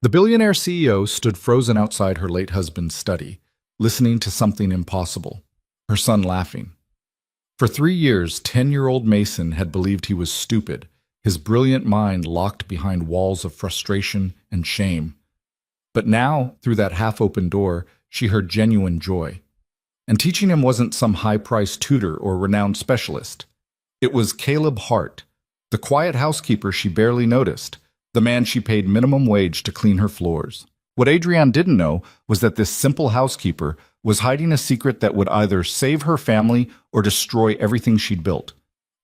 The billionaire CEO stood frozen outside her late husband's study, listening to something impossible, her son laughing. For 3 years, 10-year-old Mason had believed he was stupid, his brilliant mind locked behind walls of frustration and shame. But now, through that half-open door, she heard genuine joy. And teaching him wasn't some high-priced tutor or renowned specialist. It was Caleb Hart, the quiet housekeeper she barely noticed, the man she paid minimum wage to clean her floors. What Adrienne didn't know was that this simple housekeeper was hiding a secret that would either save her family or destroy everything she'd built.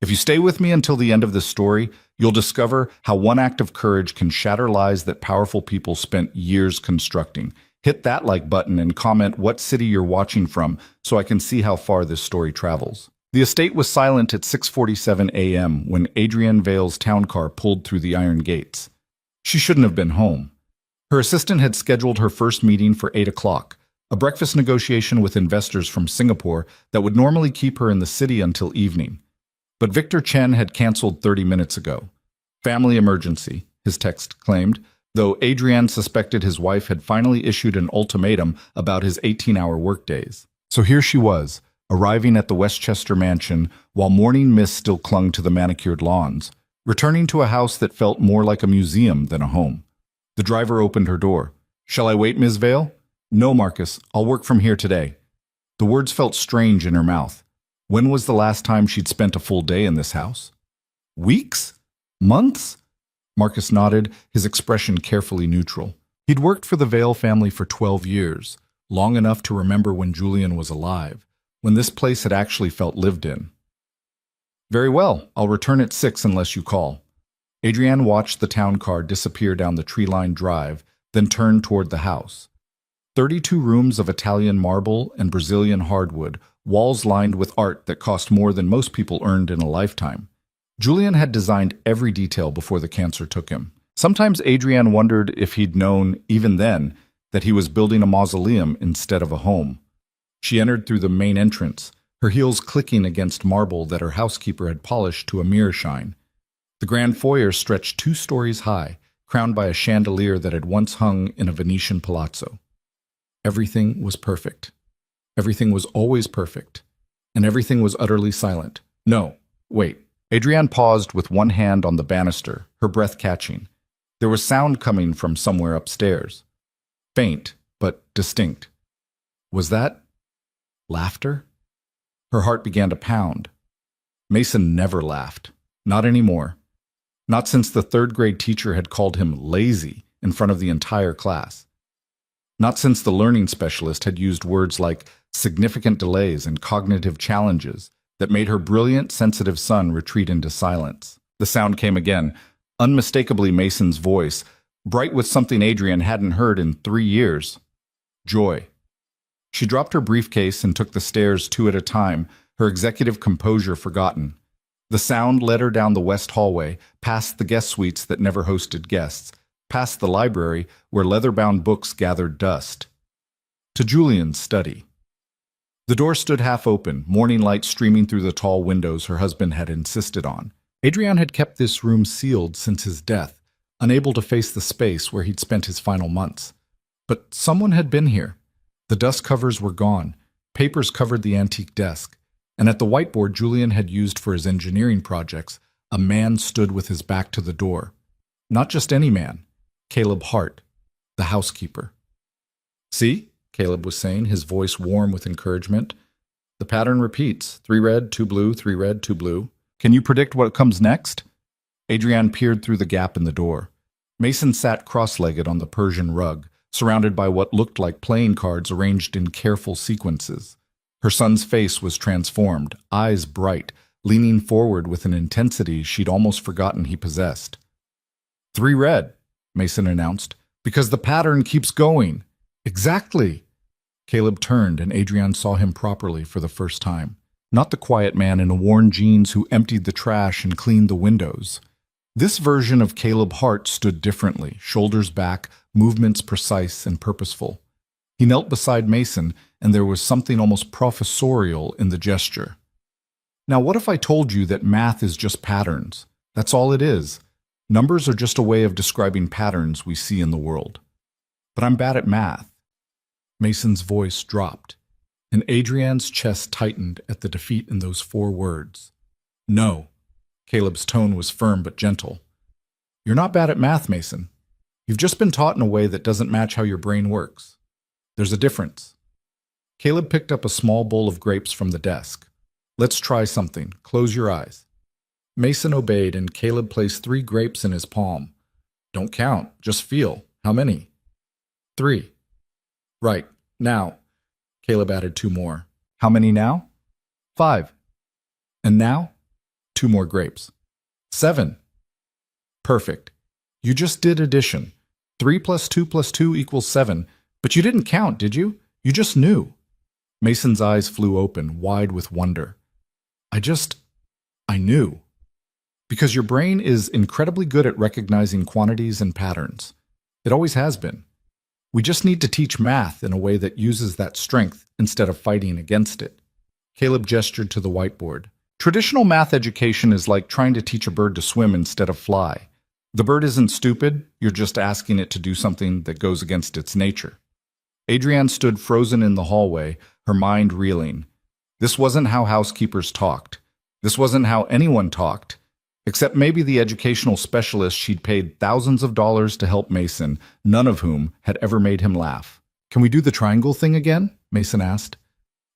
If you stay with me until the end of this story, you'll discover how one act of courage can shatter lies that powerful people spent years constructing. Hit that like button and comment what city you're watching from so I can see how far this story travels. The estate was silent at 6:47 a.m. when Adrienne Vale's town car pulled through the iron gates. She shouldn't have been home. Her assistant had scheduled her first meeting for 8 o'clock, a breakfast negotiation with investors from Singapore that would normally keep her in the city until evening. But Victor Chen had canceled 30 minutes ago. Family emergency, his text claimed, though Adrienne suspected his wife had finally issued an ultimatum about his 18-hour workdays. So here she was, arriving at the Westchester mansion while morning mist still clung to the manicured lawns, returning to a house that felt more like a museum than a home. The driver opened her door. "Shall I wait, Ms. Vale?" "No, Marcus, I'll work from here today." The words felt strange in her mouth. When was the last time she'd spent a full day in this house? Weeks? Months? Marcus nodded, his expression carefully neutral. He'd worked for the Vale family for 12 years, long enough to remember when Julian was alive, when this place had actually felt lived in. "Very well, I'll return at 6 unless you call." Adrienne watched the town car disappear down the tree-lined drive, then turned toward the house. 32 rooms of Italian marble and Brazilian hardwood, walls lined with art that cost more than most people earned in a lifetime. Julian had designed every detail before the cancer took him. Sometimes Adrienne wondered if he'd known, even then, that he was building a mausoleum instead of a home. She entered through the main entrance, her heels clicking against marble that her housekeeper had polished to a mirror shine. The grand foyer stretched 2 stories high, crowned by a chandelier that had once hung in a Venetian palazzo. Everything was perfect. Everything was always perfect. And everything was utterly silent. No, wait. Adrienne paused with one hand on the banister, her breath catching. There was sound coming from somewhere upstairs. Faint, but distinct. Was that laughter? Her heart began to pound. Mason never laughed. Not anymore. Not since the 3rd-grade teacher had called him lazy in front of the entire class. Not since the learning specialist had used words like significant delays and cognitive challenges that made her brilliant, sensitive son retreat into silence. The sound came again, unmistakably Mason's voice, bright with something Adrienne hadn't heard in 3 years. Joy. She dropped her briefcase and took the stairs 2 at a time, her executive composure forgotten. The sound led her down the west hallway, past the guest suites that never hosted guests, past the library where leather-bound books gathered dust, to Julian's study. The door stood half open, morning light streaming through the tall windows her husband had insisted on. Adrienne had kept this room sealed since his death, unable to face the space where he'd spent his final months. But someone had been here. The dust covers were gone, papers covered the antique desk, and at the whiteboard Julian had used for his engineering projects, a man stood with his back to the door. Not just any man. Caleb Hart, the housekeeper. "See?" Caleb was saying, his voice warm with encouragement. "The pattern repeats. 3 red, 2 blue, 3 red, 2 blue. Can you predict what comes next?" Adrienne peered through the gap in the door. Mason sat cross-legged on the Persian rug, surrounded by what looked like playing cards arranged in careful sequences. Her son's face was transformed, eyes bright, leaning forward with an intensity she'd almost forgotten he possessed. 3 red, Mason announced, "because the pattern keeps going." "Exactly." Caleb turned and Adrienne saw him properly for the first time. Not the quiet man in worn jeans who emptied the trash and cleaned the windows. This version of Caleb Hart stood differently, shoulders back, movements precise and purposeful. He knelt beside Mason, and there was something almost professorial in the gesture. "Now what if I told you that math is just patterns? That's all it is. Numbers are just a way of describing patterns we see in the world." But I'm bad at math. Mason's voice dropped, and Adrienne's chest tightened at the defeat in those 4 words. No. Caleb's tone was firm but gentle. You're not bad at math, Mason. You've just been taught in a way that doesn't match how your brain works. There's a difference. Caleb picked up a small bowl of grapes from the desk. Let's try something. Close your eyes. Mason obeyed, and Caleb placed 3 grapes in his palm. Don't count, just feel. How many? 3. Right. Now. Caleb added 2 more. How many now? 5. And now? 2 more grapes. 7. Perfect. You just did addition. 3 plus 2 plus 2 equals 7, but you didn't count, did you? You just knew. Mason's eyes flew open, wide with wonder. I knew. Because your brain is incredibly good at recognizing quantities and patterns. It always has been. We just need to teach math in a way that uses that strength instead of fighting against it. Caleb gestured to the whiteboard. Traditional math education is like trying to teach a bird to swim instead of fly. The bird isn't stupid, you're just asking it to do something that goes against its nature. Adrienne stood frozen in the hallway, her mind reeling. This wasn't how housekeepers talked. This wasn't how anyone talked, except maybe the educational specialist she'd paid thousands of dollars to help Mason, none of whom had ever made him laugh. Can we do the triangle thing again? Mason asked.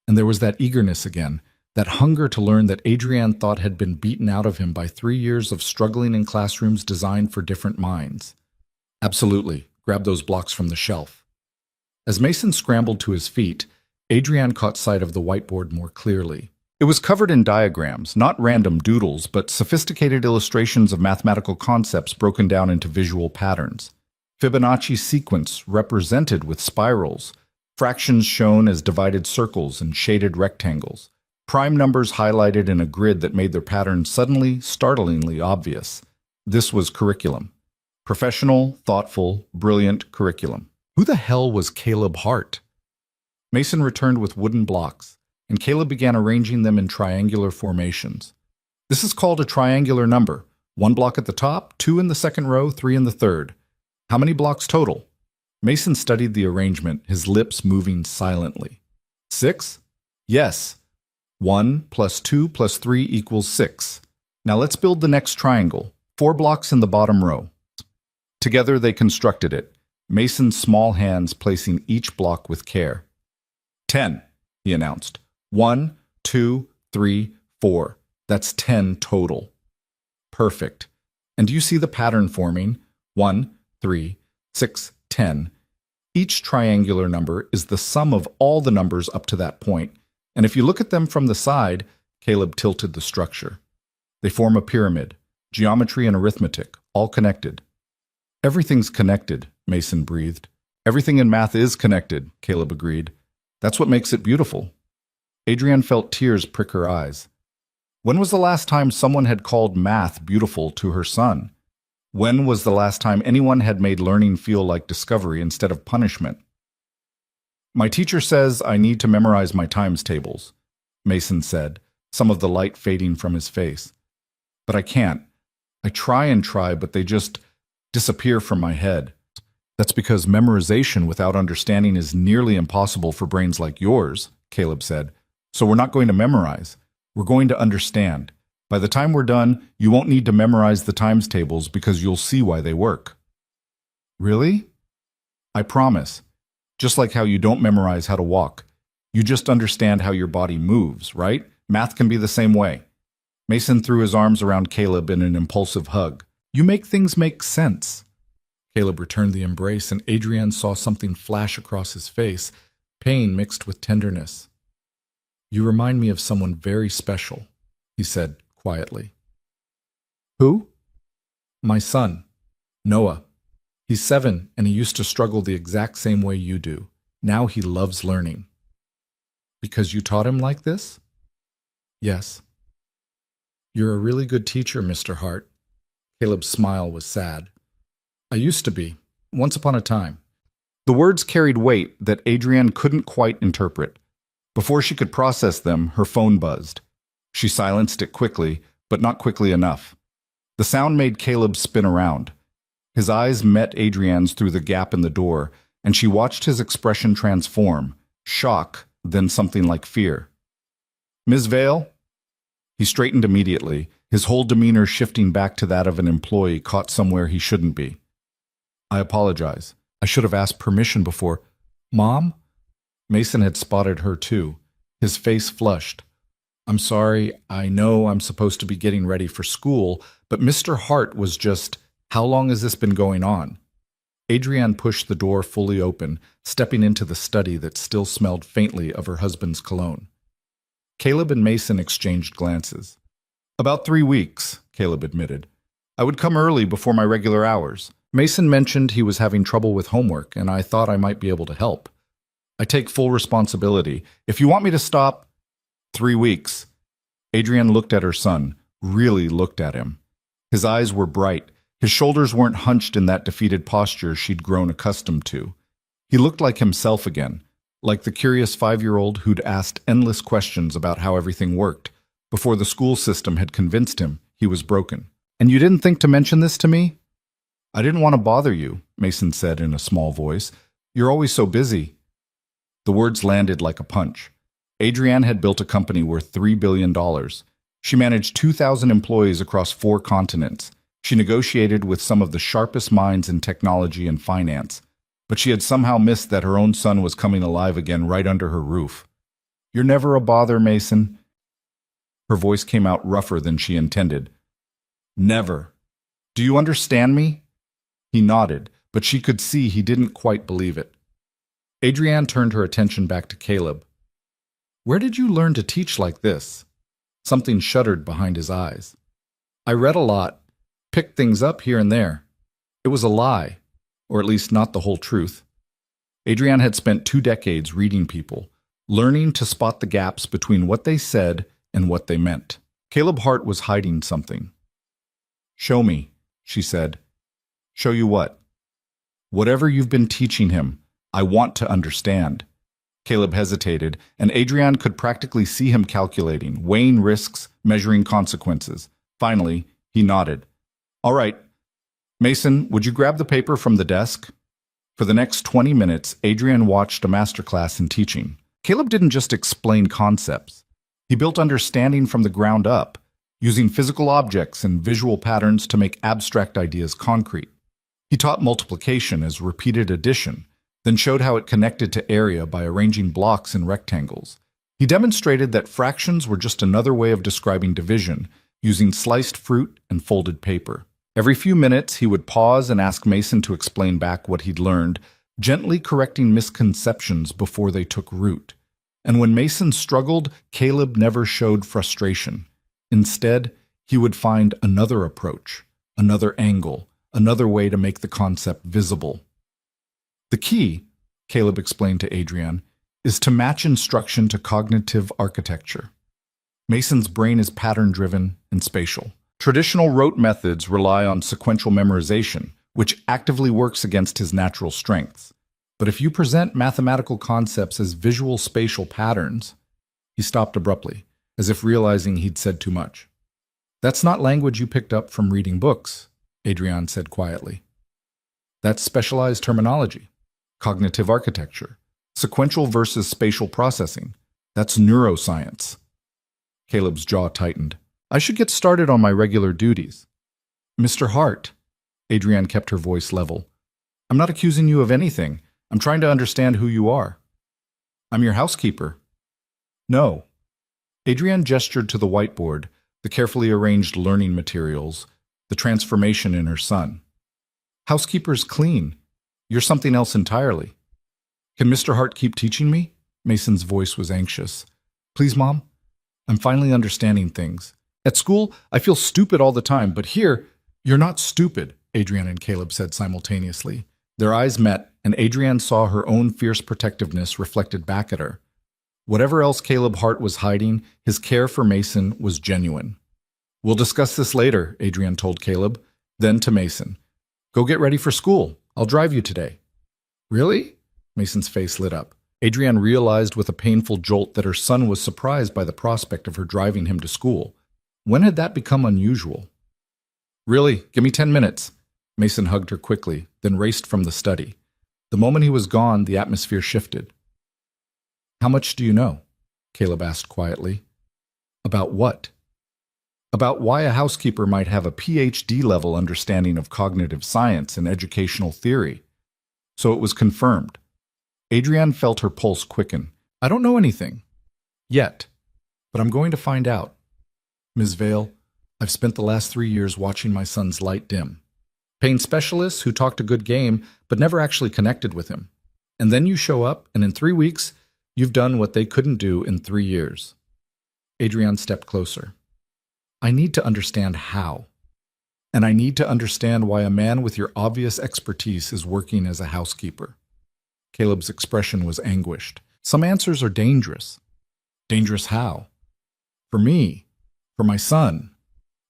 And there was that eagerness again, that hunger to learn that Adrienne thought had been beaten out of him by 3 years of struggling in classrooms designed for different minds. Absolutely. Grab those blocks from the shelf. As Mason scrambled to his feet, Adrienne caught sight of the whiteboard more clearly. It was covered in diagrams, not random doodles, but sophisticated illustrations of mathematical concepts broken down into visual patterns. Fibonacci sequence represented with spirals, fractions shown as divided circles and shaded rectangles, prime numbers highlighted in a grid that made their pattern suddenly, startlingly obvious. This was curriculum. Professional, thoughtful, brilliant curriculum. Who the hell was Caleb Hart? Mason returned with wooden blocks, and Caleb began arranging them in triangular formations. This is called a triangular number. 1 block at the top, 2 in the second row, 3 in the third. How many blocks total? Mason studied the arrangement, his lips moving silently. 6? Yes. 1 plus 2 plus 3 equals 6. Now let's build the next triangle. 4 blocks in the bottom row. Together they constructed it, Mason's small hands placing each block with care. 10, he announced. 1, 2, 3, 4. That's 10 total. Perfect. And do you see the pattern forming? 1, 3, 6, 10. Each triangular number is the sum of all the numbers up to that point. And if you look at them from the side, Caleb tilted the structure. They form a pyramid, geometry and arithmetic, all connected. Everything's connected, Mason breathed. Everything in math is connected, Caleb agreed. That's what makes it beautiful. Adrienne felt tears prick her eyes. When was the last time someone had called math beautiful to her son? When was the last time anyone had made learning feel like discovery instead of punishment? My teacher says I need to memorize my times tables, Mason said, some of the light fading from his face. But I can't. I try, but they just disappear from my head. That's because memorization without understanding is nearly impossible for brains like yours, Caleb said. So we're not going to memorize. We're going to understand. By the time we're done, you won't need to memorize the times tables because you'll see why they work. Really? I promise. Just like how you don't memorize how to walk. You just understand how your body moves, right? Math can be the same way. Mason threw his arms around Caleb in an impulsive hug. You make things make sense. Caleb returned the embrace, and Adrienne saw something flash across his face, pain mixed with tenderness. You remind me of someone very special, he said quietly. Who? My son, Noah. He's 7, and he used to struggle the exact same way you do. Now he loves learning. Because you taught him like this? Yes. You're a really good teacher, Mr. Hart. Caleb's smile was sad. I used to be, once upon a time. The words carried weight that Adrienne couldn't quite interpret. Before she could process them, her phone buzzed. She silenced it quickly, but not quickly enough. The sound made Caleb spin around. His eyes met Adrienne's through the gap in the door, and she watched his expression transform, shock, then something like fear. "Ms. Vale?" He straightened immediately, his whole demeanor shifting back to that of an employee caught somewhere he shouldn't be. "I apologize. I should have asked permission before." "Mom?" Mason had spotted her too. His face flushed. "I'm sorry, I know I'm supposed to be getting ready for school, but Mr. Hart was just, how long has this been going on?" Adrienne pushed the door fully open, stepping into the study that still smelled faintly of her husband's cologne. Caleb and Mason exchanged glances. "About 3 weeks," Caleb admitted. "I would come early before my regular hours. Mason mentioned he was having trouble with homework, and I thought I might be able to help. I take full responsibility. If you want me to stop—" 3 weeks. Adrienne looked at her son, really looked at him. His eyes were bright. His shoulders weren't hunched in that defeated posture she'd grown accustomed to. He looked like himself again, like the curious 5-year-old who'd asked endless questions about how everything worked, before the school system had convinced him he was broken. "And you didn't think to mention this to me?" "I didn't want to bother you," Mason said in a small voice. "You're always so busy." The words landed like a punch. Adrienne had built a company worth $3 billion. She managed 2,000 employees across 4 continents. She negotiated with some of the sharpest minds in technology and finance, but she had somehow missed that her own son was coming alive again right under her roof. "You're never a bother, Mason." Her voice came out rougher than she intended. "Never. Do you understand me?" He nodded, but she could see he didn't quite believe it. Adrienne turned her attention back to Caleb. "Where did you learn to teach like this?" Something shuddered behind his eyes. "I read a lot, picked things up here and there. It was a lie, or at least not the whole truth." Adrienne had spent 2 decades reading people, learning to spot the gaps between what they said and what they meant. Caleb Hart was hiding something. "Show me," she said. "Show you what?" "Whatever you've been teaching him. I want to understand." Caleb hesitated, and Adrienne could practically see him calculating, weighing risks, measuring consequences. Finally, he nodded. "All right. Mason, would you grab the paper from the desk?" For the next 20 minutes, Adrienne watched a masterclass in teaching. Caleb didn't just explain concepts. He built understanding from the ground up, using physical objects and visual patterns to make abstract ideas concrete. He taught multiplication as repeated addition, then showed how it connected to area by arranging blocks in rectangles. He demonstrated that fractions were just another way of describing division, using sliced fruit and folded paper. Every few minutes, he would pause and ask Mason to explain back what he'd learned, gently correcting misconceptions before they took root. And when Mason struggled, Caleb never showed frustration. Instead, he would find another approach, another angle, another way to make the concept visible. "The key," Caleb explained to Adrienne, "is to match instruction to cognitive architecture. Mason's brain is pattern-driven and spatial. Traditional rote methods rely on sequential memorization, which actively works against his natural strengths. But if you present mathematical concepts as visual spatial patterns—" He stopped abruptly, as if realizing he'd said too much. "That's not language you picked up from reading books," Adrienne said quietly. "That's specialized terminology. Cognitive architecture. Sequential versus spatial processing. That's neuroscience." Caleb's jaw tightened. "I should get started on my regular duties." "Mr. Hart," Adrienne kept her voice level, "I'm not accusing you of anything. I'm trying to understand who you are." "I'm your housekeeper." "No." Adrienne gestured to the whiteboard, the carefully arranged learning materials, the transformation in her son. "Housekeepers clean. You're something else entirely." "Can Mr. Hart keep teaching me?" Mason's voice was anxious. "Please, Mom. I'm finally understanding things. At school, I feel stupid all the time, but here—" "You're not stupid," Adrienne and Caleb said simultaneously. Their eyes met, and Adrienne saw her own fierce protectiveness reflected back at her. Whatever else Caleb Hart was hiding, his care for Mason was genuine. "We'll discuss this later," Adrienne told Caleb. Then to Mason, "Go get ready for school. I'll drive you today." "Really?" Mason's face lit up. Adrienne realized with a painful jolt that her son was surprised by the prospect of her driving him to school. When had that become unusual? "Really? Give me 10 minutes." Mason hugged her quickly, then raced from the study. The moment he was gone, the atmosphere shifted. "How much do you know?" Caleb asked quietly. "About what?" "About why a housekeeper might have a PhD-level understanding of cognitive science and educational theory." So it was confirmed. Adrienne felt her pulse quicken. "I don't know anything. Yet. But I'm going to find out. Ms. Vale, I've spent the last 3 years watching my son's light dim. Pain specialists who talked a good game, but never actually connected with him. And then you show up, and in 3 weeks, you've done what they couldn't do in 3 years." Adrienne stepped closer. "I need to understand how. And I need to understand why a man with your obvious expertise is working as a housekeeper." Caleb's expression was anguished. "Some answers are dangerous." "Dangerous how?" "For me. For my son."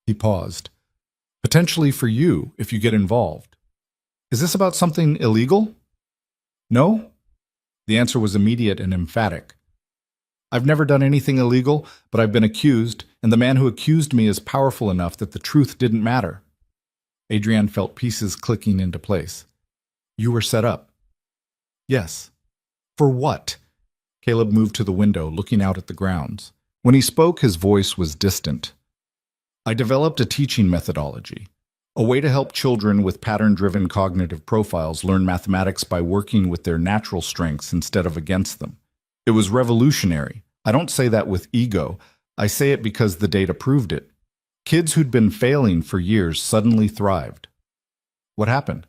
He paused. "Potentially for you, if you get involved." "Is this about something illegal?" "No?" The answer was immediate and emphatic. "I've never done anything illegal, but I've been accused, and the man who accused me is powerful enough that the truth didn't matter." Adrienne felt pieces clicking into place. "You were set up." "Yes." "For what?" Caleb moved to the window, looking out at the grounds. When he spoke, his voice was distant. "I developed a teaching methodology, a way to help children with pattern-driven cognitive profiles learn mathematics by working with their natural strengths instead of against them. It was revolutionary. I don't say that with ego. I say it because the data proved it. Kids who'd been failing for years suddenly thrived." "What happened?"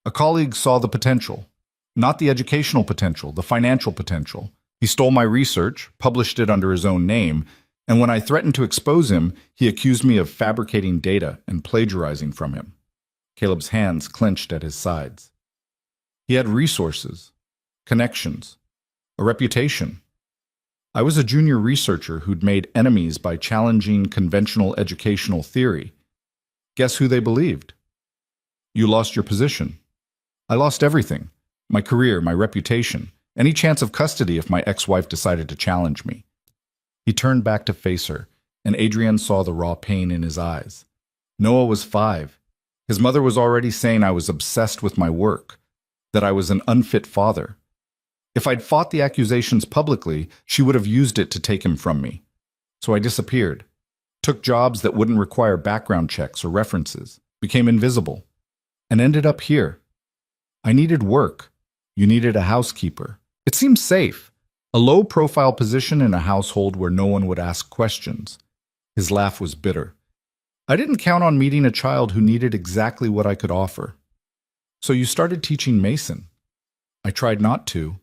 "A colleague saw the potential. Not the educational potential, the financial potential. He stole my research, published it under his own name, and when I threatened to expose him, he accused me of fabricating data and plagiarizing from him." Caleb's hands clenched at his sides. "He had resources, connections, a reputation. I was a junior researcher who'd made enemies by challenging conventional educational theory. Guess who they believed?" "You lost your position." "I lost everything. My career, my reputation, any chance of custody if my ex-wife decided to challenge me." He turned back to face her, and Adrienne saw the raw pain in his eyes. Noah was 5. His mother was already saying I was obsessed with my work, that I was an unfit father. If I'd fought the accusations publicly, she would have used it to take him from me. So I disappeared, took jobs that wouldn't require background checks or references, became invisible, and ended up here. I needed work. You needed a housekeeper. It seemed safe. A low-profile position in a household where no one would ask questions. His laugh was bitter. I didn't count on meeting a child who needed exactly what I could offer. So you started teaching Mason. I tried not to.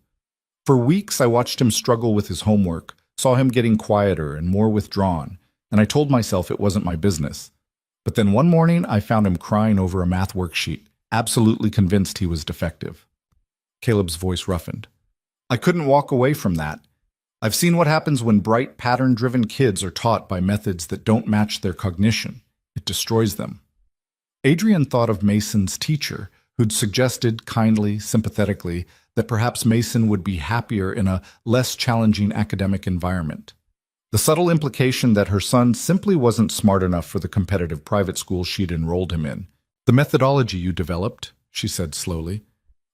For weeks, I watched him struggle with his homework, saw him getting quieter and more withdrawn, and I told myself it wasn't my business. But then one morning, I found him crying over a math worksheet, absolutely convinced he was defective. Caleb's voice roughened. I couldn't walk away from that. I've seen what happens when bright, pattern-driven kids are taught by methods that don't match their cognition. It destroys them. Adrienne thought of Mason's teacher, who'd suggested kindly, sympathetically, that perhaps Mason would be happier in a less challenging academic environment. The subtle implication that her son simply wasn't smart enough for the competitive private school she'd enrolled him in. The methodology you developed, she said slowly,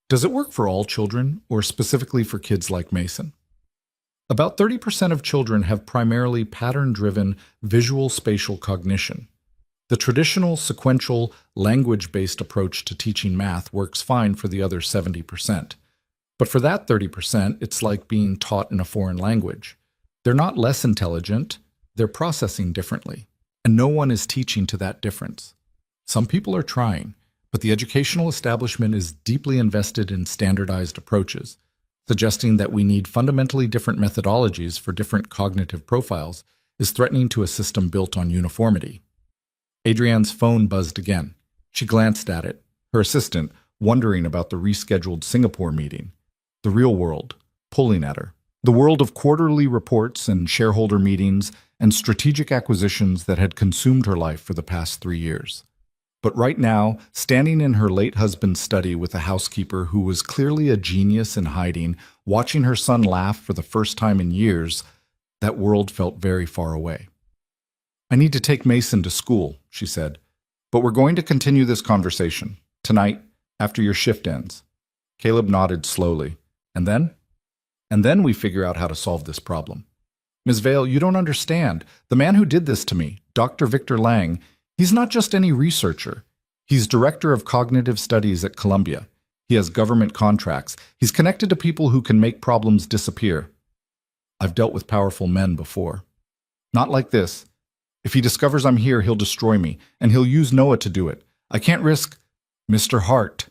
does it work for all children, or specifically for kids like Mason? About 30% of children have primarily pattern-driven visual spatial cognition. The traditional, sequential, language-based approach to teaching math works fine for the other 70%. But for that 30%, it's like being taught in a foreign language. They're not less intelligent, they're processing differently. And no one is teaching to that difference. Some people are trying, but the educational establishment is deeply invested in standardized approaches, suggesting that we need fundamentally different methodologies for different cognitive profiles is threatening to a system built on uniformity. Adrienne's phone buzzed again. She glanced at it, her assistant wondering about the rescheduled Singapore meeting. The real world, pulling at her. The world of quarterly reports and shareholder meetings and strategic acquisitions that had consumed her life for the past 3 years. But right now, standing in her late husband's study with a housekeeper who was clearly a genius in hiding, watching her son laugh for the first time in years, that world felt very far away. I need to take Mason to school, she said, but we're going to continue this conversation, tonight, after your shift ends. Caleb nodded slowly. And then? And then we figure out how to solve this problem. Ms. Vale, you don't understand. The man who did this to me, Dr. Victor Lang, he's not just any researcher. He's director of cognitive studies at Columbia. He has government contracts. He's connected to people who can make problems disappear. I've dealt with powerful men before. Not like this. If he discovers I'm here, he'll destroy me, and he'll use Noah to do it. I can't risk... Mr. Hart.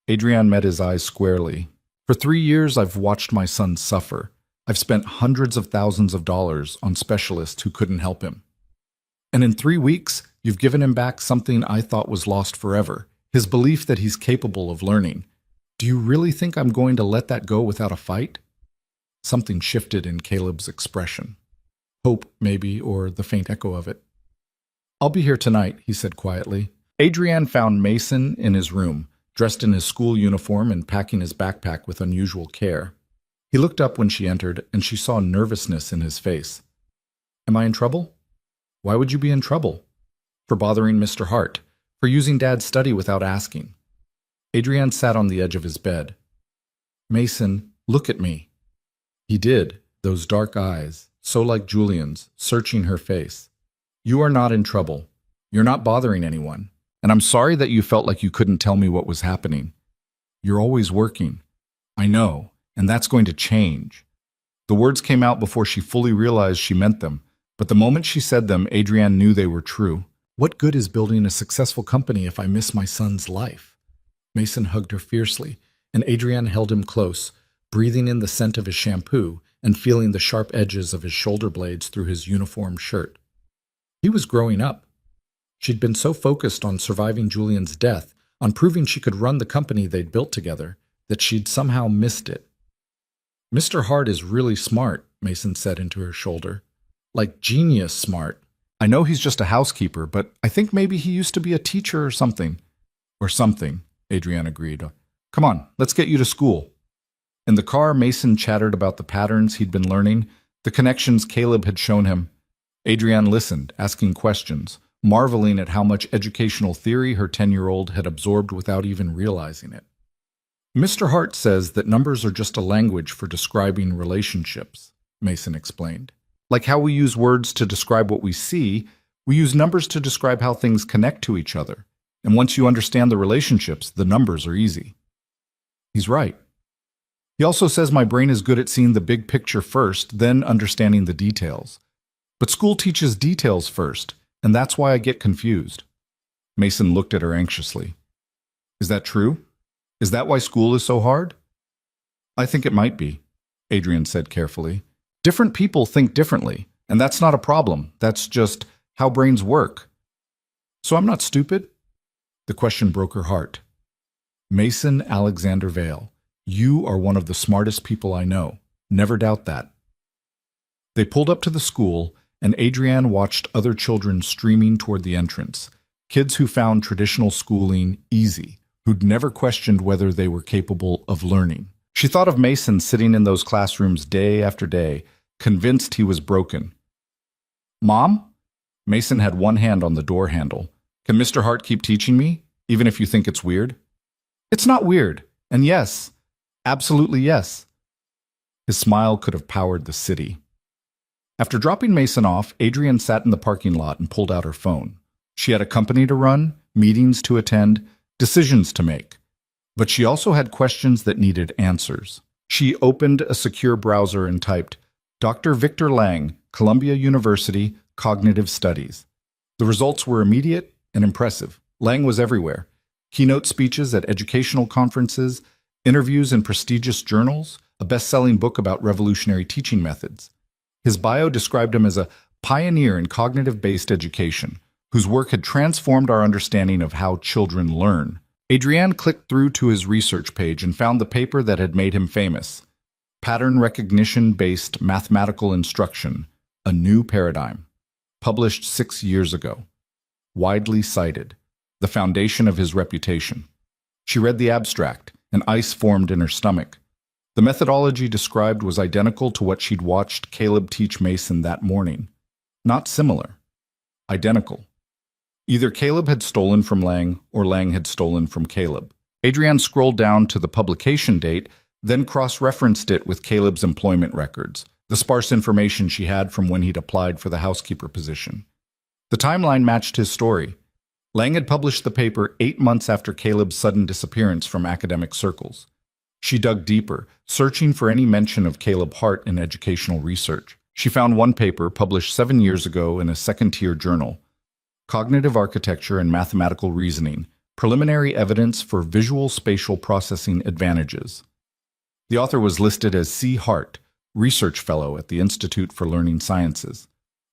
Adrienne met his eyes squarely. For 3 years, I've watched my son suffer. I've spent hundreds of thousands of dollars on specialists who couldn't help him. And in 3 weeks, you've given him back something I thought was lost forever, his belief that he's capable of learning. Do you really think I'm going to let that go without a fight? Something shifted in Caleb's expression. Hope, maybe, or the faint echo of it. I'll be here tonight, he said quietly. Adrienne found Mason in his room, dressed in his school uniform and packing his backpack with unusual care. He looked up when she entered, and she saw nervousness in his face. Am I in trouble? Why would you be in trouble? For bothering Mr. Hart, for using Dad's study without asking. Adrienne sat on the edge of his bed. Mason, look at me. He did, those dark eyes, so like Julian's, searching her face. You are not in trouble. You're not bothering anyone. And I'm sorry that you felt like you couldn't tell me what was happening. You're always working. I know, and that's going to change. The words came out before she fully realized she meant them, but the moment she said them, Adrienne knew they were true. What good is building a successful company if I miss my son's life? Mason hugged her fiercely, and Adrienne held him close, breathing in the scent of his shampoo and feeling the sharp edges of his shoulder blades through his uniform shirt. He was growing up. She'd been so focused on surviving Julian's death, on proving she could run the company they'd built together, that she'd somehow missed it. Mr. Hart is really smart, Mason said into her shoulder. Like genius smart. I know he's just a housekeeper, but I think maybe he used to be a teacher or something. Or something, Adrienne agreed. Come on, let's get you to school. In the car, Mason chattered about the patterns he'd been learning, the connections Caleb had shown him. Adrienne listened, asking questions, marveling at how much educational theory her 10-year-old had absorbed without even realizing it. Mr. Hart says that numbers are just a language for describing relationships, Mason explained. Like how we use words to describe what we see, we use numbers to describe how things connect to each other. And once you understand the relationships, the numbers are easy. He's right. He also says my brain is good at seeing the big picture first, then understanding the details. But school teaches details first, and that's why I get confused. Mason looked at her anxiously. Is that true? Is that why school is so hard? I think it might be, Adrienne said carefully. Different people think differently, and that's not a problem. That's just how brains work. So I'm not stupid? The question broke her heart. Mason Alexander Vale, you are one of the smartest people I know. Never doubt that. They pulled up to the school, and Adrienne watched other children streaming toward the entrance, kids who found traditional schooling easy, who'd never questioned whether they were capable of learning. She thought of Mason sitting in those classrooms day after day, convinced he was broken. Mom? Mason had one hand on the door handle. Can Mr. Hart keep teaching me, even if you think it's weird? It's not weird. And yes, absolutely yes. His smile could have powered the city. After dropping Mason off, Adrienne sat in the parking lot and pulled out her phone. She had a company to run, meetings to attend, decisions to make. But she also had questions that needed answers. She opened a secure browser and typed, Dr. Victor Lang, Columbia University, Cognitive Studies. The results were immediate and impressive. Lang was everywhere. Keynote speeches at educational conferences, interviews in prestigious journals, a best-selling book about revolutionary teaching methods. His bio described him as a pioneer in cognitive-based education, whose work had transformed our understanding of how children learn. Adrienne clicked through to his research page and found the paper that had made him famous. Pattern Recognition-Based Mathematical Instruction, A New Paradigm, published 6 years ago. Widely cited, the foundation of his reputation. She read the abstract, and ice formed in her stomach. The methodology described was identical to what she'd watched Caleb teach Mason that morning. Not similar. Identical. Either Caleb had stolen from Lang, or Lang had stolen from Caleb. Adrienne scrolled down to the publication date, then cross-referenced it with Caleb's employment records, the sparse information she had from when he'd applied for the housekeeper position. The timeline matched his story. Lang had published the paper 8 months after Caleb's sudden disappearance from academic circles. She dug deeper, searching for any mention of Caleb Hart in educational research. She found one paper published 7 years ago in a second-tier journal, Cognitive Architecture and Mathematical Reasoning, Preliminary Evidence for Visual Spatial Processing Advantages. The author was listed as C. Hart, Research Fellow at the Institute for Learning Sciences.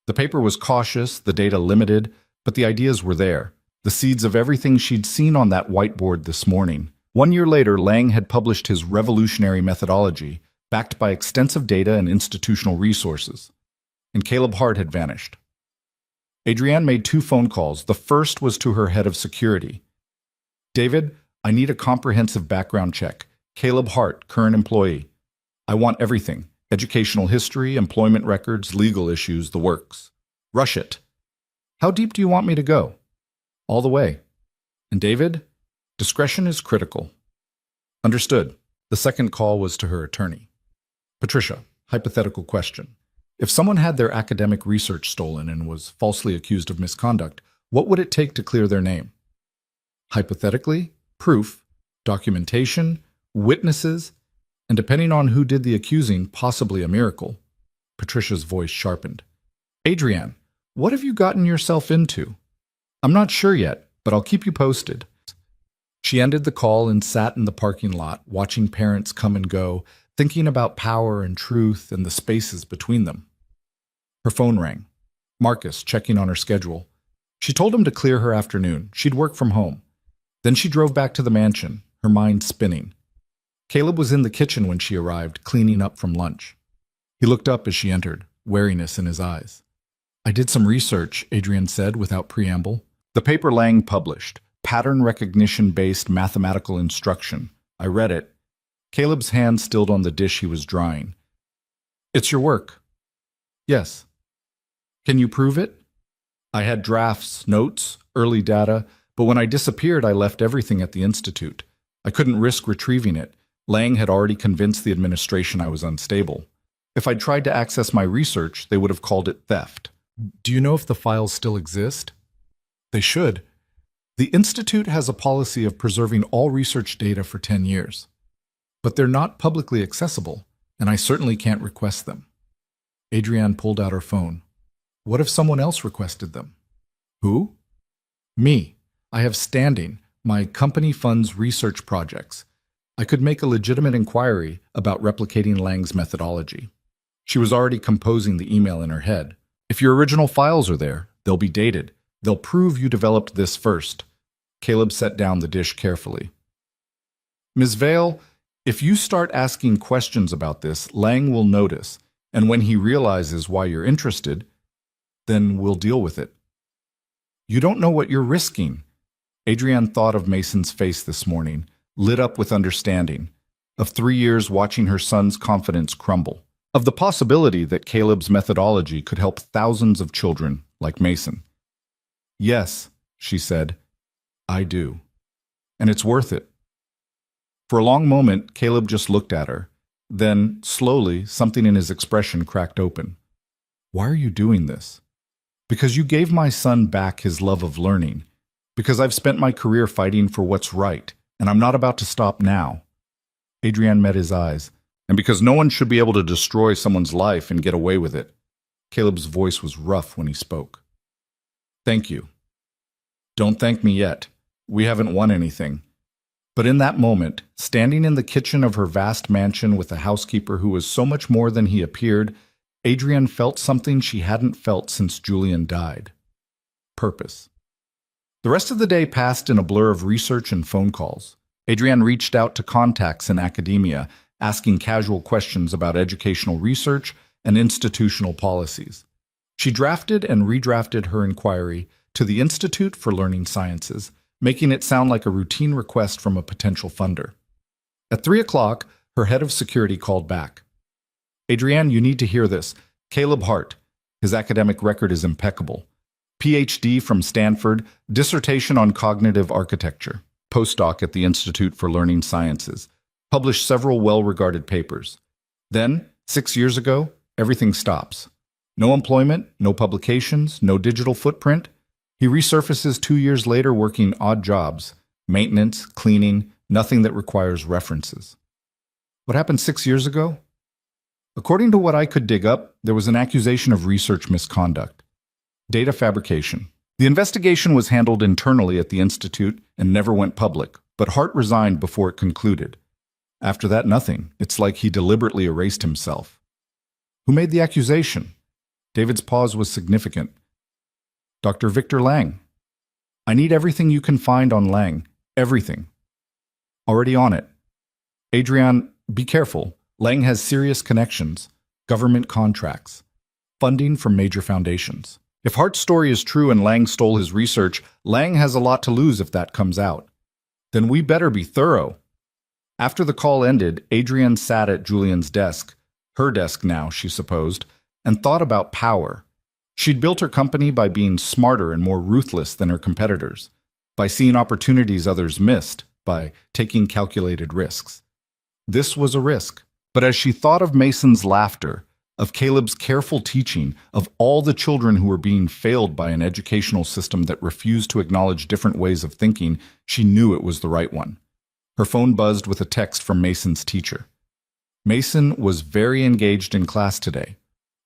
The paper was cautious, the data limited, but the ideas were there, the seeds of everything she'd seen on that whiteboard this morning. 1 year later, Lang had published his revolutionary methodology, backed by extensive data and institutional resources. And Caleb Hart had vanished. Adrienne made 2 phone calls. The first was to her head of security. David, I need a comprehensive background check. Caleb Hart, current employee. I want everything. Educational history, employment records, legal issues, the works. Rush it. How deep do you want me to go? All the way. And David, discretion is critical. Understood. The second call was to her attorney. Patricia, hypothetical question. If someone had their academic research stolen and was falsely accused of misconduct, what would it take to clear their name? Hypothetically, proof, documentation, witnesses, and depending on who did the accusing, possibly a miracle. Patricia's voice sharpened. Adrienne, what have you gotten yourself into? I'm not sure yet, but I'll keep you posted. She ended the call and sat in the parking lot, watching parents come and go, thinking about power and truth and the spaces between them. Her phone rang. Marcus, checking on her schedule. She told him to clear her afternoon. She'd work from home. Then she drove back to the mansion, her mind spinning. Caleb was in the kitchen when she arrived, cleaning up from lunch. He looked up as she entered, wariness in his eyes. I did some research, Adrienne said without preamble. The paper Lang published, Pattern Recognition-Based Mathematical Instruction. I read it. Caleb's hand stilled on the dish he was drying. It's your work. Yes. Can you prove it? I had drafts, notes, early data, but when I disappeared, I left everything at the Institute. I couldn't risk retrieving it. Lang had already convinced the administration I was unstable. If I'd tried to access my research, they would have called it theft. Do you know if the files still exist? They should. The Institute has a policy of preserving all research data for 10 years. But they're not publicly accessible, and I certainly can't request them. Adrienne pulled out her phone. What if someone else requested them? Who? Me. I have standing. My company funds research projects. I could make a legitimate inquiry about replicating Lang's methodology. She was already composing the email in her head. If your original files are there, they'll be dated. They'll prove you developed this first. Caleb set down the dish carefully. Ms. Vale, if you start asking questions about this, Lang will notice, and when he realizes why you're interested, then we'll deal with it. You don't know what you're risking. Adrienne thought of Mason's face this morning, lit up with understanding, of 3 years watching her son's confidence crumble, of the possibility that Caleb's methodology could help thousands of children like Mason. Yes, she said, I do. And it's worth it. For a long moment, Caleb just looked at her. Then, slowly, something in his expression cracked open. Why are you doing this? Because you gave my son back his love of learning. Because I've spent my career fighting for what's right, and I'm not about to stop now. Adrienne met his eyes. And because no one should be able to destroy someone's life and get away with it. Caleb's voice was rough when he spoke. Thank you. Don't thank me yet. We haven't won anything. But in that moment, standing in the kitchen of her vast mansion with a housekeeper who was so much more than he appeared, Adrienne felt something she hadn't felt since Julian died. Purpose. The rest of the day passed in a blur of research and phone calls. Adrienne reached out to contacts in academia, asking casual questions about educational research and institutional policies. She drafted and redrafted her inquiry to the Institute for Learning Sciences, making it sound like a routine request from a potential funder. At 3 o'clock, her head of security called back. Adrienne, you need to hear this. Caleb Hart. His academic record is impeccable. PhD from Stanford, dissertation on cognitive architecture. postdoc at the Institute for Learning Sciences, published several well-regarded papers. Then, 6 years ago, everything stops. No employment, no publications, no digital footprint. He resurfaces 2 years later working odd jobs, maintenance, cleaning, nothing that requires references. What happened 6 years ago? According to what I could dig up, there was an accusation of research misconduct. Data fabrication. The investigation was handled internally at the Institute and never went public, but Hart resigned before it concluded. After that, nothing. It's like he deliberately erased himself. Who made the accusation? David's pause was significant. Dr. Victor Lang. I need everything you can find on Lang. Everything. Already on it. Adrienne, be careful. Lang has serious connections, government contracts, funding from major foundations. If Hart's story is true and Lang stole his research, Lang has a lot to lose if that comes out. Then we better be thorough. After the call ended, Adrienne sat at Julian's desk, her desk now, she supposed, and thought about power. She'd built her company by being smarter and more ruthless than her competitors, by seeing opportunities others missed, by taking calculated risks. This was a risk. But as she thought of Mason's laughter, of Caleb's careful teaching, of all the children who were being failed by an educational system that refused to acknowledge different ways of thinking, she knew it was the right one. Her phone buzzed with a text from Mason's teacher. Mason was very engaged in class today.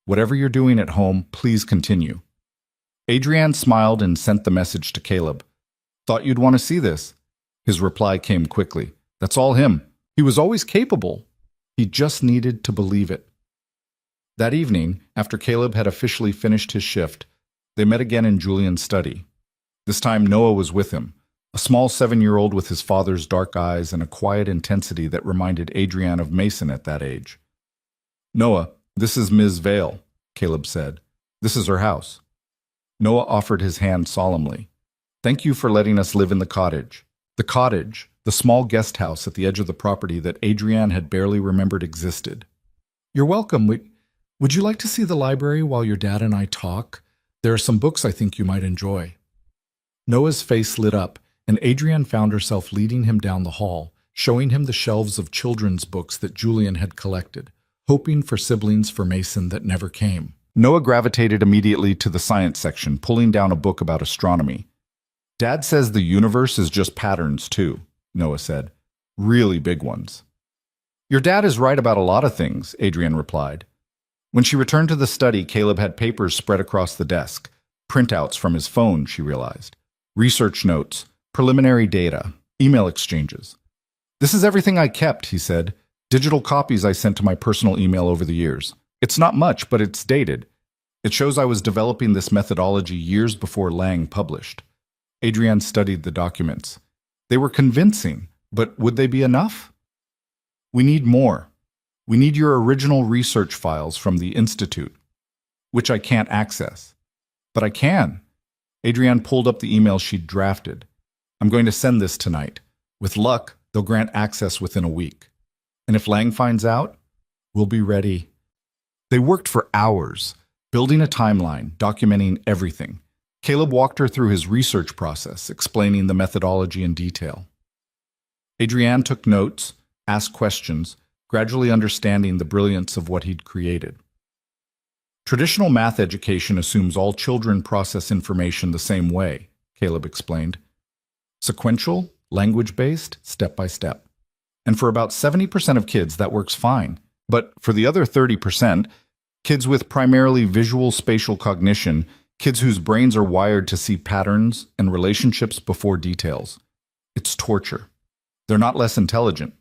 Whatever you're doing at home, please continue. Adrienne smiled and sent the message to Caleb. Thought you'd want to see this. His reply came quickly. That's all him. He was always capable. He just needed to believe it. That evening, after Caleb had officially finished his shift, they met again in Julian's study. This time Noah was with him, a small 7-year-old with his father's dark eyes and a quiet intensity that reminded Adrienne of Mason at that age. Noah, this is Ms. Vale, Caleb said. This is her house. Noah offered his hand solemnly. Thank you for letting us live in the cottage. The cottage, the small guest house at the edge of the property that Adrienne had barely remembered existed. You're welcome. Would you like to see the library while your dad and I talk? There are some books I think you might enjoy. Noah's face lit up, and Adrienne found herself leading him down the hall, showing him the shelves of children's books that Julian had collected, hoping for siblings for Mason that never came. Noah gravitated immediately to the science section, pulling down a book about astronomy. Dad says the universe is just patterns, too, Noah said. Really big ones. Your dad is right about a lot of things, Adrienne replied. When she returned to the study, Caleb had papers spread across the desk. Printouts from his phone, she realized. Research notes, preliminary data, email exchanges. This is everything I kept, he said. Digital copies I sent to my personal email over the years. It's not much, but it's dated. It shows I was developing this methodology years before Lang published. Adrienne studied the documents. They were convincing, but would they be enough? We need more. We need your original research files from the Institute, which I can't access. But I can. Adrienne pulled up the email she'd drafted. I'm going to send this tonight. With luck, they'll grant access within a week. And if Lang finds out, we'll be ready. They worked for hours, building a timeline, documenting everything. Caleb walked her through his research process, explaining the methodology in detail. Adrienne took notes, asked questions, gradually understanding the brilliance of what he'd created. Traditional math education assumes all children process information the same way, Caleb explained. Sequential, language-based, step-by-step. And for about 70% of kids, that works fine. But for the other 30%, kids with primarily visual spatial cognition, kids whose brains are wired to see patterns and relationships before details, it's torture. They're not less intelligent.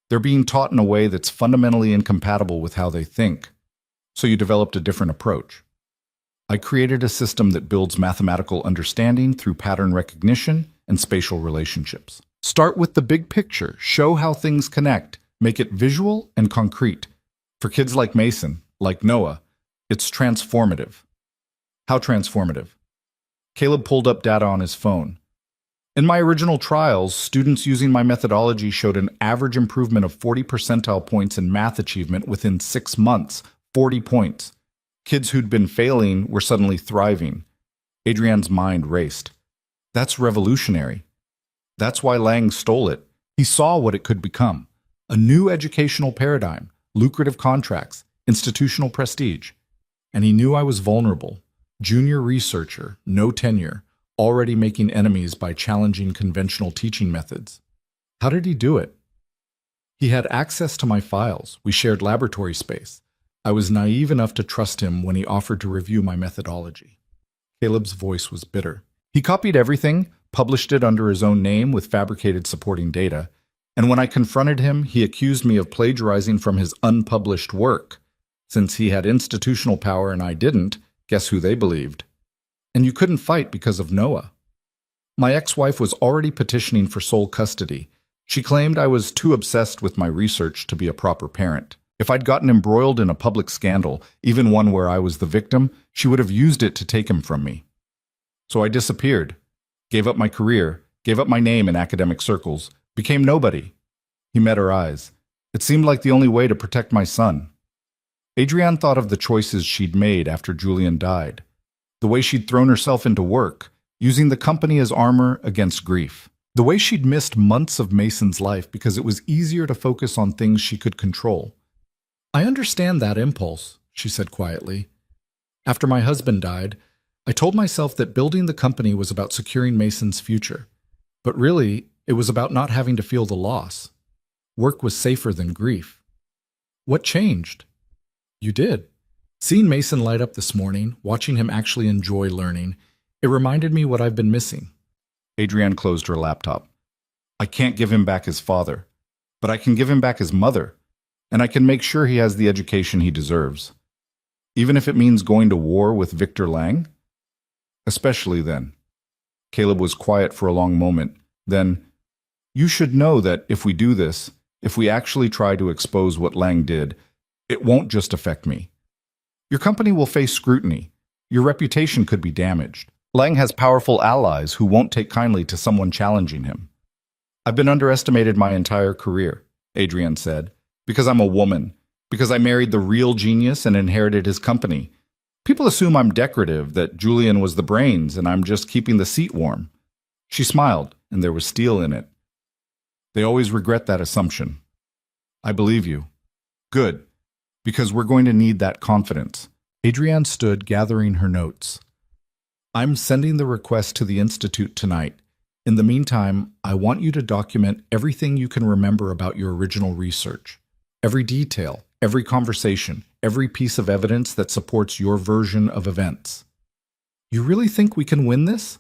They're being taught in a way that's fundamentally incompatible with how they think. So you developed a different approach. I created a system that builds mathematical understanding through pattern recognition and spatial relationships. Start with the big picture, show how things connect, make it visual and concrete. For kids like Mason, like Noah, it's transformative. How transformative? Caleb pulled up data on his phone. In my original trials, students using my methodology showed an average improvement of 40 percentile points in math achievement within 6 months, 40 points. Kids who'd been failing were suddenly thriving. Adrienne's mind raced. That's revolutionary. That's why Lang stole it. He saw what it could become. A new educational paradigm, lucrative contracts, institutional prestige. And he knew I was vulnerable. Junior researcher, no tenure, already making enemies by challenging conventional teaching methods. How did he do it? He had access to my files. We shared laboratory space. I was naive enough to trust him when he offered to review my methodology. Caleb's voice was bitter. He copied everything, published it under his own name with fabricated supporting data, and when I confronted him, he accused me of plagiarizing from his unpublished work. Since he had institutional power and I didn't, guess who they believed? And you couldn't fight because of Noah. My ex-wife was already petitioning for sole custody. She claimed I was too obsessed with my research to be a proper parent. If I'd gotten embroiled in a public scandal, even one where I was the victim, she would have used it to take him from me. So I disappeared, gave up my career, gave up my name in academic circles, became nobody. He met her eyes. It seemed like the only way to protect my son. Adrienne thought of the choices she'd made after Julian died, the way she'd thrown herself into work, using the company as armor against grief, the way she'd missed months of Mason's life because it was easier to focus on things she could control. I understand that impulse, she said quietly. After my husband died, I told myself that building the company was about securing Mason's future. But really, it was about not having to feel the loss. Work was safer than grief. What changed? You did. Seeing Mason light up this morning, watching him actually enjoy learning, it reminded me what I've been missing. Adrienne closed her laptop. I can't give him back his father, but I can give him back his mother, and I can make sure he has the education he deserves. Even if it means going to war with Victor Lang? Especially then. Caleb was quiet for a long moment. Then, you should know that if we do this, if we actually try to expose what Lang did, it won't just affect me. Your company will face scrutiny. Your reputation could be damaged. Lang has powerful allies who won't take kindly to someone challenging him. I've been underestimated my entire career, Adrienne said, because I'm a woman, because I married the real genius and inherited his company. People assume I'm decorative, that Julian was the brains and I'm just keeping the seat warm. She smiled, and there was steel in it. They always regret that assumption. I believe you. Good, because we're going to need that confidence. Adrienne stood, gathering her notes. I'm sending the request to the Institute tonight. In the meantime, I want you to document everything you can remember about your original research. Every detail, every conversation, every piece of evidence that supports your version of events. You really think we can win this?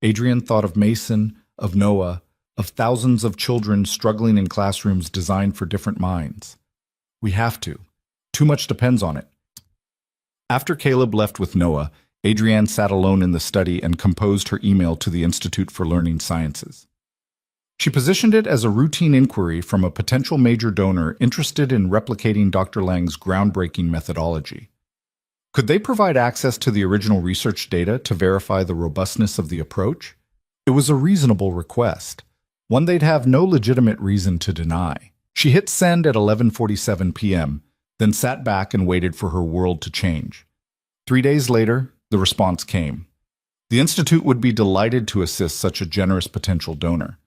Adrienne thought of Mason, of Noah, of thousands of children struggling in classrooms designed for different minds. We have to. Too much depends on it. After Caleb left with Noah, Adrienne sat alone in the study and composed her email to the Institute for Learning Sciences. She positioned it as a routine inquiry from a potential major donor interested in replicating Dr. Lang's groundbreaking methodology. Could they provide access to the original research data to verify the robustness of the approach? It was a reasonable request, one they'd have no legitimate reason to deny. She hit send at 11:47 p.m., then sat back and waited for her world to change. 3 days later, the response came. The Institute would be delighted to assist such a generous potential donor.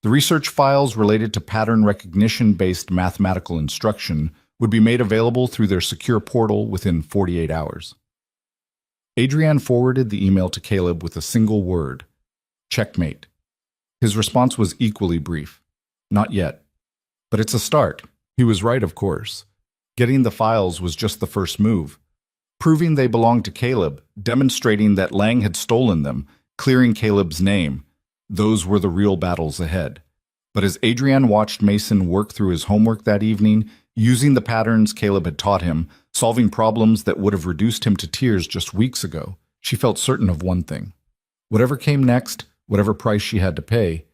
The research files related to pattern recognition-based mathematical instruction would be made available through their secure portal within 48 hours. Adrienne forwarded the email to Caleb with a single word: checkmate. His response was equally brief: not yet. But it's a start. He was right, of course. Getting the files was just the first move. Proving they belonged to Caleb, demonstrating that Lang had stolen them, clearing Caleb's name, those were the real battles ahead. But as Adrienne watched Mason work through his homework that evening, using the patterns Caleb had taught him, solving problems that would have reduced him to tears just weeks ago, she felt certain of one thing. Whatever came next, whatever price she had to pay,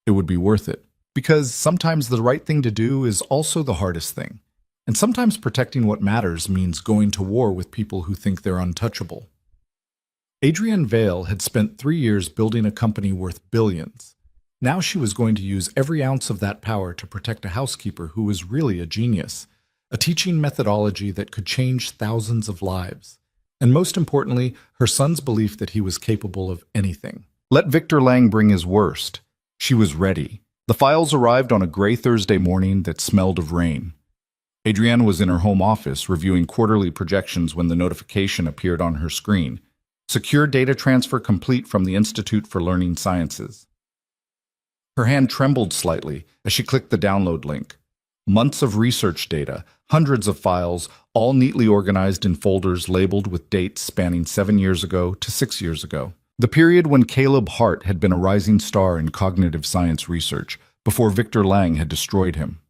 it would be worth it. Because sometimes the right thing to do is also the hardest thing. And sometimes protecting what matters means going to war with people who think they're untouchable. Adrienne Vale had spent 3 years building a company worth billions. Now she was going to use every ounce of that power to protect a housekeeper who was really a genius, a teaching methodology that could change thousands of lives. And most importantly, her son's belief that he was capable of anything. Let Victor Lang bring his worst. She was ready. The files arrived on a gray Thursday morning that smelled of rain. Adrienne was in her home office reviewing quarterly projections when the notification appeared on her screen. Secure data transfer complete from the Institute for Learning Sciences. Her hand trembled slightly as she clicked the download link. Months of research data, hundreds of files, all neatly organized in folders labeled with dates spanning 7 years ago to 6 years ago. The period when Caleb Hart had been a rising star in cognitive science research, before Victor Lang had destroyed him.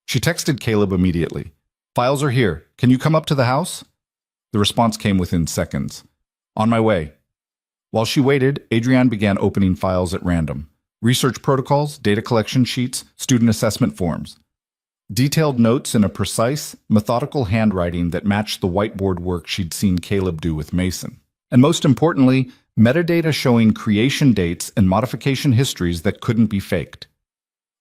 She texted Caleb immediately. "Files are here. Can you come up to the house?" The response came within seconds. "On my way." While she waited, Adrienne began opening files at random. Research protocols, data collection sheets, student assessment forms. Detailed notes in a precise, methodical handwriting that matched the whiteboard work she'd seen Caleb do with Mason. And most importantly, metadata showing creation dates and modification histories that couldn't be faked.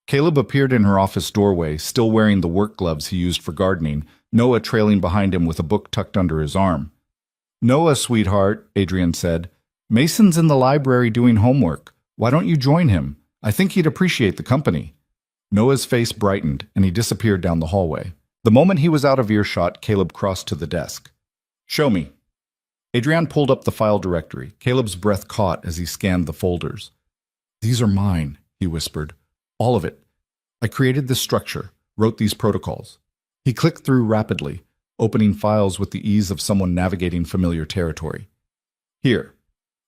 Caleb appeared in her office doorway, still wearing the work gloves he used for gardening, Noah trailing behind him with a book tucked under his arm. "Noah, sweetheart," Adrienne said, "Mason's in the library doing homework. Why don't you join him? I think he'd appreciate the company." Noah's face brightened, and he disappeared down the hallway. The moment he was out of earshot, Caleb crossed to the desk. "Show me." Adrienne pulled up the file directory. Caleb's breath caught as he scanned the folders. "These are mine," he whispered. "All of it. I created this structure, wrote these protocols." He clicked through rapidly, opening files with the ease of someone navigating familiar territory. "Here.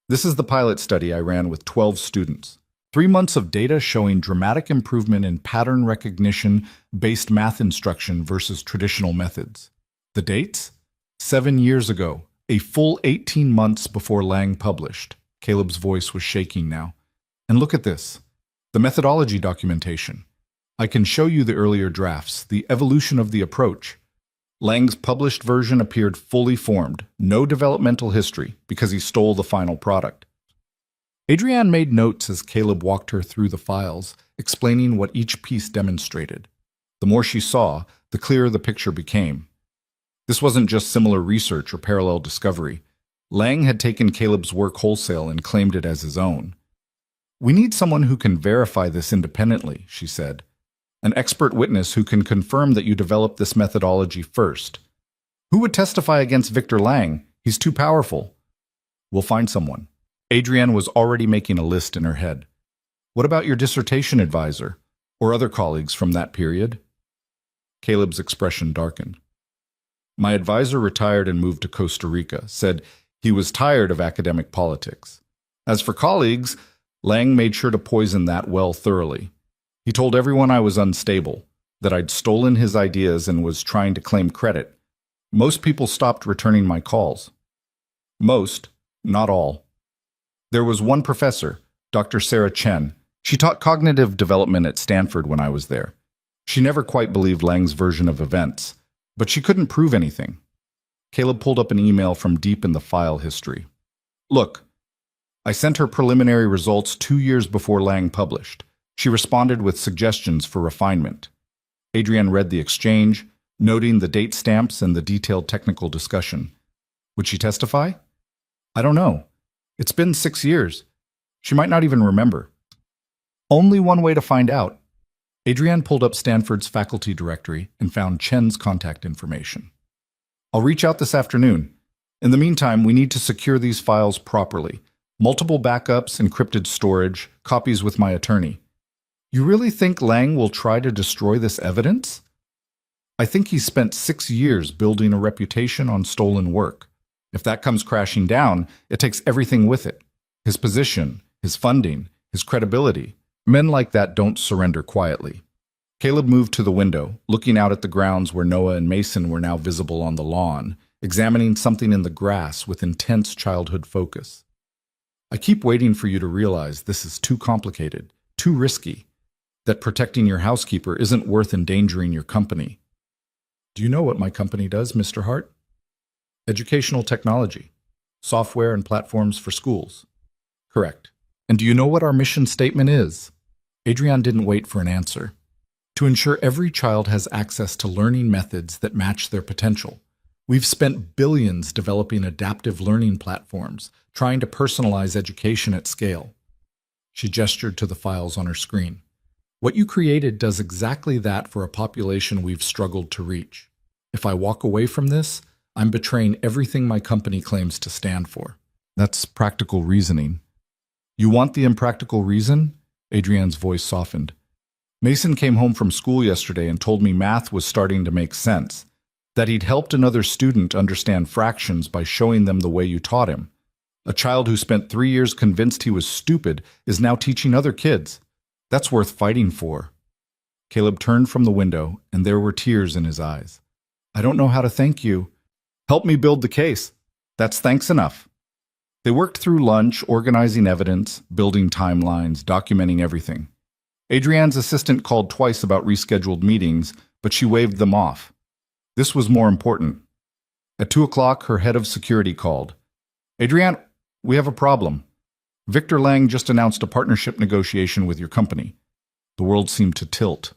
This is the pilot study I ran with 12 students. 3 months of data showing dramatic improvement in pattern recognition-based math instruction versus traditional methods. The dates? 7 years ago, a full 18 months before Lang published." Caleb's voice was shaking now. "And look at this. The methodology documentation. I can show you the earlier drafts, the evolution of the approach. Lang's published version appeared fully formed, no developmental history, because he stole the final product." Adrienne made notes as Caleb walked her through the files, explaining what each piece demonstrated. The more she saw, the clearer the picture became. This wasn't just similar research or parallel discovery. Lang had taken Caleb's work wholesale and claimed it as his own. "We need someone who can verify this independently," she said. "An expert witness who can confirm that you developed this methodology first. Who would testify against Victor Lang? He's too powerful." "We'll find someone." Adrienne was already making a list in her head. "What about your dissertation advisor, or other colleagues from that period?" Caleb's expression darkened. "My advisor retired and moved to Costa Rica, said he was tired of academic politics. As for colleagues, Lang made sure to poison that well thoroughly. He told everyone I was unstable, that I'd stolen his ideas and was trying to claim credit. Most people stopped returning my calls. Most, not all. There was one professor, Dr. Sarah Chen. She taught cognitive development at Stanford when I was there. She never quite believed Lang's version of events, but she couldn't prove anything." Caleb pulled up an email from deep in the file history. "Look, I sent her preliminary results 2 years before Lang published. She responded with suggestions for refinement." Adrienne read the exchange, noting the date stamps and the detailed technical discussion. "Would she testify?" "I don't know. It's been 6 years. She might not even remember." "Only one way to find out." Adrienne pulled up Stanford's faculty directory and found Chen's contact information. "I'll reach out this afternoon. In the meantime, we need to secure these files properly. Multiple backups, encrypted storage, copies with my attorney." "You really think Lang will try to destroy this evidence?" "I think he's spent 6 years building a reputation on stolen work. If that comes crashing down, it takes everything with it. His position, his funding, his credibility. Men like that don't surrender quietly." Caleb moved to the window, looking out at the grounds where Noah and Mason were now visible on the lawn, examining something in the grass with intense childhood focus. "I keep waiting for you to realize this is too complicated, too risky, that protecting your housekeeper isn't worth endangering your company." "Do you know what my company does, Mr. Hart?" "Educational technology, software and platforms for schools." "Correct. And do you know what our mission statement is?" Adrienne didn't wait for an answer. "To ensure every child has access to learning methods that match their potential. We've spent billions developing adaptive learning platforms, trying to personalize education at scale." She gestured to the files on her screen. What you created does exactly that for a population we've struggled to reach. If I walk away from this, I'm betraying everything my company claims to stand for. That's practical reasoning. You want the impractical reason? Adrienne's voice softened. Mason came home from school yesterday and told me math was starting to make sense, that he'd helped another student understand fractions by showing them the way you taught him. A child who spent 3 years convinced he was stupid is now teaching other kids. That's worth fighting for. Caleb turned from the window, and there were tears in his eyes. I don't know how to thank you. Help me build the case. That's thanks enough. They worked through lunch, organizing evidence, building timelines, documenting everything. Adrienne's assistant called twice about rescheduled meetings, but she waved them off. This was more important. At 2 o'clock, her head of security called. Adrienne, we have a problem. Victor Lang just announced a partnership negotiation with your company. The world seemed to tilt.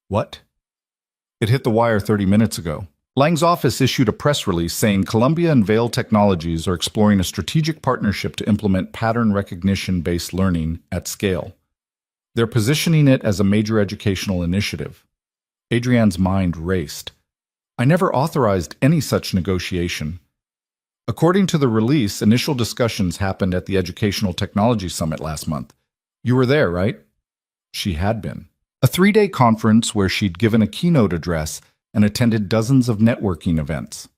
What? It hit the wire 30 minutes ago. Lang's office issued a press release saying Columbia and Vale Technologies are exploring a strategic partnership to implement pattern recognition-based learning at scale. They're positioning it as a major educational initiative. Adrienne's mind raced. I never authorized any such negotiation. According to the release, initial discussions happened at the Educational Technology Summit last month. You were there, right? She had been. A 3-day conference where she'd given a keynote address and attended dozens of networking events.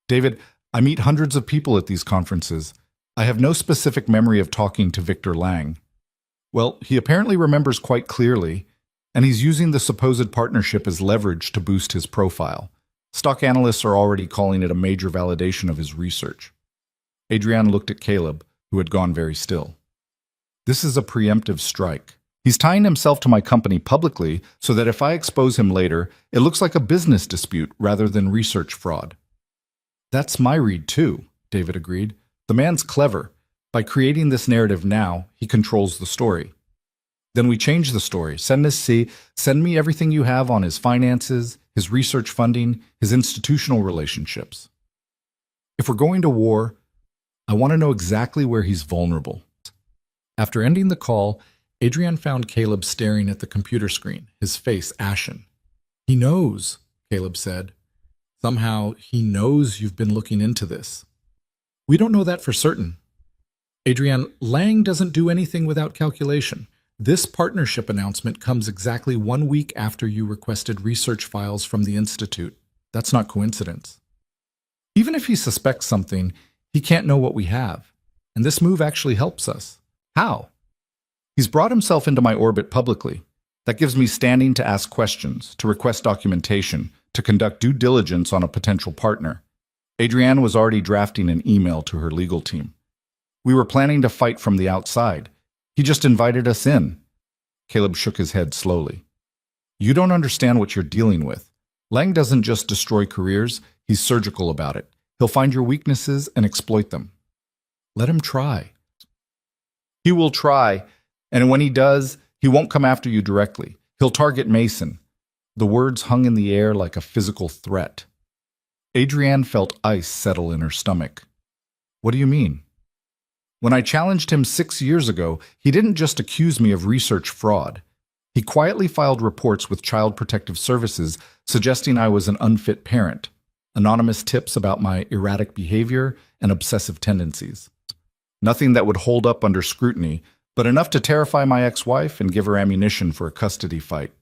David, I meet hundreds of people at these conferences. I have no specific memory of talking to Victor Lang. Well, he apparently remembers quite clearly, and he's using the supposed partnership as leverage to boost his profile. Stock analysts are already calling it a major validation of his research. Adrienne looked at Caleb, who had gone very still. This is a preemptive strike. He's tying himself to my company publicly so that if I expose him later, it looks like a business dispute rather than research fraud. That's my read too, David agreed. The man's clever. By creating this narrative now, he controls the story. Then we change the story. Send me everything you have on his finances, his research funding, his institutional relationships. If we're going to war, I want to know exactly where he's vulnerable. After ending the call, Adrienne found Caleb staring at the computer screen, his face ashen. He knows, Caleb said. Somehow, he knows you've been looking into this. We don't know that for certain. Adrienne, Lang doesn't do anything without calculation. This partnership announcement comes exactly 1 week after you requested research files from the Institute. That's not coincidence. Even if he suspects something, he can't know what we have. And this move actually helps us. How? He's brought himself into my orbit publicly. That gives me standing to ask questions, to request documentation, to conduct due diligence on a potential partner. Adrienne was already drafting an email to her legal team. We were planning to fight from the outside. He just invited us in. Caleb shook his head slowly. You don't understand what you're dealing with. Lang doesn't just destroy careers, he's surgical about it. He'll find your weaknesses and exploit them. Let him try. He will try, and when he does, he won't come after you directly. He'll target Mason. The words hung in the air like a physical threat. Adrienne felt ice settle in her stomach. What do you mean? When I challenged him 6 years ago, he didn't just accuse me of research fraud. He quietly filed reports with Child Protective Services suggesting I was an unfit parent, anonymous tips about my erratic behavior and obsessive tendencies. Nothing that would hold up under scrutiny, but enough to terrify my ex-wife and give her ammunition for a custody fight.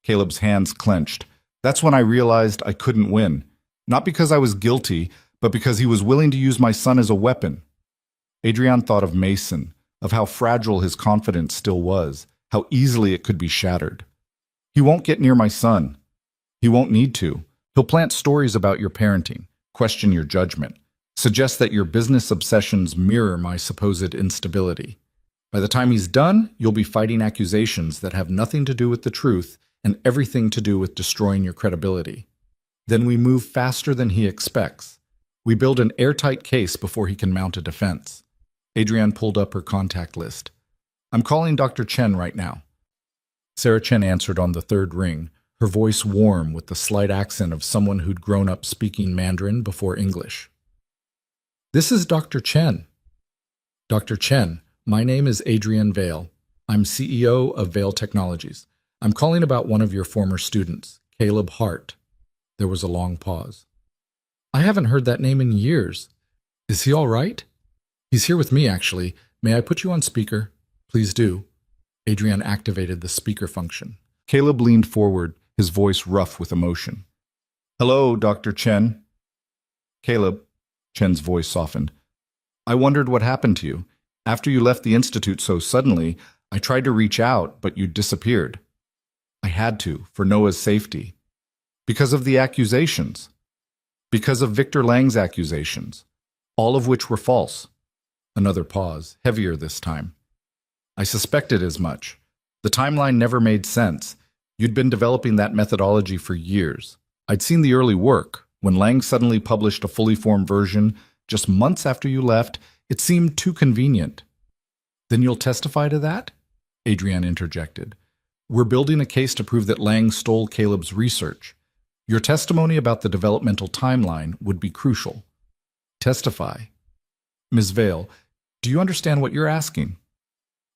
Caleb's hands clenched. That's when I realized I couldn't win, not because I was guilty, but because he was willing to use my son as a weapon. Adrienne thought of Mason, of how fragile his confidence still was, how easily it could be shattered. He won't get near my son. He won't need to. He'll plant stories about your parenting, question your judgment, suggest that your business obsessions mirror my supposed instability. By the time he's done, you'll be fighting accusations that have nothing to do with the truth and everything to do with destroying your credibility. Then we move faster than he expects. We build an airtight case before he can mount a defense. Adrienne pulled up her contact list. I'm calling Dr. Chen right now. Sarah Chen answered on the third ring, her voice warm with the slight accent of someone who'd grown up speaking Mandarin before English. This is Dr. Chen. Dr. Chen, My name is Adrienne Vale. I'm CEO of Vale Technologies. I'm calling about one of your former students, Caleb Hart. There was a long pause. I haven't heard that name in years. Is he all right? He's here with me, actually. May I put you on speaker? Please do. Adrienne activated the speaker function. Caleb leaned forward, his voice rough with emotion. Hello, Dr. Chen. Caleb, Chen's voice softened. I wondered what happened to you. After you left the institute so suddenly, I tried to reach out, but you disappeared. I had to, for Noah's safety. Because of the accusations. Because of Victor Lang's accusations, all of which were false. Another pause, heavier this time. I suspected as much. The timeline never made sense. You'd been developing that methodology for years. I'd seen the early work. When Lang suddenly published a fully formed version just months after you left, it seemed too convenient. Then you'll testify to that? Adrienne interjected. We're building a case to prove that Lang stole Caleb's research. Your testimony about the developmental timeline would be crucial. Testify. Ms. Vale, do you understand what you're asking?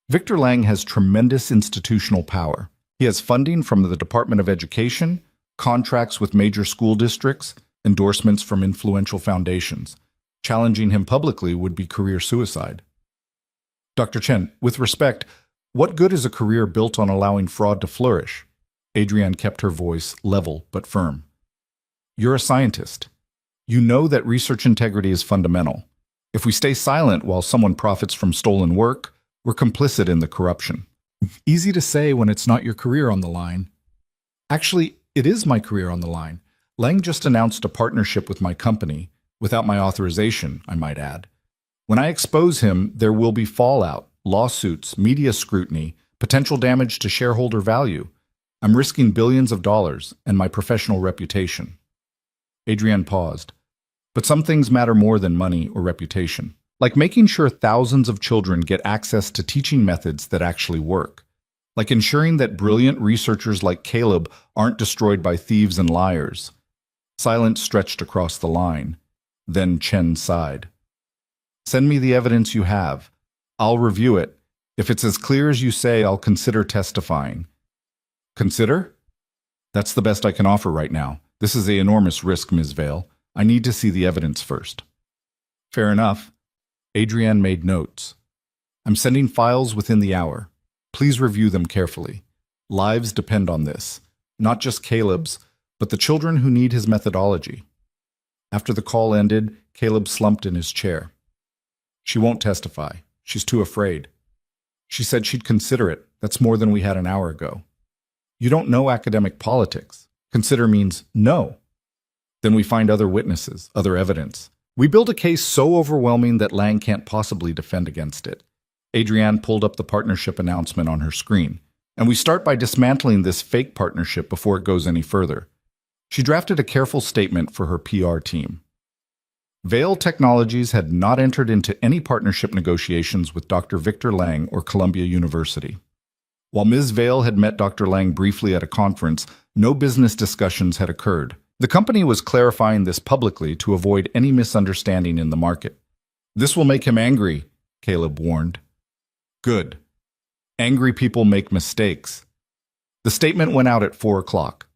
Victor Lang has tremendous institutional power. He has funding from the Department of Education, contracts with major school districts, endorsements from influential foundations. Challenging him publicly would be career suicide. Dr. Chen, with respect, what good is a career built on allowing fraud to flourish? Adrienne kept her voice level but firm. You're a scientist. You know that research integrity is fundamental. If we stay silent while someone profits from stolen work, we're complicit in the corruption. Easy to say when it's not your career on the line. Actually, it is my career on the line. Lang just announced a partnership with my company, without my authorization, I might add. When I expose him, there will be fallout, lawsuits, media scrutiny, potential damage to shareholder value. I'm risking billions of dollars and my professional reputation. Adrienne paused. But some things matter more than money or reputation, like making sure thousands of children get access to teaching methods that actually work, like ensuring that brilliant researchers like Caleb aren't destroyed by thieves and liars. Silence stretched across the line. Then Chen sighed. Send me the evidence you have. I'll review it. If it's as clear as you say, I'll consider testifying. Consider? That's the best I can offer right now. This is an enormous risk, Ms. Vale. I need to see the evidence first. Fair enough. Adrienne made notes. I'm sending files within the hour. Please review them carefully. Lives depend on this. Not just Caleb's, but the children who need his methodology. After the call ended, Caleb slumped in his chair. She won't testify. She's too afraid. She said she'd consider it. That's more than we had an hour ago. You don't know academic politics. Consider means no. Then we find other witnesses, other evidence. We build a case so overwhelming that Lang can't possibly defend against it. Adrienne pulled up the partnership announcement on her screen, and we start by dismantling this fake partnership before it goes any further. She drafted a careful statement for her PR team. Vale Technologies had not entered into any partnership negotiations with Dr. Victor Lang or Columbia University. While Ms. Vale had met Dr. Lang briefly at a conference, no business discussions had occurred. The company was clarifying this publicly to avoid any misunderstanding in the market. This will make him angry, Caleb warned. Good. Angry people make mistakes. The statement went out at 4 o'clock.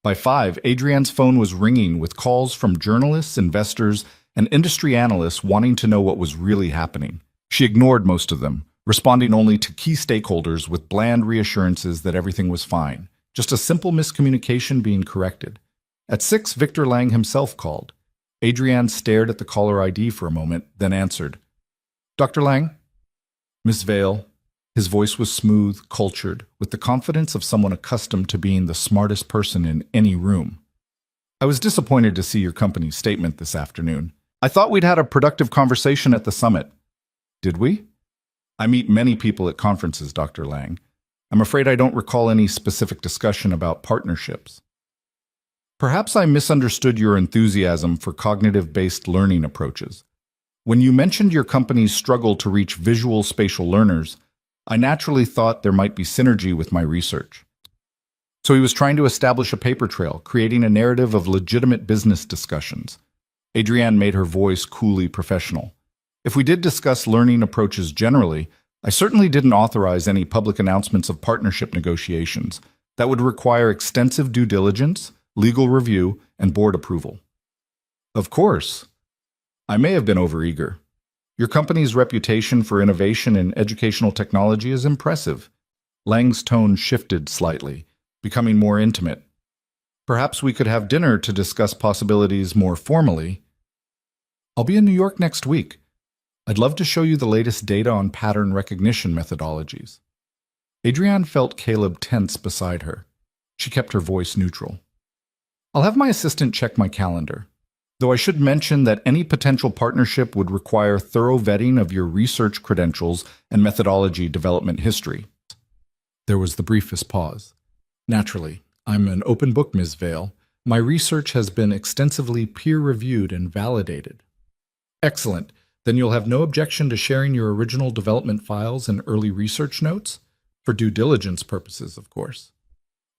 By 5, Adrienne's phone was ringing with calls from journalists, investors, and industry analysts wanting to know what was really happening. She ignored most of them, responding only to key stakeholders with bland reassurances that everything was fine, just a simple miscommunication being corrected. At 6, Victor Lang himself called. Adrienne stared at the caller ID for a moment, then answered. Dr. Lang? Miss Vale. His voice was smooth, cultured, with the confidence of someone accustomed to being the smartest person in any room. I was disappointed to see your company's statement this afternoon. I thought we'd had a productive conversation at the summit. Did we? I meet many people at conferences, Dr. Lang. I'm afraid I don't recall any specific discussion about partnerships. Perhaps I misunderstood your enthusiasm for cognitive-based learning approaches. When you mentioned your company's struggle to reach visual spatial learners, I naturally thought there might be synergy with my research. So he was trying to establish a paper trail, creating a narrative of legitimate business discussions. Adrienne made her voice coolly professional. If we did discuss learning approaches generally, I certainly didn't authorize any public announcements of partnership negotiations. That would require extensive due diligence, legal review, and board approval. Of course. I may have been overeager. Your company's reputation for innovation in educational technology is impressive. Lang's tone shifted slightly, becoming more intimate. Perhaps we could have dinner to discuss possibilities more formally. I'll be in New York next week. I'd love to show you the latest data on pattern recognition methodologies. Adrienne felt Caleb tense beside her. She kept her voice neutral. I'll have my assistant check my calendar, though I should mention that any potential partnership would require thorough vetting of your research credentials and methodology development history. There was the briefest pause. Naturally, I'm an open book, Ms. Vale. My research has been extensively peer-reviewed and validated. Excellent. Then you'll have no objection to sharing your original development files and early research notes? For due diligence purposes, of course.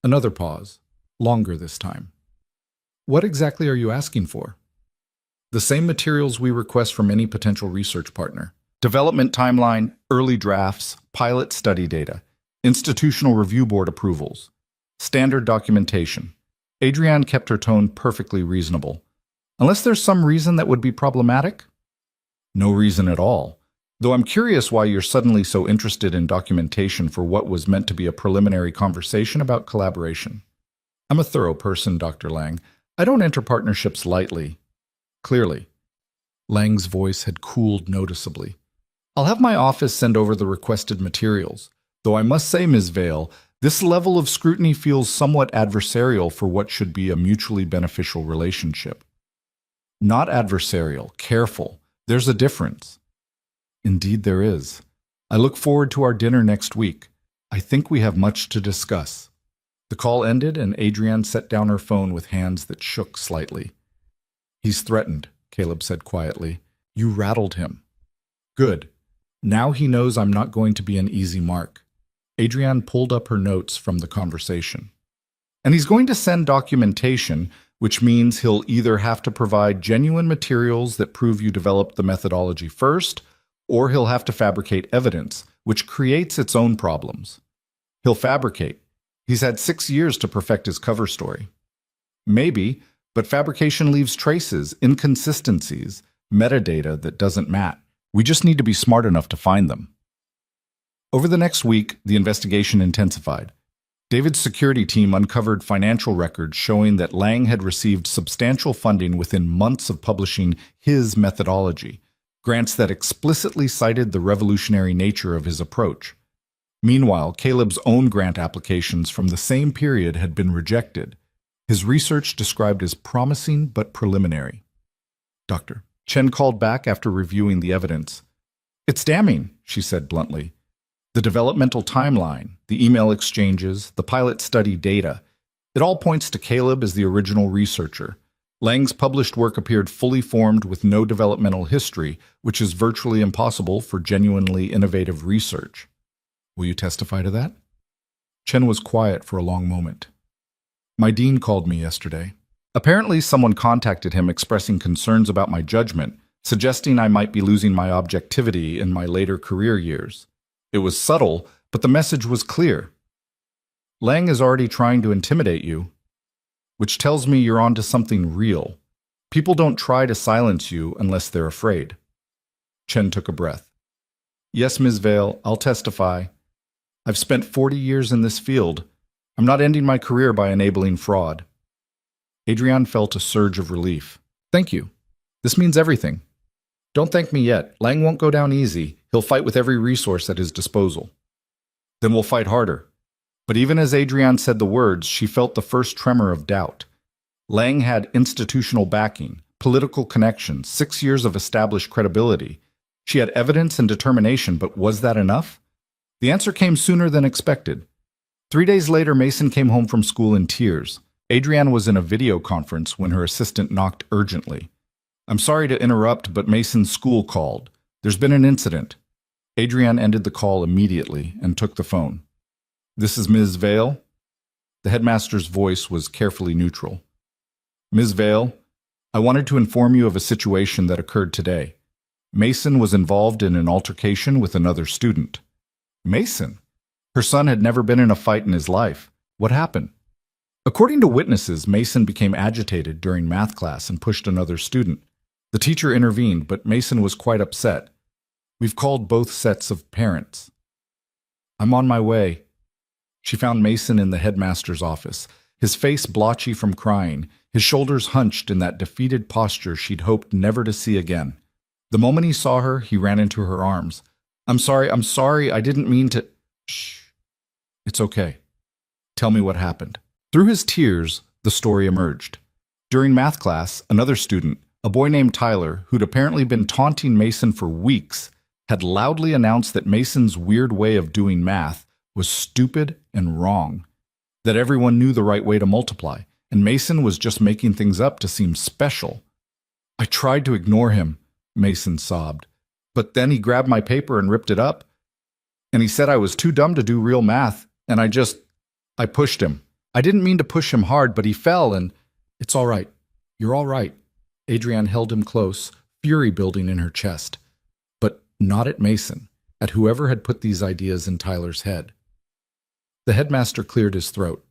Another pause, longer this time. What exactly are you asking for? The same materials we request from any potential research partner. Development timeline, early drafts, pilot study data, institutional review board approvals, standard documentation. Adrienne kept her tone perfectly reasonable. Unless there's some reason that would be problematic? No reason at all. Though I'm curious why you're suddenly so interested in documentation for what was meant to be a preliminary conversation about collaboration. I'm a thorough person, Dr. Lang. I don't enter partnerships lightly. Clearly. Lang's voice had cooled noticeably. I'll have my office send over the requested materials. Though I must say, Ms. Vale, this level of scrutiny feels somewhat adversarial for what should be a mutually beneficial relationship. Not adversarial, careful. There's a difference. Indeed there is. I look forward to our dinner next week. I think we have much to discuss. The call ended and Adrienne set down her phone with hands that shook slightly. He's threatened, Caleb said quietly. You rattled him. Good. Now he knows I'm not going to be an easy mark. Adrienne pulled up her notes from the conversation. And he's going to send documentation, which means he'll either have to provide genuine materials that prove you developed the methodology first, or he'll have to fabricate evidence, which creates its own problems. He'll fabricate. He's had 6 years to perfect his cover story. Maybe, but fabrication leaves traces, inconsistencies, metadata that doesn't match. We just need to be smart enough to find them. Over the next week, the investigation intensified. David's security team uncovered financial records showing that Lang had received substantial funding within months of publishing his methodology, grants that explicitly cited the revolutionary nature of his approach. Meanwhile, Caleb's own grant applications from the same period had been rejected, his research described as promising but preliminary. Dr. Chen called back after reviewing the evidence. It's damning, she said bluntly. The developmental timeline, the email exchanges, the pilot study data, it all points to Caleb as the original researcher. Lang's published work appeared fully formed with no developmental history, which is virtually impossible for genuinely innovative research. Will you testify to that? Chen was quiet for a long moment. My dean called me yesterday. Apparently, someone contacted him expressing concerns about my judgment, suggesting I might be losing my objectivity in my later career years. It was subtle, but the message was clear. Lang is already trying to intimidate you, which tells me you're onto something real. People don't try to silence you unless they're afraid. Chen took a breath. Yes, Ms. Vale, I'll testify. I've spent 40 years in this field. I'm not ending my career by enabling fraud. Adrienne felt a surge of relief. Thank you. This means everything. Don't thank me yet. Lang won't go down easy. He'll fight with every resource at his disposal. Then we'll fight harder. But even as Adrienne said the words, she felt the first tremor of doubt. Lang had institutional backing, political connections, 6 years of established credibility. She had evidence and determination, but was that enough? The answer came sooner than expected. 3 days later, Mason came home from school in tears. Adrienne was in a video conference when her assistant knocked urgently. I'm sorry to interrupt, but Mason's school called. There's been an incident. Adrienne ended the call immediately and took the phone. This is Ms. Vale? The headmaster's voice was carefully neutral. Ms. Vale, I wanted to inform you of a situation that occurred today. Mason was involved in an altercation with another student. Mason. Her son had never been in a fight in his life. What happened? According to witnesses, Mason became agitated during math class and pushed another student. The teacher intervened, but Mason was quite upset. We've called both sets of parents. I'm on my way. She found Mason in the headmaster's office, his face blotchy from crying, his shoulders hunched in that defeated posture she'd hoped never to see again. The moment he saw her, he ran into her arms. I'm sorry, I didn't mean to. Shh. It's okay. Tell me what happened. Through his tears, the story emerged. During math class, another student, a boy named Tyler, who'd apparently been taunting Mason for weeks, had loudly announced that Mason's weird way of doing math was stupid and wrong, that everyone knew the right way to multiply, and Mason was just making things up to seem special. I tried to ignore him, Mason sobbed, but then he grabbed my paper and ripped it up, and he said I was too dumb to do real math, and I pushed him. I didn't mean to push him hard, but he fell, and it's all right. You're all right. Adrienne held him close, fury building in her chest. But not at Mason, at whoever had put these ideas in Tyler's head. The headmaster cleared his throat.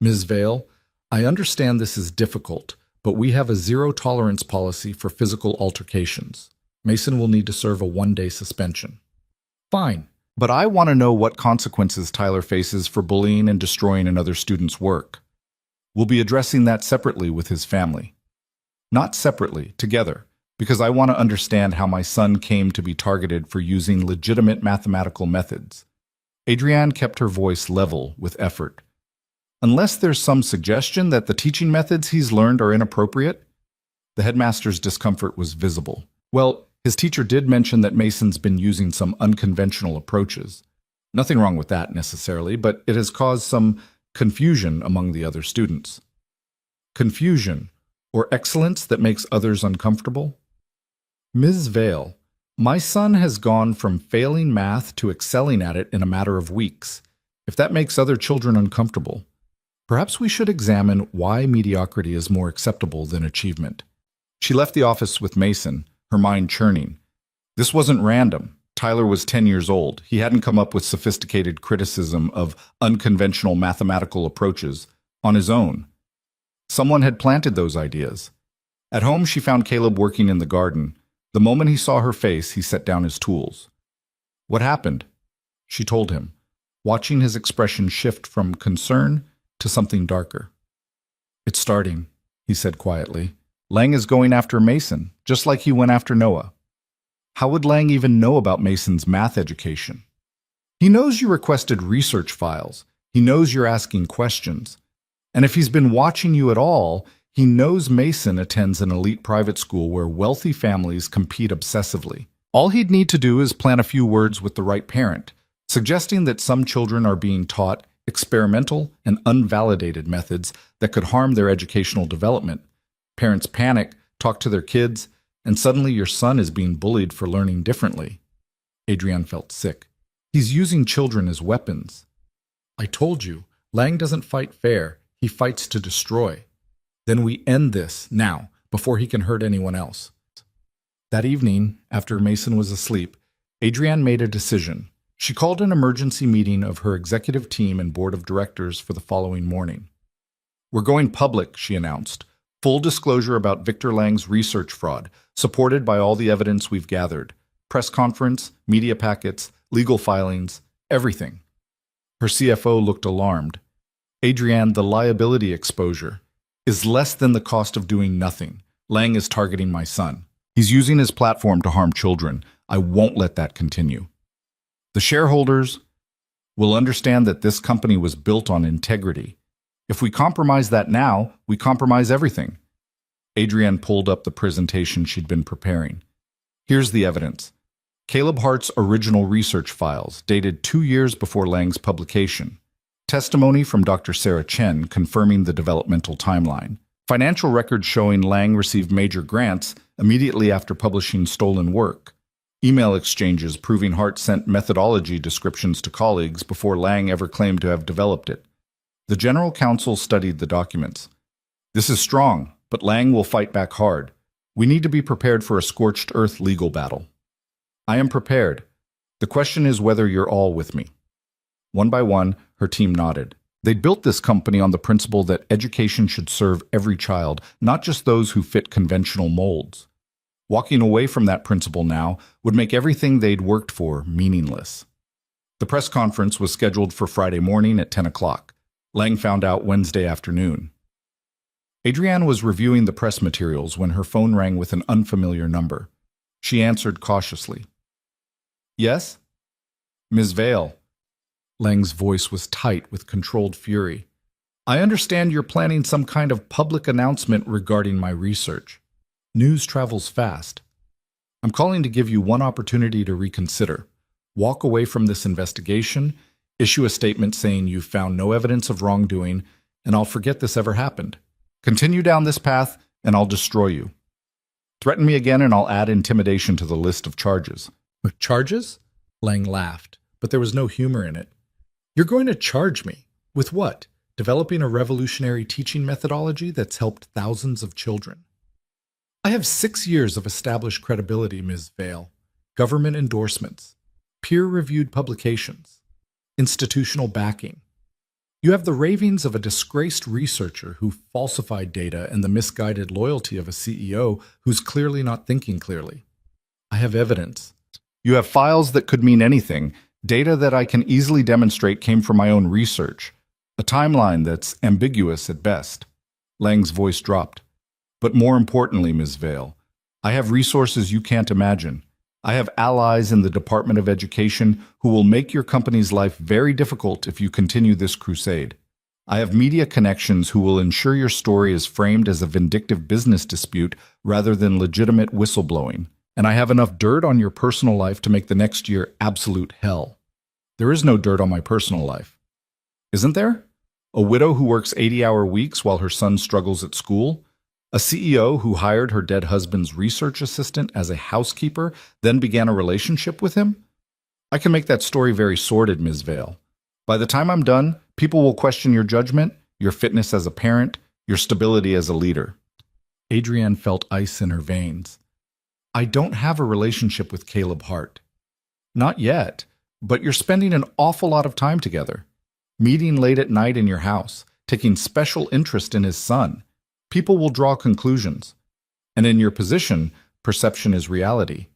Ms. Vale, I understand this is difficult, but we have a zero-tolerance policy for physical altercations. Mason will need to serve a 1-day suspension. Fine, but I want to know what consequences Tyler faces for bullying and destroying another student's work. We'll be addressing that separately with his family. Not separately, together, because I want to understand how my son came to be targeted for using legitimate mathematical methods. Adrienne kept her voice level with effort. Unless there's some suggestion that the teaching methods he's learned are inappropriate? The headmaster's discomfort was visible. Well, his teacher did mention that Mason's been using some unconventional approaches. Nothing wrong with that necessarily, but it has caused some confusion among the other students. Confusion, or excellence that makes others uncomfortable? Ms. Vale, my son has gone from failing math to excelling at it in a matter of weeks. If that makes other children uncomfortable, perhaps we should examine why mediocrity is more acceptable than achievement. She left the office with Mason, her mind churning. This wasn't random. Tyler was 10 years old. He hadn't come up with sophisticated criticism of unconventional mathematical approaches on his own. Someone had planted those ideas. At home, she found Caleb working in the garden. The moment he saw her face, he set down his tools. What happened? She told him, watching his expression shift from concern to something darker. It's starting, he said quietly. Lang is going after Mason, just like he went after Noah. How would Lang even know about Mason's math education? He knows you requested research files. He knows you're asking questions. And if he's been watching you at all, he knows Mason attends an elite private school where wealthy families compete obsessively. All he'd need to do is plant a few words with the right parent, suggesting that some children are being taught experimental and unvalidated methods that could harm their educational development. Parents panic, talk to their kids, and suddenly your son is being bullied for learning differently. Adrienne felt sick. He's using children as weapons. I told you, Lang doesn't fight fair. He fights to destroy. Then we end this now, before he can hurt anyone else. That evening, after Mason was asleep, Adrienne made a decision. She called an emergency meeting of her executive team and board of directors for the following morning. We're going public, she announced. Full disclosure about Victor Lang's research fraud, supported by all the evidence we've gathered. Press conference, media packets, legal filings, everything. Her CFO looked alarmed. Adrienne, the liability exposure is less than the cost of doing nothing. Lang is targeting my son. He's using his platform to harm children. I won't let that continue. The shareholders will understand that this company was built on integrity. If we compromise that now, we compromise everything. Adrienne pulled up the presentation she'd been preparing. Here's the evidence. Caleb Hart's original research files, dated 2 years before Lang's publication. Testimony from Dr. Sarah Chen confirming the developmental timeline. Financial records showing Lang received major grants immediately after publishing stolen work. Email exchanges proving Hart sent methodology descriptions to colleagues before Lang ever claimed to have developed it. The General Counsel studied the documents. This is strong, but Lang will fight back hard. We need to be prepared for a scorched earth legal battle. I am prepared. The question is whether you're all with me. One by one, her team nodded. They'd built this company on the principle that education should serve every child, not just those who fit conventional molds. Walking away from that principle now would make everything they'd worked for meaningless. The press conference was scheduled for Friday morning at 10 o'clock. Lang found out Wednesday afternoon. Adrienne was reviewing the press materials when her phone rang with an unfamiliar number. She answered cautiously. Yes? Ms. Vale. Lang's voice was tight with controlled fury. I understand you're planning some kind of public announcement regarding my research. News travels fast. I'm calling to give you one opportunity to reconsider. Walk away from this investigation, issue a statement saying you've found no evidence of wrongdoing, and I'll forget this ever happened. Continue down this path, and I'll destroy you. Threaten me again, and I'll add intimidation to the list of charges. With charges? Lang laughed, but there was no humor in it. You're going to charge me? With what? Developing a revolutionary teaching methodology that's helped thousands of children. I have 6 years of established credibility, Ms. Vale. Government endorsements, peer-reviewed publications, institutional backing. You have the ravings of a disgraced researcher who falsified data and the misguided loyalty of a CEO who's clearly not thinking clearly. I have evidence. You have files that could mean anything, data that I can easily demonstrate came from my own research, a timeline that's ambiguous at best. Lang's voice dropped. But more importantly, Ms. Vale, I have resources you can't imagine. I have allies in the Department of Education who will make your company's life very difficult if you continue this crusade. I have media connections who will ensure your story is framed as a vindictive business dispute rather than legitimate whistleblowing. And I have enough dirt on your personal life to make the next year absolute hell. There is no dirt on my personal life. Isn't there? A widow who works 80-hour weeks while her son struggles at school? A CEO who hired her dead husband's research assistant as a housekeeper, then began a relationship with him? I can make that story very sordid, Ms. Vale. By the time I'm done, people will question your judgment, your fitness as a parent, your stability as a leader. Adrienne felt ice in her veins. I don't have a relationship with Caleb Hart. Not yet, but you're spending an awful lot of time together. Meeting late at night in your house, taking special interest in his son. People will draw conclusions. And in your position, perception is reality.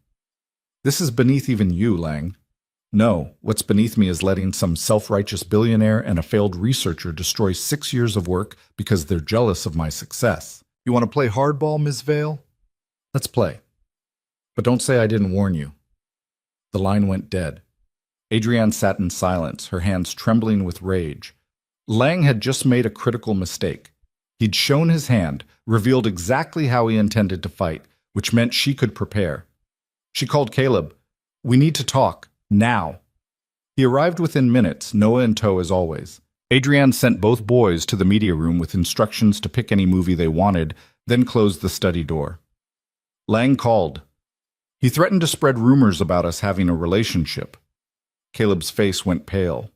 This is beneath even you, Lang. No, what's beneath me is letting some self-righteous billionaire and a failed researcher destroy 6 years of work because they're jealous of my success. You want to play hardball, Ms. Vale? Let's play. But don't say I didn't warn you. The line went dead. Adrienne sat in silence, her hands trembling with rage. Lang had just made a critical mistake. He'd shown his hand, revealed exactly how he intended to fight, which meant she could prepare. She called Caleb. We need to talk, now. He arrived within minutes, Noah in tow as always. Adrienne sent both boys to the media room with instructions to pick any movie they wanted, then closed the study door. Lang called. He threatened to spread rumors about us having a relationship. Caleb's face went pale.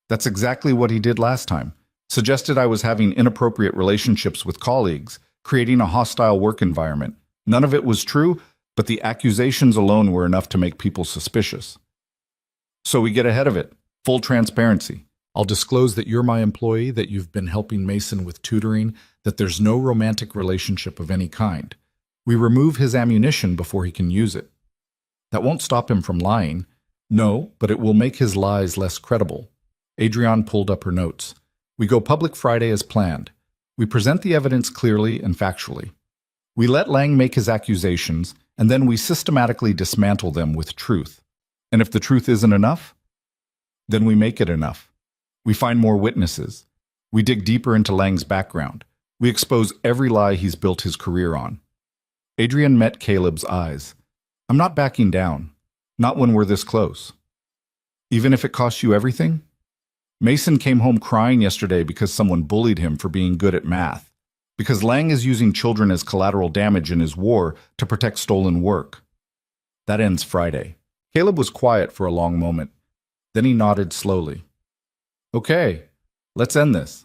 That's exactly what he did last time. Suggested I was having inappropriate relationships with colleagues, creating a hostile work environment. None of it was true, but the accusations alone were enough to make people suspicious. So we get ahead of it. Full transparency. I'll disclose that you're my employee, that you've been helping Mason with tutoring, that there's no romantic relationship of any kind. We remove his ammunition before he can use it. That won't stop him from lying. No, but it will make his lies less credible. Adrienne pulled up her notes. We go public Friday as planned. We present the evidence clearly and factually. We let Lang make his accusations, and then we systematically dismantle them with truth. And if the truth isn't enough, then we make it enough. We find more witnesses. We dig deeper into Lang's background. We expose every lie he's built his career on. Adrienne met Caleb's eyes. I'm not backing down. Not when we're this close. Even if it costs you everything? Mason came home crying yesterday because someone bullied him for being good at math. Because Lang is using children as collateral damage in his war to protect stolen work. That ends Friday. Caleb was quiet for a long moment. Then he nodded slowly. Okay, let's end this.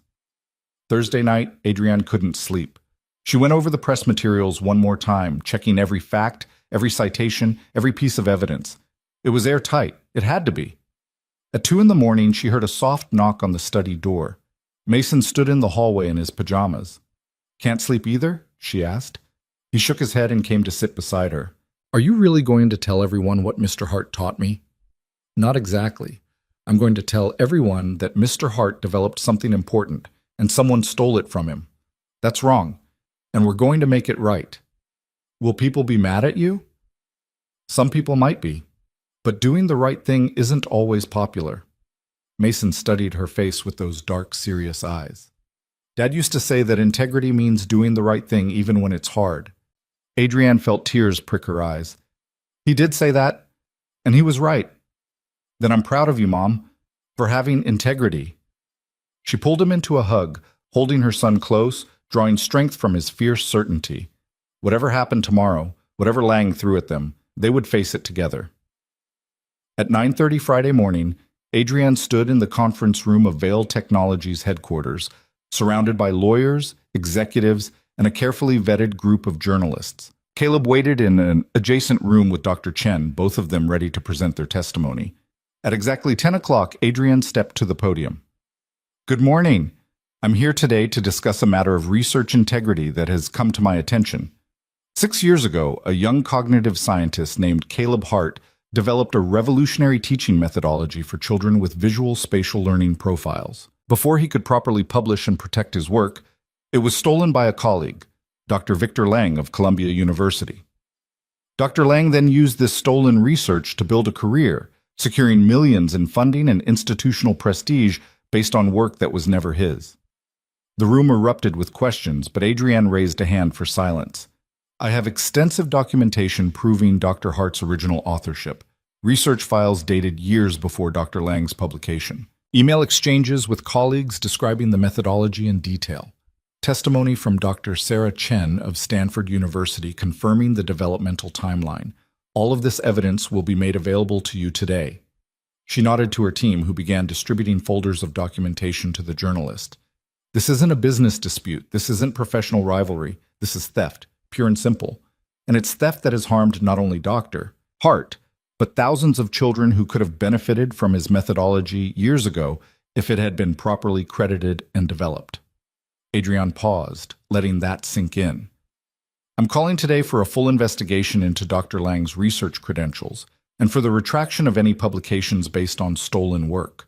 Thursday night, Adrienne couldn't sleep. She went over the press materials one more time, checking every fact, every citation, every piece of evidence. It was airtight, It had to be. At 2 in the morning, she heard a soft knock on the study door. Mason stood in the hallway in his pajamas. "Can't sleep either?" she asked. He shook his head and came to sit beside her. "Are you really going to tell everyone what Mr. Hart taught me?" "Not exactly. I'm going to tell everyone that Mr. Hart developed something important and someone stole it from him. That's wrong, and we're going to make it right." "Will people be mad at you?" "Some people might be, but doing the right thing isn't always popular." Mason studied her face with those dark, serious eyes. "Dad used to say that integrity means doing the right thing even when it's hard." Adrienne felt tears prick her eyes. "He did say that, and he was right." "Then I'm proud of you, Mom, for having integrity." She pulled him into a hug, holding her son close, drawing strength from his fierce certainty. Whatever happened tomorrow, whatever Lang threw at them, they would face it together. At 9:30 Friday morning, Adrienne stood in the conference room of Vale Technologies headquarters, surrounded by lawyers, executives, and a carefully vetted group of journalists. Caleb waited in an adjacent room with Dr. Chen, both of them ready to present their testimony. At exactly 10 o'clock, Adrienne stepped to the podium. "Good morning. I'm here today to discuss a matter of research integrity that has come to my attention. 6 years ago, a young cognitive scientist named Caleb Hart developed a revolutionary teaching methodology for children with visual spatial learning profiles. Before he could properly publish and protect his work, it was stolen by a colleague, Dr. Victor Lang of Columbia University. Dr. Lang then used this stolen research to build a career, securing millions in funding and institutional prestige based on work that was never his." The room erupted with questions, but Adrienne raised a hand for silence. "I have extensive documentation proving Dr. Hart's original authorship, research files dated years before Dr. Lang's publication, email exchanges with colleagues describing the methodology in detail, testimony from Dr. Sarah Chen of Stanford University confirming the developmental timeline. All of this evidence will be made available to you today." She nodded to her team, who began distributing folders of documentation to the journalist. "This isn't a business dispute. This isn't professional rivalry. This is theft, pure and simple. And it's theft that has harmed not only Dr. Hart, but thousands of children who could have benefited from his methodology years ago if it had been properly credited and developed." Adrienne paused, letting that sink in. "I'm calling today for a full investigation into Dr. Lang's research credentials and for the retraction of any publications based on stolen work.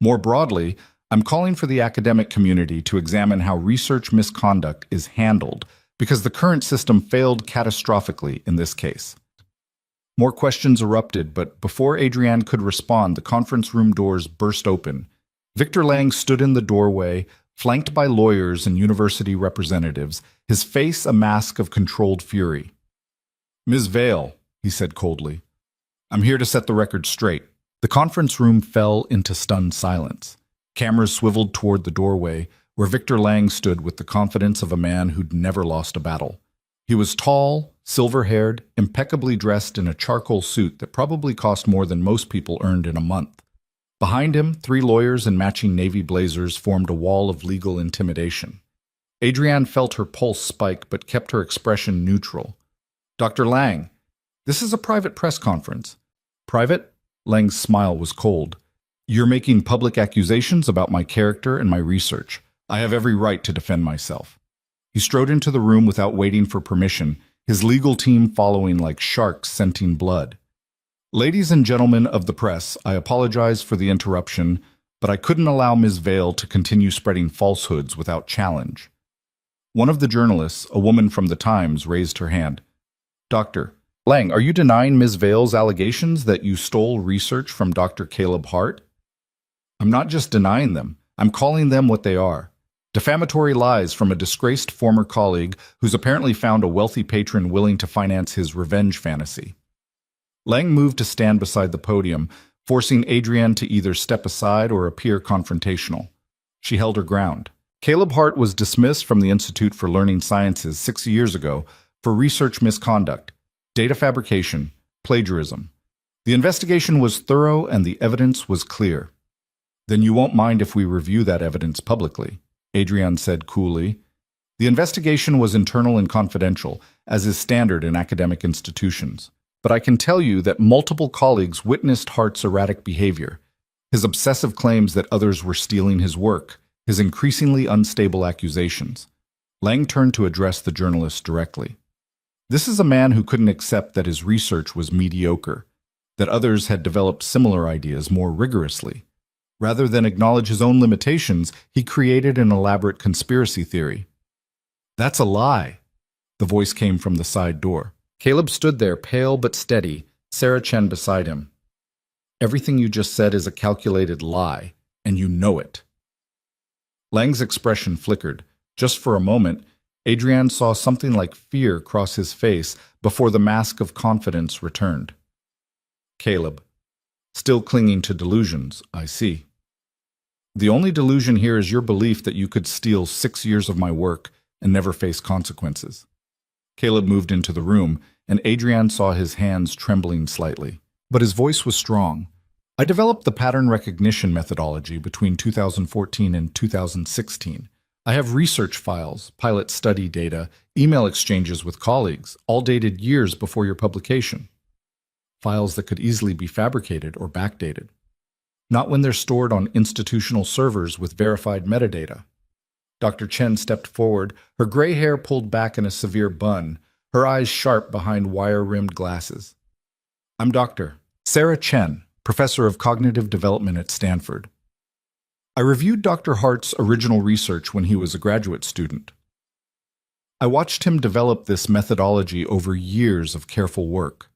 More broadly, I'm calling for the academic community to examine how research misconduct is handled because the current system failed catastrophically in this case." More questions erupted, but before Adrienne could respond, the conference room doors burst open. Victor Lang stood in the doorway, flanked by lawyers and university representatives, his face a mask of controlled fury. "Ms. Vale," he said coldly, "I'm here to set the record straight." The conference room fell into stunned silence. Cameras swiveled toward the doorway, where Victor Lang stood with the confidence of a man who'd never lost a battle. He was tall, silver-haired, impeccably dressed in a charcoal suit that probably cost more than most people earned in a month. Behind him, 3 lawyers in matching navy blazers formed a wall of legal intimidation. Adrienne felt her pulse spike but kept her expression neutral. "Dr. Lang, this is a private press conference." "Private?" Lang's smile was cold. "You're making public accusations about my character and my research. I have every right to defend myself." He strode into the room without waiting for permission, his legal team following like sharks scenting blood. "Ladies and gentlemen of the press, I apologize for the interruption, but I couldn't allow Ms. Vale to continue spreading falsehoods without challenge." One of the journalists, a woman from the Times, raised her hand. "Dr. Lang, are you denying Ms. Vale's allegations that you stole research from Dr. Caleb Hart?" "I'm not just denying them. I'm calling them what they are. Defamatory lies from a disgraced former colleague who's apparently found a wealthy patron willing to finance his revenge fantasy." Lang moved to stand beside the podium, forcing Adrienne to either step aside or appear confrontational. She held her ground. Caleb Hart was dismissed from the Institute for Learning Sciences 6 years ago for research misconduct, data fabrication, plagiarism. The investigation was thorough and the evidence was clear. "Then you won't mind if we review that evidence publicly," Adrienne said coolly. The investigation was internal and confidential, as is standard in academic institutions. but I can tell you that multiple colleagues witnessed Hart's erratic behavior, his obsessive claims that others were stealing his work, his increasingly unstable accusations. Lang turned to address the journalist directly. This is a man who couldn't accept that his research was mediocre, that others had developed similar ideas more rigorously. Rather than acknowledge his own limitations, he created an elaborate conspiracy theory. "That's a lie," the voice came from the side door. Caleb stood there, pale but steady, Sarah Chen beside him. "Everything you just said is a calculated lie, and you know it." Lang's expression flickered. Just for a moment, Adrienne saw something like fear cross his face before the mask of confidence returned. "Caleb, still clinging to delusions, I see. The only delusion here is your belief that you could steal 6 years of my work and never face consequences." Caleb moved into the room, and Adrienne saw his hands trembling slightly. But his voice was strong. "I developed the pattern recognition methodology between 2014 and 2016. I have research files, pilot study data, email exchanges with colleagues, all dated years before your publication. Files that could easily be fabricated or backdated. Not when they're stored on institutional servers with verified metadata." Dr. Chen stepped forward, her gray hair pulled back in a severe bun, her eyes sharp behind wire-rimmed glasses. "I'm Dr. Sarah Chen, professor of cognitive development at Stanford. I reviewed Dr. Hart's original research when he was a graduate student. I watched him develop this methodology over years of careful work.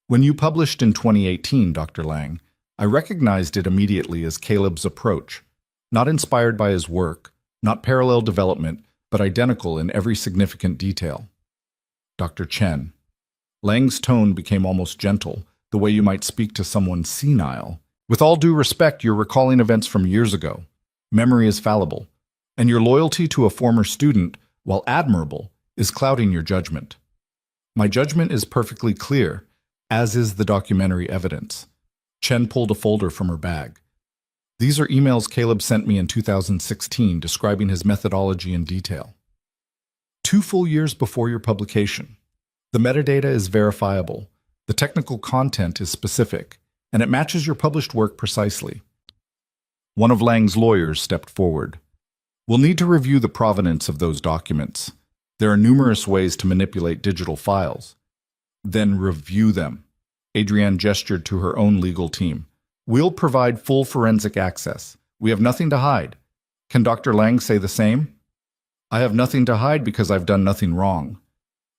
When you published in 2018, Dr. Lang, I recognized it immediately as Caleb's approach, not inspired by his work, not parallel development, but identical in every significant detail." Dr. Chen. Lang's tone became almost gentle, the way you might speak to someone senile. "With all due respect, you're recalling events from years ago. Memory is fallible, and your loyalty to a former student, while admirable, is clouding your judgment. My judgment is perfectly clear, as is the documentary evidence." Chen pulled a folder from her bag. "These are emails Caleb sent me in 2016 describing his methodology in detail. 2 full years before your publication. The metadata is verifiable, the technical content is specific, and it matches your published work precisely." One of Lang's lawyers stepped forward. "We'll need to review the provenance of those documents. There are numerous ways to manipulate digital files." "Then review them." Adrienne gestured to her own legal team. "We'll provide full forensic access. We have nothing to hide. Can Dr. Lang say the same?" "I have nothing to hide because I've done nothing wrong."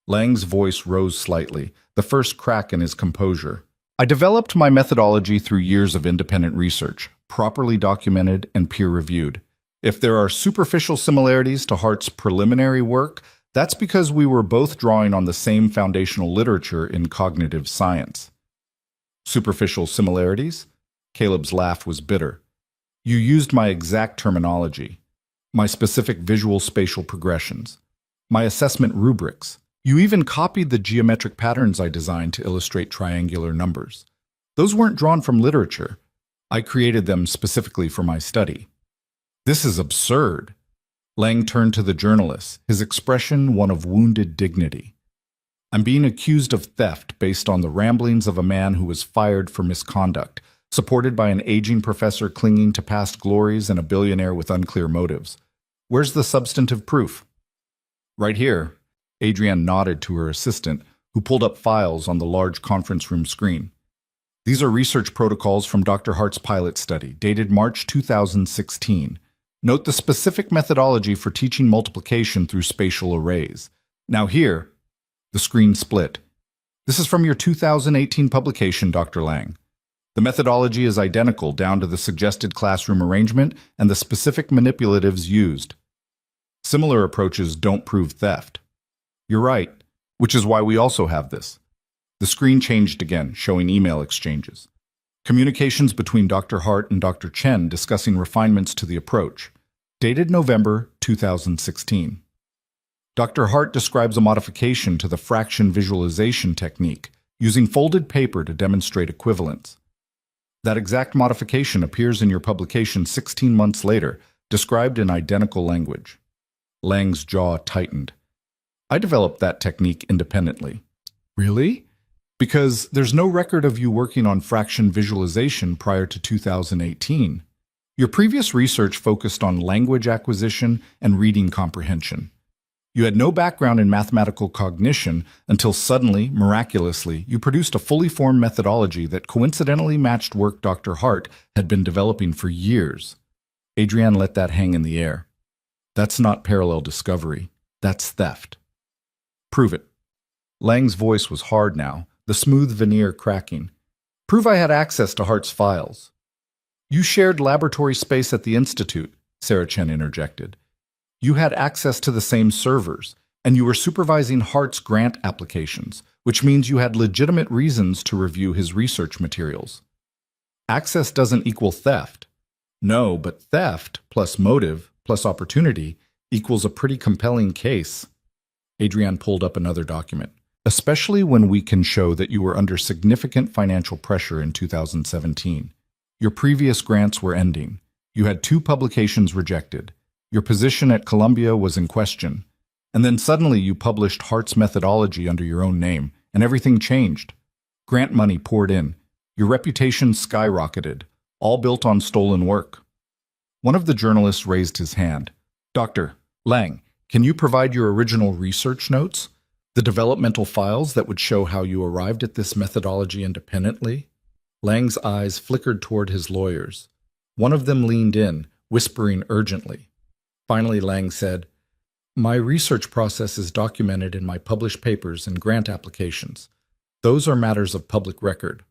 Lang's voice rose slightly, the first crack in his composure. "I developed my methodology through years of independent research, properly documented and peer-reviewed. If there are superficial similarities to Hart's preliminary work, that's because we were both drawing on the same foundational literature in cognitive science." "Superficial similarities?" Caleb's laugh was bitter. "You used my exact terminology, my specific visual spatial progressions, my assessment rubrics. You even copied the geometric patterns I designed to illustrate triangular numbers. Those weren't drawn from literature. I created them specifically for my study." "This is absurd." Lang turned to the journalist, his expression one of wounded dignity. "I'm being accused of theft based on the ramblings of a man who was fired for misconduct, supported by an aging professor clinging to past glories and a billionaire with unclear motives. Where's the substantive proof?" "Right here." Adrienne nodded to her assistant, who pulled up files on the large conference room screen. "These are research protocols from Dr. Hart's pilot study, dated March 2016. Note the specific methodology for teaching multiplication through spatial arrays. Now here," the screen split. "This is from your 2018 publication, Dr. Lang. The methodology is identical down to the suggested classroom arrangement and the specific manipulatives used. Similar approaches don't prove theft." "You're right, which is why we also have this." The screen changed again, showing email exchanges. Communications between Dr. Hart and Dr. Chen discussing refinements to the approach. Dated November 2016. Dr. Hart describes a modification to the fraction visualization technique, using folded paper to demonstrate equivalence. That exact modification appears in your publication 16 months later, described in identical language. Lang's jaw tightened. "I developed that technique independently." "Really?" Because there's no record of you working on fraction visualization prior to 2018. Your previous research focused on language acquisition and reading comprehension. You had no background in mathematical cognition until suddenly, miraculously, you produced a fully formed methodology that coincidentally matched work Dr. Hart had been developing for years. Adrienne let that hang in the air. That's not parallel discovery. That's theft. Prove it. Lang's voice was hard now, the smooth veneer cracking. Prove I had access to Hart's files. You shared laboratory space at the Institute, Sarah Chen interjected. You had access to the same servers, and you were supervising Hart's grant applications, which means you had legitimate reasons to review his research materials. Access doesn't equal theft. No, but theft plus motive plus opportunity equals a pretty compelling case. Adrienne pulled up another document. Especially when we can show that you were under significant financial pressure in 2017. Your previous grants were ending. You had 2 publications rejected. Your position at Columbia was in question. And then suddenly you published Hart's methodology under your own name, and everything changed. Grant money poured in. Your reputation skyrocketed, all built on stolen work. One of the journalists raised his hand. Dr. Lang, can you provide your original research notes? The developmental files that would show how you arrived at this methodology independently? Lang's eyes flickered toward his lawyers. One of them leaned in, whispering urgently. Finally, Lang said, My research process is documented in my published papers and grant applications. Those are matters of public record.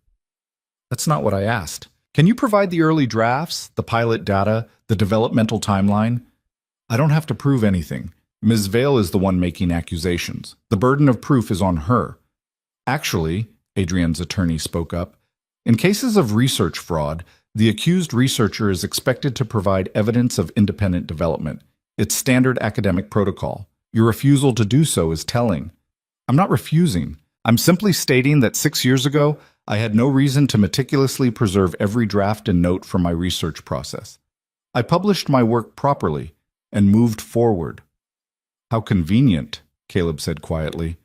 That's not what I asked. Can you provide the early drafts, the pilot data, the developmental timeline? I don't have to prove anything. Ms. Vale is the one making accusations. The burden of proof is on her. Actually, Adrienne's attorney spoke up, in cases of research fraud, the accused researcher is expected to provide evidence of independent development. It's standard academic protocol. Your refusal to do so is telling. I'm not refusing. I'm simply stating that 6 years ago, I had no reason to meticulously preserve every draft and note from my research process. I published my work properly and moved forward. How convenient, Caleb said quietly,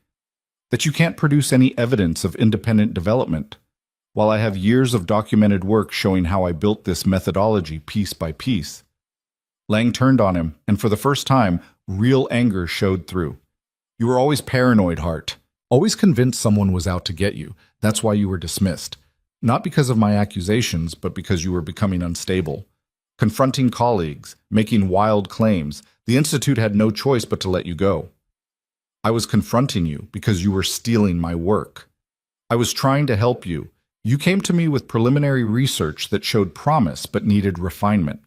that you can't produce any evidence of independent development, while I have years of documented work showing how I built this methodology piece by piece. Lang turned on him, and for the first time, real anger showed through. You were always paranoid, Hart. Always convinced someone was out to get you. That's why you were dismissed. Not because of my accusations, but because you were becoming unstable. Confronting colleagues, making wild claims, the Institute had no choice but to let you go. I was confronting you because you were stealing my work. I was trying to help you. You came to me with preliminary research that showed promise but needed refinement.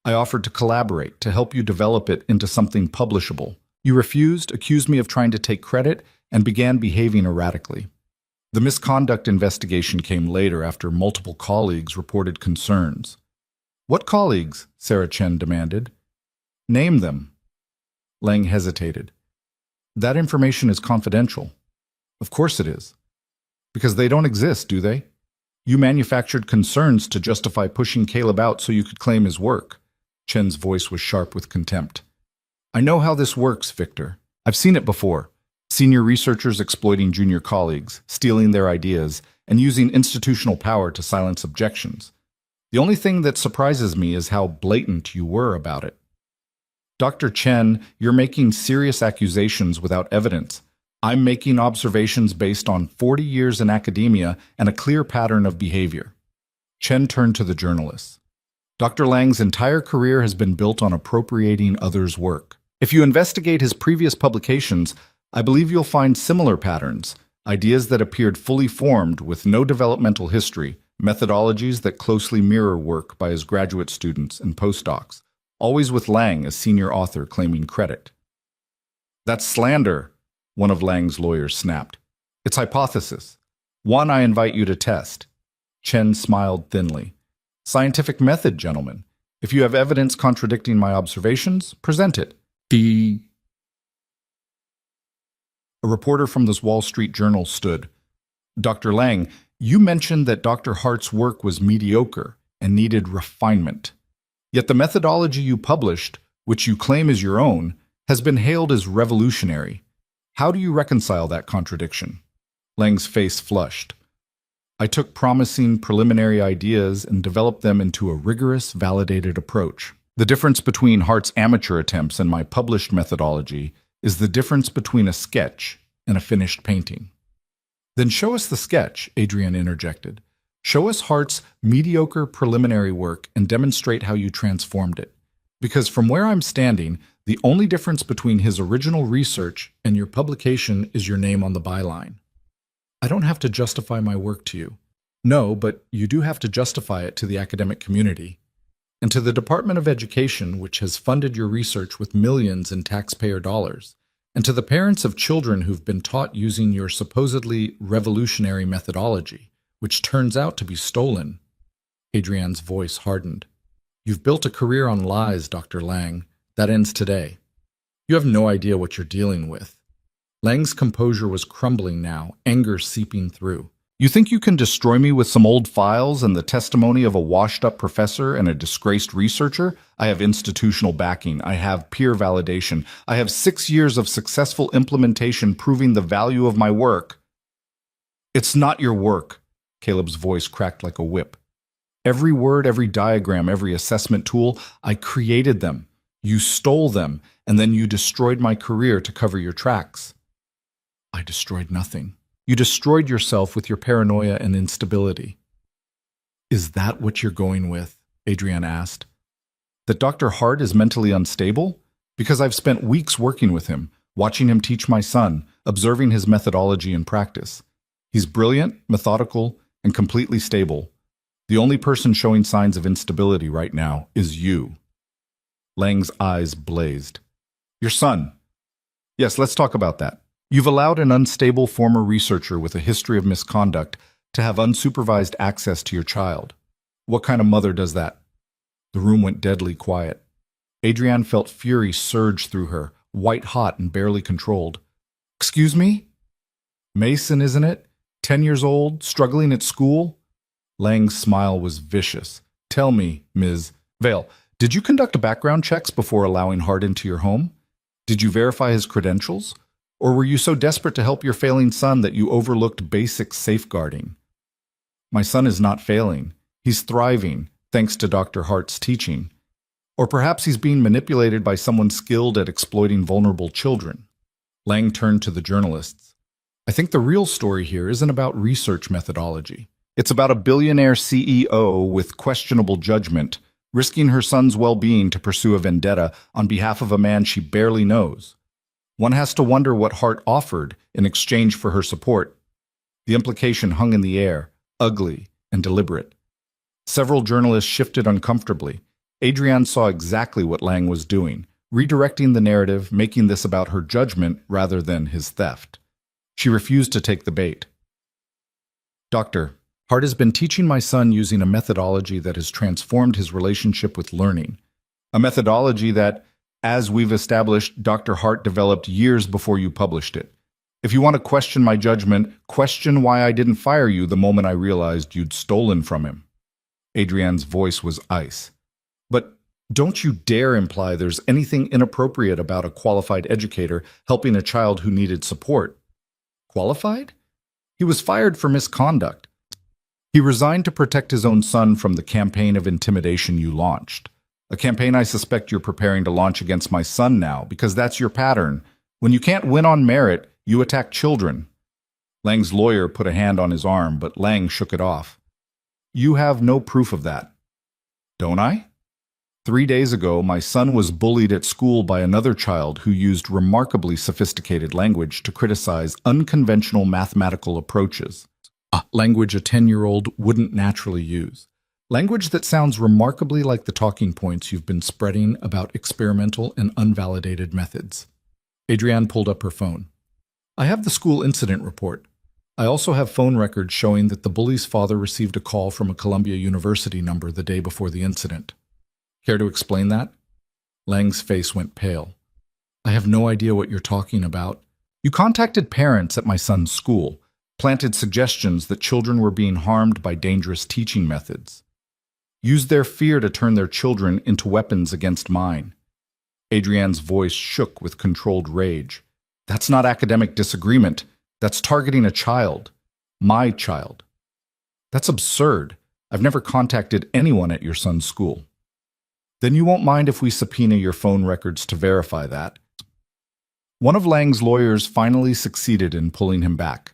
I offered to collaborate, to help you develop it into something publishable. You refused, accused me of trying to take credit, and began behaving erratically. The misconduct investigation came later after multiple colleagues reported concerns. What colleagues? Sarah Chen demanded. Name them. Lang hesitated. That information is confidential. Of course it is. Because they don't exist, do they? You manufactured concerns to justify pushing Caleb out so you could claim his work. Chen's voice was sharp with contempt. I know how this works, Victor. I've seen it before. Senior researchers exploiting junior colleagues, stealing their ideas, and using institutional power to silence objections. The only thing that surprises me is how blatant you were about it. Dr. Chen, you're making serious accusations without evidence. I'm making observations based on 40 years in academia and a clear pattern of behavior. Chen turned to the journalists. Dr. Lang's entire career has been built on appropriating others' work. If you investigate his previous publications, I believe you'll find similar patterns, ideas that appeared fully formed with no developmental history, methodologies that closely mirror work by his graduate students and postdocs, always with Lang as senior author claiming credit. That's slander, one of Lang's lawyers snapped. It's hypothesis. One I invite you to test. Chen smiled thinly. Scientific method, gentlemen. If you have evidence contradicting my observations, present it. A reporter from this Wall Street Journal stood. Dr. Lang, you mentioned that Dr. Hart's work was mediocre and needed refinement. Yet the methodology you published, which you claim is your own, has been hailed as revolutionary. How do you reconcile that contradiction? Lang's face flushed. I took promising preliminary ideas and developed them into a rigorous, validated approach. The difference between Hart's amateur attempts and my published methodology is the difference between a sketch and a finished painting. Then show us the sketch, Adrienne interjected. Show us Hart's mediocre preliminary work and demonstrate how you transformed it. Because from where I'm standing, the only difference between his original research and your publication is your name on the byline. I don't have to justify my work to you. No, but you do have to justify it to the academic community and to the Department of Education, which has funded your research with millions in taxpayer dollars, and to the parents of children who've been taught using your supposedly revolutionary methodology, which turns out to be stolen. Adrienne's voice hardened. You've built a career on lies, Dr. Lang. That ends today. You have no idea what you're dealing with. Lang's composure was crumbling now, anger seeping through. You think you can destroy me with some old files and the testimony of a washed-up professor and a disgraced researcher? I have institutional backing. I have peer validation. I have 6 years of successful implementation proving the value of my work. It's not your work. Caleb's voice cracked like a whip. Every word, every diagram, every assessment tool, I created them. You stole them, and then you destroyed my career to cover your tracks. I destroyed nothing. You destroyed yourself with your paranoia and instability. Is that what you're going with? Adrienne asked. That Dr. Hart is mentally unstable? Because I've spent weeks working with him, watching him teach my son, observing his methodology in practice. He's brilliant, methodical, and completely stable. The only person showing signs of instability right now is you. Lang's eyes blazed. Your son. Yes, let's talk about that. You've allowed an unstable former researcher with a history of misconduct to have unsupervised access to your child. What kind of mother does that? The room went deadly quiet. Adrienne felt fury surge through her, white-hot and barely controlled. Excuse me? Mason, isn't it? 10 years old, struggling at school? Lang's smile was vicious. Tell me, Ms. Vale, did you conduct background checks before allowing Hart into your home? Did you verify his credentials? Or were you so desperate to help your failing son that you overlooked basic safeguarding? My son is not failing. He's thriving, thanks to Dr. Hart's teaching. Or perhaps he's being manipulated by someone skilled at exploiting vulnerable children. Lang turned to the journalists. I think the real story here isn't about research methodology. It's about a billionaire CEO with questionable judgment, risking her son's well-being to pursue a vendetta on behalf of a man she barely knows. One has to wonder what Hart offered in exchange for her support. The implication hung in the air, ugly and deliberate. Several journalists shifted uncomfortably. Adrienne saw exactly what Lang was doing, redirecting the narrative, making this about her judgment rather than his theft. She refused to take the bait. Doctor, Hart has been teaching my son using a methodology that has transformed his relationship with learning. A methodology that, as we've established, Dr. Hart developed years before you published it. If you want to question my judgment, question why I didn't fire you the moment I realized you'd stolen from him. Adrienne's voice was ice. But don't you dare imply there's anything inappropriate about a qualified educator helping a child who needed support. Qualified? He was fired for misconduct. He resigned to protect his own son from the campaign of intimidation you launched. A campaign I suspect you're preparing to launch against my son now, because that's your pattern. When you can't win on merit, you attack children. Lang's lawyer put a hand on his arm, but Lang shook it off. You have no proof of that. Don't I? 3 days ago, my son was bullied at school by another child who used remarkably sophisticated language to criticize unconventional mathematical approaches. Language a 10-year-old wouldn't naturally use. Language that sounds remarkably like the talking points you've been spreading about experimental and unvalidated methods. Adrienne pulled up her phone. I have the school incident report. I also have phone records showing that the bully's father received a call from a Columbia University number the day before the incident. Care to explain that? Lang's face went pale. I have no idea what you're talking about. You contacted parents at my son's school, planted suggestions that children were being harmed by dangerous teaching methods. Used their fear to turn their children into weapons against mine. Adrienne's voice shook with controlled rage. That's not academic disagreement. That's targeting a child. My child. That's absurd. I've never contacted anyone at your son's school. Then you won't mind if we subpoena your phone records to verify that. One of Lang's lawyers finally succeeded in pulling him back.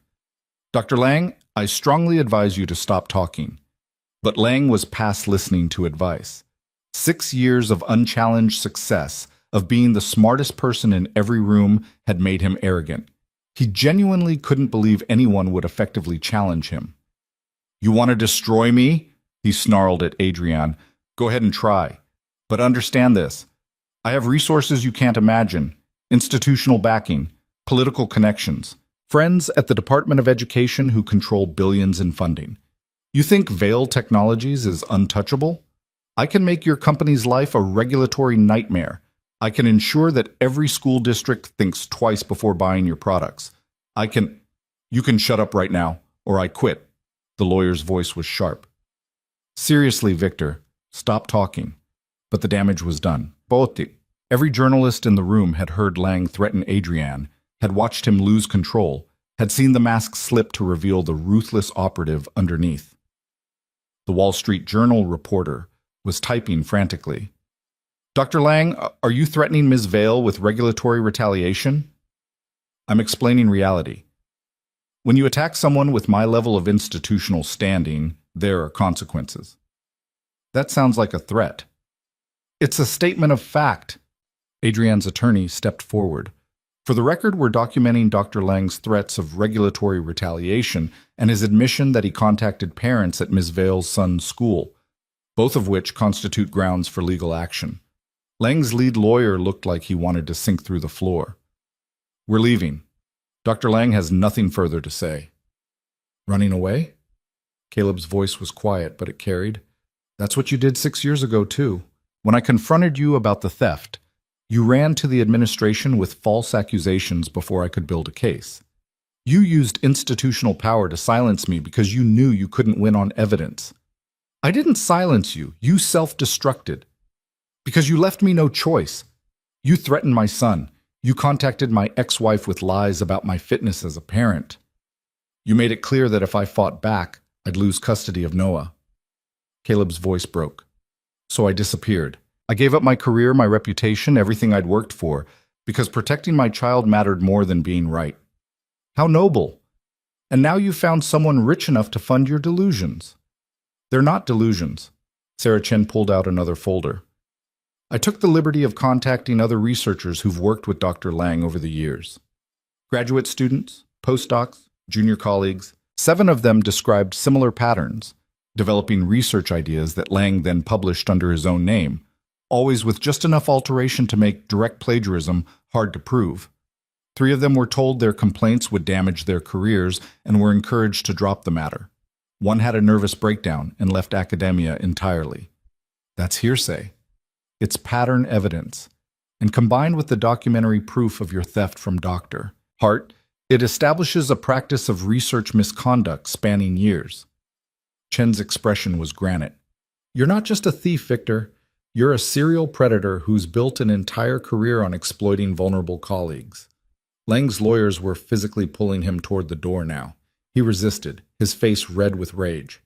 Dr. Lang, I strongly advise you to stop talking. But Lang was past listening to advice. 6 years of unchallenged success, of being the smartest person in every room, had made him arrogant. He genuinely couldn't believe anyone would effectively challenge him. You want to destroy me? He snarled at Adrienne. Go ahead and try. But understand this. I have resources you can't imagine. Institutional backing, political connections, friends at the Department of Education who control billions in funding. You think Vale Technologies is untouchable? I can make your company's life a regulatory nightmare. I can ensure that every school district thinks twice before buying your products. You can shut up right now, or I quit. The lawyer's voice was sharp. Seriously, Victor, stop talking. But the damage was done. Every journalist in the room had heard Lang threaten Adrienne, had watched him lose control, had seen the mask slip to reveal the ruthless operative underneath. The Wall Street Journal reporter was typing frantically. Dr. Lang, are you threatening Ms. Vale with regulatory retaliation? I'm explaining reality. When you attack someone with my level of institutional standing, there are consequences. That sounds like a threat. It's a statement of fact. Adrienne's attorney stepped forward. For the record, we're documenting Dr. Lang's threats of regulatory retaliation and his admission that he contacted parents at Ms. Vale's son's school, both of which constitute grounds for legal action. Lang's lead lawyer looked like he wanted to sink through the floor. We're leaving. Dr. Lang has nothing further to say. Running away? Caleb's voice was quiet, but it carried. That's what you did 6 years ago, too. When I confronted you about the theft, you ran to the administration with false accusations before I could build a case. You used institutional power to silence me because you knew you couldn't win on evidence. I didn't silence you. You self-destructed. Because you left me no choice. You threatened my son. You contacted my ex-wife with lies about my fitness as a parent. You made it clear that if I fought back, I'd lose custody of Noah. Caleb's voice broke. So I disappeared. I gave up my career, my reputation, everything I'd worked for, because protecting my child mattered more than being right. How noble! And now you've found someone rich enough to fund your delusions. They're not delusions. Sarah Chen pulled out another folder. I took the liberty of contacting other researchers who've worked with Dr. Lang over the years. Graduate students, postdocs, junior colleagues, 7 of them described similar patterns, developing research ideas that Lang then published under his own name, always with just enough alteration to make direct plagiarism hard to prove. 3 of them were told their complaints would damage their careers and were encouraged to drop the matter. 1 had a nervous breakdown and left academia entirely. That's hearsay. It's pattern evidence. And combined with the documentary proof of your theft from Dr. Hart, it establishes a practice of research misconduct spanning years. Chen's expression was granite. You're not just a thief, Victor. You're a serial predator who's built an entire career on exploiting vulnerable colleagues. Lang's lawyers were physically pulling him toward the door now. He resisted, his face red with rage.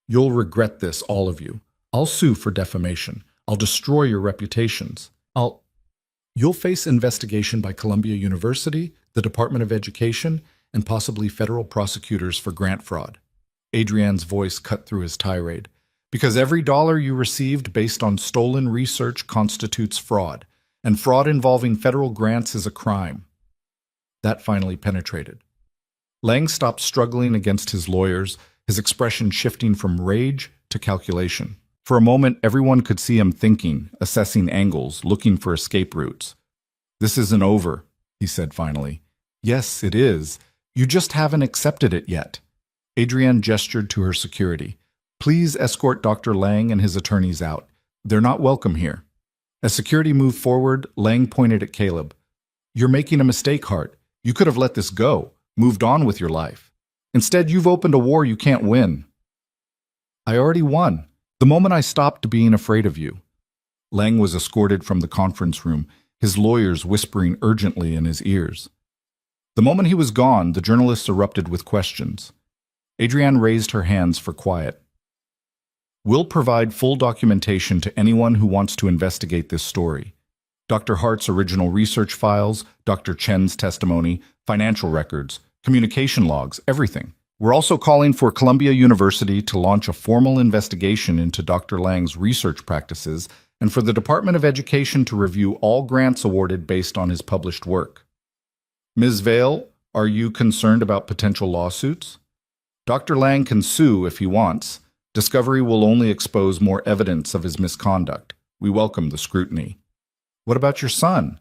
You'll regret this, all of you. I'll sue for defamation. I'll destroy your reputations. You'll face investigation by Columbia University, the Department of Education, and possibly federal prosecutors for grant fraud. Adrienne's voice cut through his tirade. Because every dollar you received based on stolen research constitutes fraud, and fraud involving federal grants is a crime. That finally penetrated. Lang stopped struggling against his lawyers, his expression shifting from rage to calculation. For a moment, everyone could see him thinking, assessing angles, looking for escape routes. This isn't over, he said finally. Yes, it is. You just haven't accepted it yet. Adrienne gestured to her security. Please escort Dr. Lang and his attorneys out. They're not welcome here. As security moved forward, Lang pointed at Caleb. You're making a mistake, Hart. You could have let this go, moved on with your life. Instead, you've opened a war you can't win. I already won, the moment I stopped being afraid of you. Lang was escorted from the conference room, his lawyers whispering urgently in his ears. The moment he was gone, the journalists erupted with questions. Adrienne raised her hands for quiet. We'll provide full documentation to anyone who wants to investigate this story. Dr. Hart's original research files, Dr. Chen's testimony, financial records, communication logs, everything. We're also calling for Columbia University to launch a formal investigation into Dr. Lang's research practices and for the Department of Education to review all grants awarded based on his published work. Ms. Vale, are you concerned about potential lawsuits? Dr. Lang can sue if he wants. Discovery will only expose more evidence of his misconduct. We welcome the scrutiny. What about your son?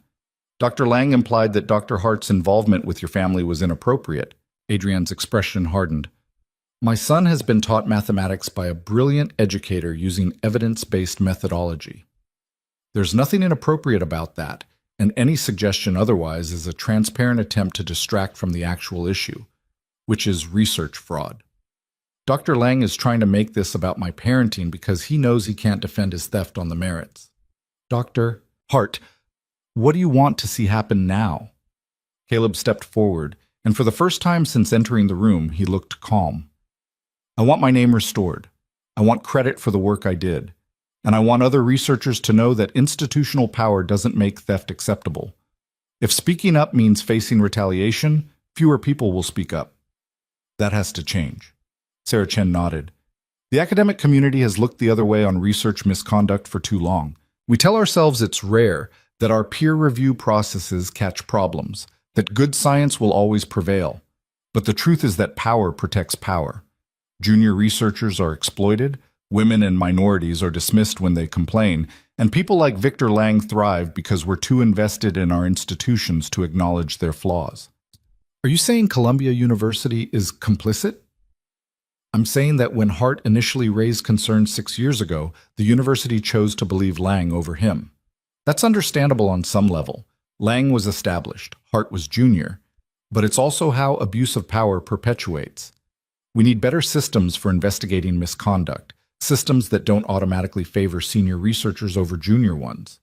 Dr. Lang implied that Dr. Hart's involvement with your family was inappropriate. Adrienne's expression hardened. My son has been taught mathematics by a brilliant educator using evidence-based methodology. There's nothing inappropriate about that, and any suggestion otherwise is a transparent attempt to distract from the actual issue, which is research fraud. Dr. Lang is trying to make this about my parenting because he knows he can't defend his theft on the merits. Dr. Hart, what do you want to see happen now? Caleb stepped forward, and for the first time since entering the room, he looked calm. I want my name restored. I want credit for the work I did. And I want other researchers to know that institutional power doesn't make theft acceptable. If speaking up means facing retaliation, fewer people will speak up. That has to change. Sarah Chen nodded. The academic community has looked the other way on research misconduct for too long. We tell ourselves it's rare, that our peer review processes catch problems, that good science will always prevail. But the truth is that power protects power. Junior researchers are exploited, women and minorities are dismissed when they complain, and people like Victor Lang thrive because we're too invested in our institutions to acknowledge their flaws. Are you saying Columbia University is complicit? I'm saying that when Hart initially raised concerns 6 years ago, the university chose to believe Lang over him. That's understandable on some level. Lang was established, Hart was junior, but it's also how abuse of power perpetuates. We need better systems for investigating misconduct, systems that don't automatically favor senior researchers over junior ones.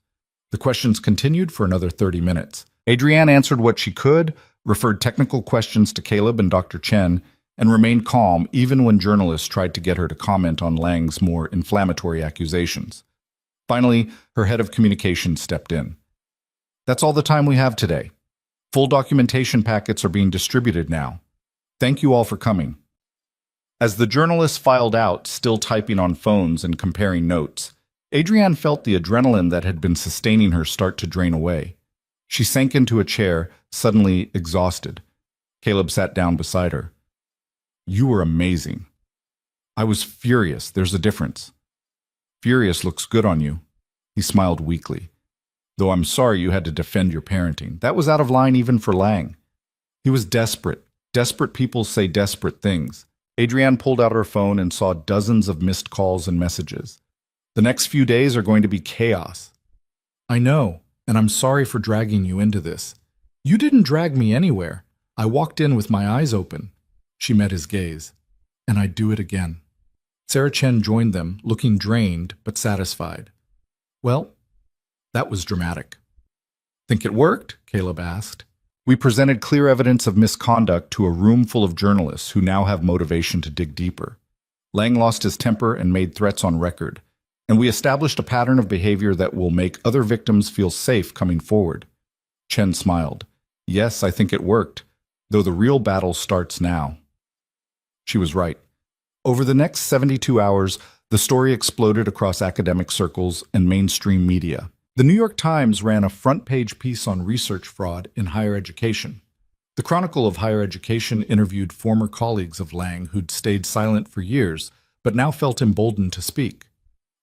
The questions continued for another 30 minutes. Adrienne answered what she could, referred technical questions to Caleb and Dr. Chen, and remained calm even when journalists tried to get her to comment on Lang's more inflammatory accusations. Finally, her head of communications stepped in. That's all the time we have today. Full documentation packets are being distributed now. Thank you all for coming. As the journalists filed out, still typing on phones and comparing notes, Adrienne felt the adrenaline that had been sustaining her start to drain away. She sank into a chair, suddenly exhausted. Caleb sat down beside her. You were amazing. I was furious. There's a difference. Furious looks good on you. He smiled weakly. Though I'm sorry you had to defend your parenting. That was out of line even for Lang. He was desperate. Desperate people say desperate things. Adrienne pulled out her phone and saw dozens of missed calls and messages. The next few days are going to be chaos. I know, and I'm sorry for dragging you into this. You didn't drag me anywhere. I walked in with my eyes open. She met his gaze. And I'd do it again. Sarah Chen joined them, looking drained but satisfied. Well, that was dramatic. Think it worked? Caleb asked. We presented clear evidence of misconduct to a room full of journalists who now have motivation to dig deeper. Lang lost his temper and made threats on record, and we established a pattern of behavior that will make other victims feel safe coming forward. Chen smiled. Yes, I think it worked, though the real battle starts now. She was right. Over the next 72 hours, the story exploded across academic circles and mainstream media. The New York Times ran a front-page piece on research fraud in higher education. The Chronicle of Higher Education interviewed former colleagues of Lang who'd stayed silent for years, but now felt emboldened to speak.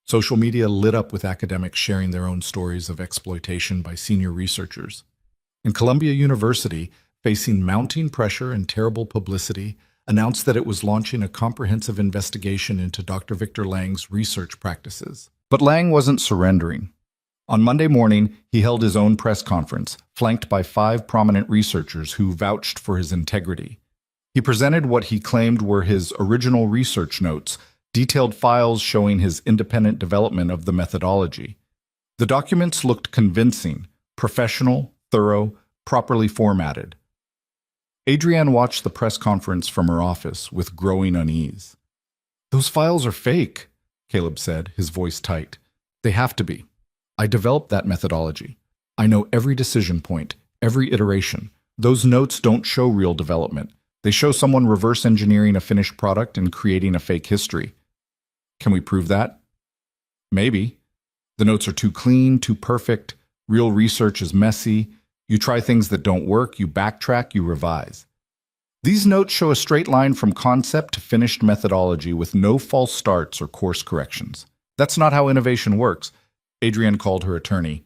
Social media lit up with academics sharing their own stories of exploitation by senior researchers. And Columbia University, facing mounting pressure and terrible publicity, announced that it was launching a comprehensive investigation into Dr. Victor Lang's research practices. But Lang wasn't surrendering. On Monday morning, he held his own press conference, flanked by 5 prominent researchers who vouched for his integrity. He presented what he claimed were his original research notes, detailed files showing his independent development of the methodology. The documents looked convincing, professional, thorough, properly formatted. Adrienne watched the press conference from her office with growing unease. "Those files are fake," Caleb said, his voice tight. "They have to be. I developed that methodology. I know every decision point, every iteration. Those notes don't show real development. They show someone reverse engineering a finished product and creating a fake history. Can we prove that? Maybe. The notes are too clean, too perfect. Real research is messy. You try things that don't work, you backtrack, you revise. These notes show a straight line from concept to finished methodology with no false starts or course corrections. That's not how innovation works," Adrienne called her attorney.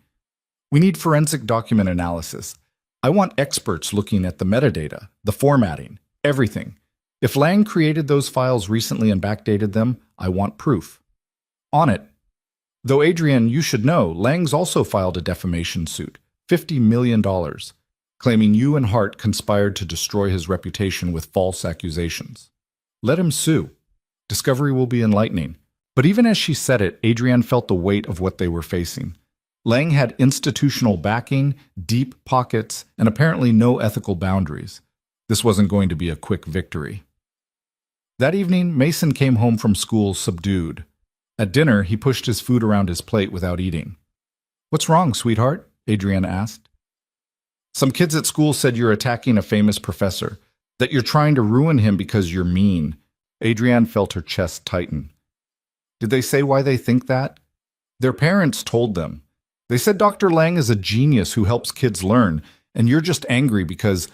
"We need forensic document analysis. I want experts looking at the metadata, the formatting, everything. If Lang created those files recently and backdated them, I want proof. On it. Though, Adrienne, you should know, Lang's also filed a defamation suit, $50 million, claiming you and Hart conspired to destroy his reputation with false accusations. Let him sue. Discovery will be enlightening." But even as she said it, Adrienne felt the weight of what they were facing. Lang had institutional backing, deep pockets, and apparently no ethical boundaries. This wasn't going to be a quick victory. That evening, Mason came home from school subdued. At dinner, he pushed his food around his plate without eating. "What's wrong, sweetheart?" Adrienne asked. "Some kids at school said you're attacking a famous professor, that you're trying to ruin him because you're mean." Adrienne felt her chest tighten. "Did they say why they think that?" "Their parents told them. They said Dr. Lang is a genius who helps kids learn, and you're just angry because—"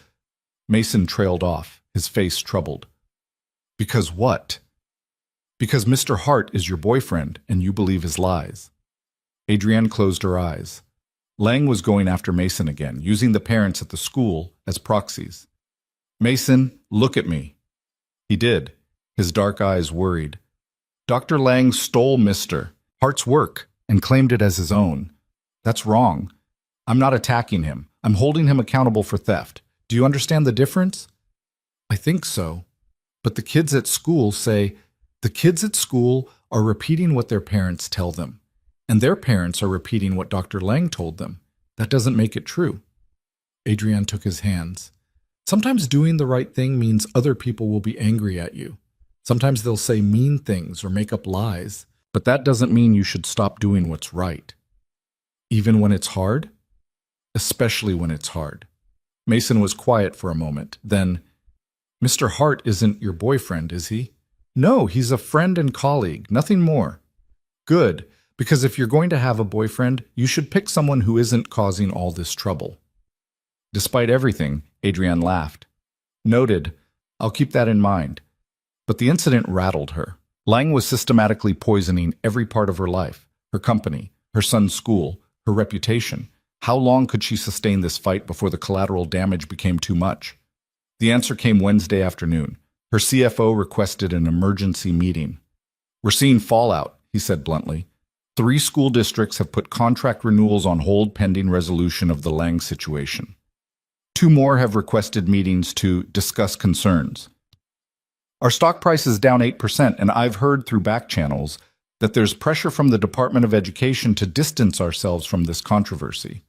Mason trailed off, his face troubled. "Because what?" "Because Mr. Hart is your boyfriend, and you believe his lies." Adrienne closed her eyes. Lang was going after Mason again, using the parents at the school as proxies. "Mason, look at me." He did, his dark eyes worried. "Dr. Lang stole Mr. Hart's work and claimed it as his own. That's wrong. I'm not attacking him. I'm holding him accountable for theft. Do you understand the difference?" "I think so. But the kids at school say—" "The kids at school are repeating what their parents tell them, and their parents are repeating what Dr. Lang told them. That doesn't make it true." Adrienne took his hands. "Sometimes doing the right thing means other people will be angry at you. Sometimes they'll say mean things or make up lies, but that doesn't mean you should stop doing what's right. Even when it's hard?" "Especially when it's hard." Mason was quiet for a moment. Then, "Mr. Hart isn't your boyfriend, is he?" "No, he's a friend and colleague, nothing more." "Good, because if you're going to have a boyfriend, you should pick someone who isn't causing all this trouble." Despite everything, Adrienne laughed. "Noted. I'll keep that in mind." But the incident rattled her. Lang was systematically poisoning every part of her life, her company, her son's school, her reputation. How long could she sustain this fight before the collateral damage became too much? The answer came Wednesday afternoon. Her CFO requested an emergency meeting. "We're seeing fallout," he said bluntly. 3 school districts have put contract renewals on hold pending resolution of the Lang situation. 2 more have requested meetings to discuss concerns. "Our stock price is down 8%, and I've heard through back channels that there's pressure from the Department of Education to distance ourselves from this controversy."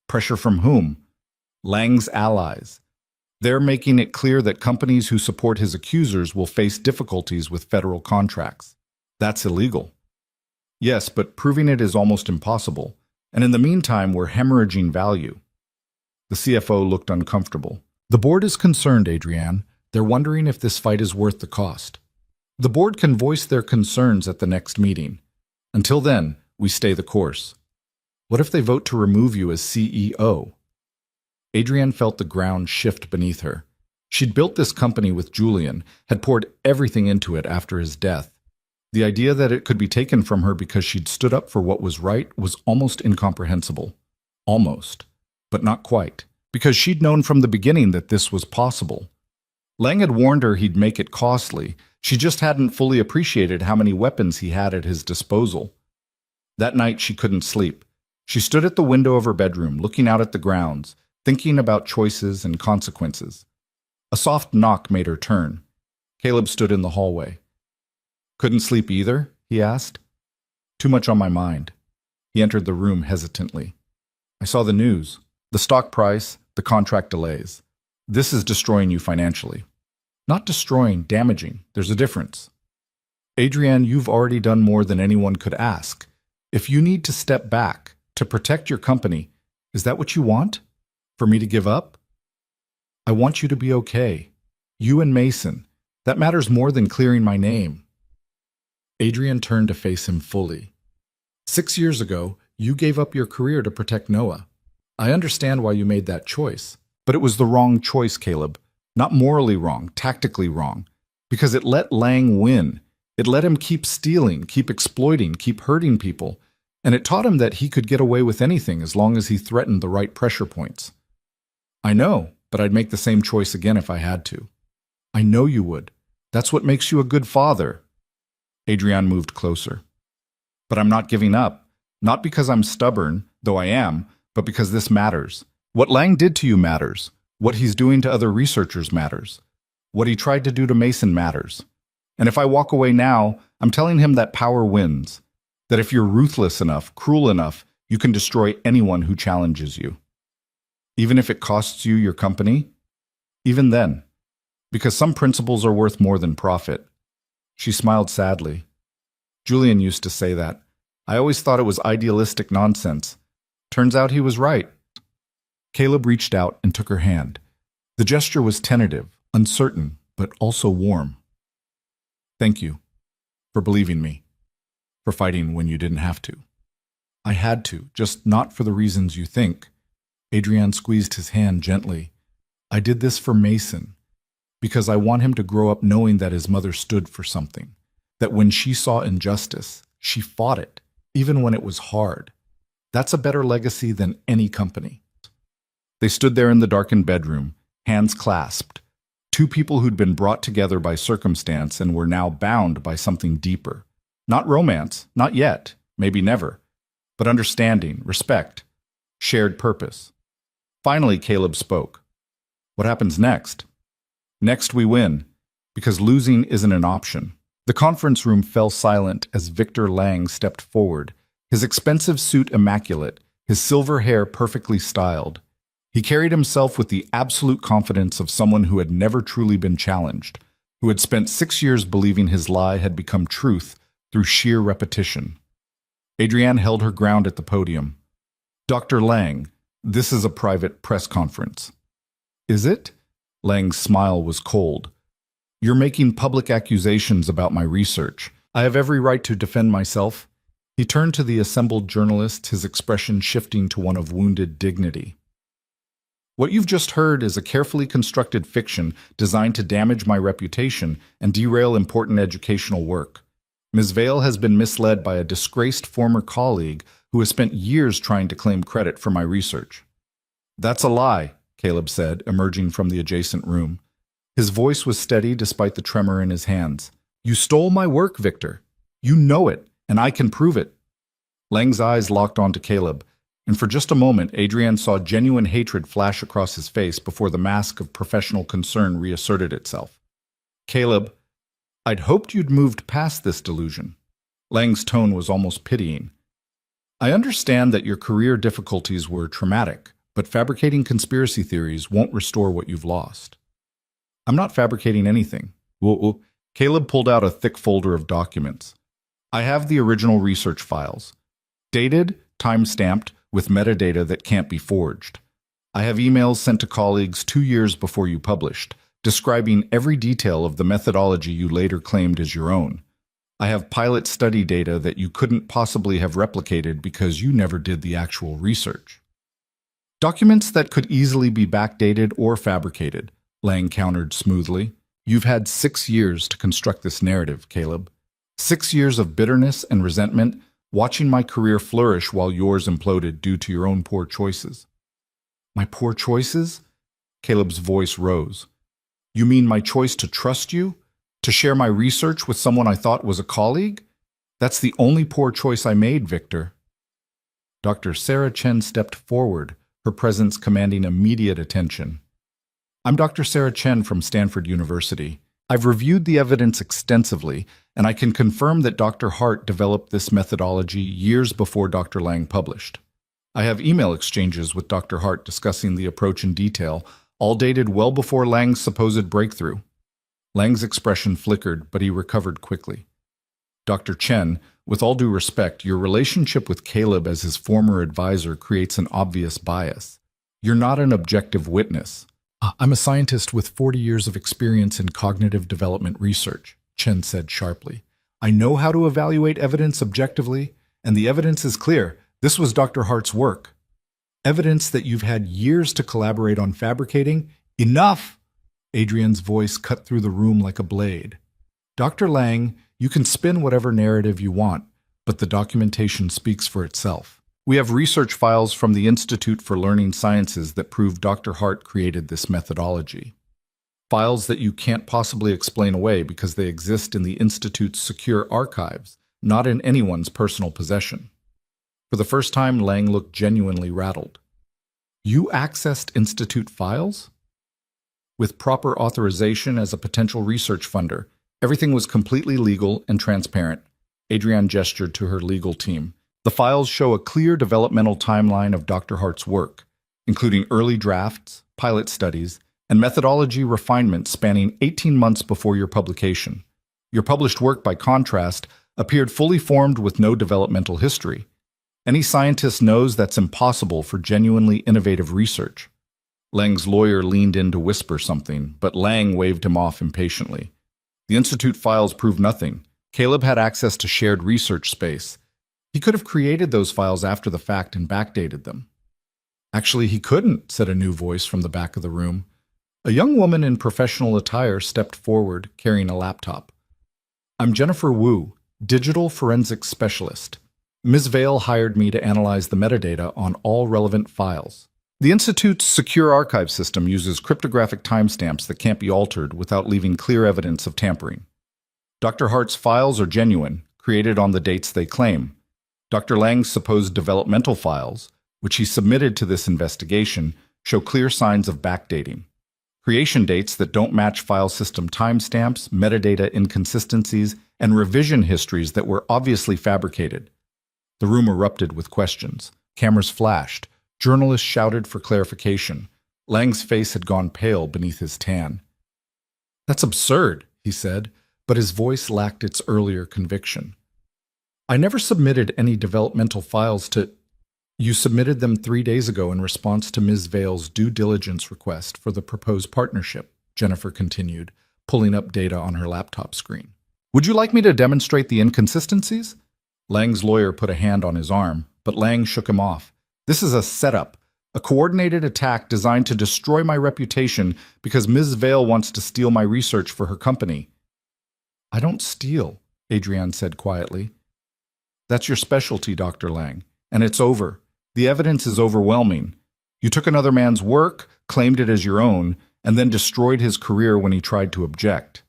"Pressure from whom?" "Lang's allies. They're making it clear that companies who support his accusers will face difficulties with federal contracts. That's illegal." "Yes, but proving it is almost impossible. And in the meantime, we're hemorrhaging value." The CFO looked uncomfortable. "The board is concerned, Adrienne. They're wondering if this fight is worth the cost. The board can voice their concerns at the next meeting. Until then, we stay the course." "What if they vote to remove you as CEO?" Adrienne felt the ground shift beneath her. She'd built this company with Julian, had poured everything into it after his death. The idea that it could be taken from her because she'd stood up for what was right was almost incomprehensible. Almost, but not quite, because she'd known from the beginning that this was possible. Lang had warned her he'd make it costly. She just hadn't fully appreciated how many weapons he had at his disposal. That night she couldn't sleep. She stood at the window of her bedroom, looking out at the grounds, thinking about choices and consequences. A soft knock made her turn. Caleb stood in the hallway. "Couldn't sleep either?" he asked. "Too much on my mind." He entered the room hesitantly. "I saw the news. The stock price, the contract delays. This is destroying you financially. Not destroying, damaging. There's a difference. Adrienne, you've already done more than anyone could ask. If you need to step back to protect your company, is that what you want? For me to give up? I want you to be okay. You and Mason. That matters more than clearing my name. Adrienne turned to face him fully. 6 years ago, you gave up your career to protect Noah. I understand why you made that choice, but it was the wrong choice, Caleb. Not morally wrong, tactically wrong, because it let Lang win. It let him keep stealing, keep exploiting, keep hurting people, and it taught him that he could get away with anything as long as he threatened the right pressure points. I know, but I'd make the same choice again if I had to. I know you would. That's what makes you a good father. Adrienne moved closer. But I'm not giving up. Not because I'm stubborn, though I am, but because this matters. What Lang did to you matters. What he's doing to other researchers matters. What he tried to do to Mason matters. And if I walk away now, I'm telling him that power wins. That if you're ruthless enough, cruel enough, you can destroy anyone who challenges you. Even if it costs you your company? Even then. Because some principles are worth more than profit. She smiled sadly. Julian used to say that. I always thought it was idealistic nonsense. Turns out he was right. Caleb reached out and took her hand. The gesture was tentative, uncertain, but also warm. Thank you for believing me, for fighting when you didn't have to. I had to, just not for the reasons you think. Adrienne squeezed his hand gently. I did this for Mason, because I want him to grow up knowing that his mother stood for something, that when she saw injustice, she fought it, even when it was hard. That's a better legacy than any company. They stood there in the darkened bedroom, hands clasped, two people who'd been brought together by circumstance and were now bound by something deeper. Not romance, not yet, maybe never, but understanding, respect, shared purpose. Finally, Caleb spoke. What happens next? Next we win, because losing isn't an option. The conference room fell silent as Victor Lang stepped forward, his expensive suit immaculate, his silver hair perfectly styled. He carried himself with the absolute confidence of someone who had never truly been challenged, who had spent 6 years believing his lie had become truth through sheer repetition. Adrienne held her ground at the podium. Dr. Lang, this is a private press conference. Is it? Lang's smile was cold. You're making public accusations about my research. I have every right to defend myself. He turned to the assembled journalists, his expression shifting to one of wounded dignity. What you've just heard is a carefully constructed fiction designed to damage my reputation and derail important educational work. Ms. Vale has been misled by a disgraced former colleague who has spent years trying to claim credit for my research. That's a lie, Caleb said, emerging from the adjacent room. His voice was steady despite the tremor in his hands. You stole my work, Victor. You know it, and I can prove it. Lang's eyes locked onto Caleb, and for just a moment, Adrienne saw genuine hatred flash across his face before the mask of professional concern reasserted itself. Caleb, I'd hoped you'd moved past this delusion. Lang's tone was almost pitying. I understand that your career difficulties were traumatic, but fabricating conspiracy theories won't restore what you've lost. I'm not fabricating anything. Caleb pulled out a thick folder of documents. I have the original research files. Dated, time-stamped, with metadata that can't be forged. I have emails sent to colleagues 2 years before you published, describing every detail of the methodology you later claimed as your own. I have pilot study data that you couldn't possibly have replicated because you never did the actual research. Documents that could easily be backdated or fabricated, Lang countered smoothly. You've had 6 years to construct this narrative, Caleb. 6 years of bitterness and resentment, watching my career flourish while yours imploded due to your own poor choices. My poor choices? Caleb's voice rose. You mean my choice to trust you? To share my research with someone I thought was a colleague? That's the only poor choice I made, Victor. Dr. Sarah Chen stepped forward, her presence commanding immediate attention. I'm Dr. Sarah Chen from Stanford University. I've reviewed the evidence extensively, and I can confirm that Dr. Hart developed this methodology years before Dr. Lang published. I have email exchanges with Dr. Hart discussing the approach in detail, all dated well before Lang's supposed breakthrough. Lang's expression flickered, but he recovered quickly. Dr. Chen, with all due respect, your relationship with Caleb as his former advisor creates an obvious bias. You're not an objective witness. I'm a scientist with 40 years of experience in cognitive development research, Chen said sharply. I know how to evaluate evidence objectively, and the evidence is clear. This was Dr. Hart's work. Evidence that you've had years to collaborate on fabricating? Enough! Adrienne's voice cut through the room like a blade. Dr. Lang, you can spin whatever narrative you want, but the documentation speaks for itself. We have research files from the Institute for Learning Sciences that prove Dr. Hart created this methodology. Files that you can't possibly explain away because they exist in the Institute's secure archives, not in anyone's personal possession. For the first time, Lang looked genuinely rattled. You accessed Institute files? With proper authorization as a potential research funder, everything was completely legal and transparent. Adrienne gestured to her legal team. The files show a clear developmental timeline of Dr. Hart's work, including early drafts, pilot studies, and methodology refinements spanning 18 months before your publication. Your published work, by contrast, appeared fully formed with no developmental history. Any scientist knows that's impossible for genuinely innovative research. Lang's lawyer leaned in to whisper something, but Lang waved him off impatiently. The Institute files prove nothing. Caleb had access to shared research space. He could have created those files after the fact and backdated them. Actually, he couldn't, said a new voice from the back of the room. A young woman in professional attire stepped forward, carrying a laptop. I'm Jennifer Wu, digital forensics specialist. Ms. Vale hired me to analyze the metadata on all relevant files. The Institute's secure archive system uses cryptographic timestamps that can't be altered without leaving clear evidence of tampering. Dr. Hart's files are genuine, created on the dates they claim. Dr. Lang's supposed developmental files, which he submitted to this investigation, show clear signs of backdating. Creation dates that don't match file system timestamps, metadata inconsistencies, and revision histories that were obviously fabricated. The room erupted with questions. Cameras flashed. Journalists shouted for clarification. Lang's face had gone pale beneath his tan. That's absurd, he said, but his voice lacked its earlier conviction. I never submitted any developmental files to... You submitted them 3 days ago in response to Ms. Vale's due diligence request for the proposed partnership, Jennifer continued, pulling up data on her laptop screen. Would you like me to demonstrate the inconsistencies? Lang's lawyer put a hand on his arm, but Lang shook him off. This is a setup, a coordinated attack designed to destroy my reputation because Ms. Vale wants to steal my research for her company. I don't steal, Adrienne said quietly. That's your specialty, Dr. Lang, and it's over. The evidence is overwhelming. You took another man's work, claimed it as your own, and then destroyed his career when he tried to object.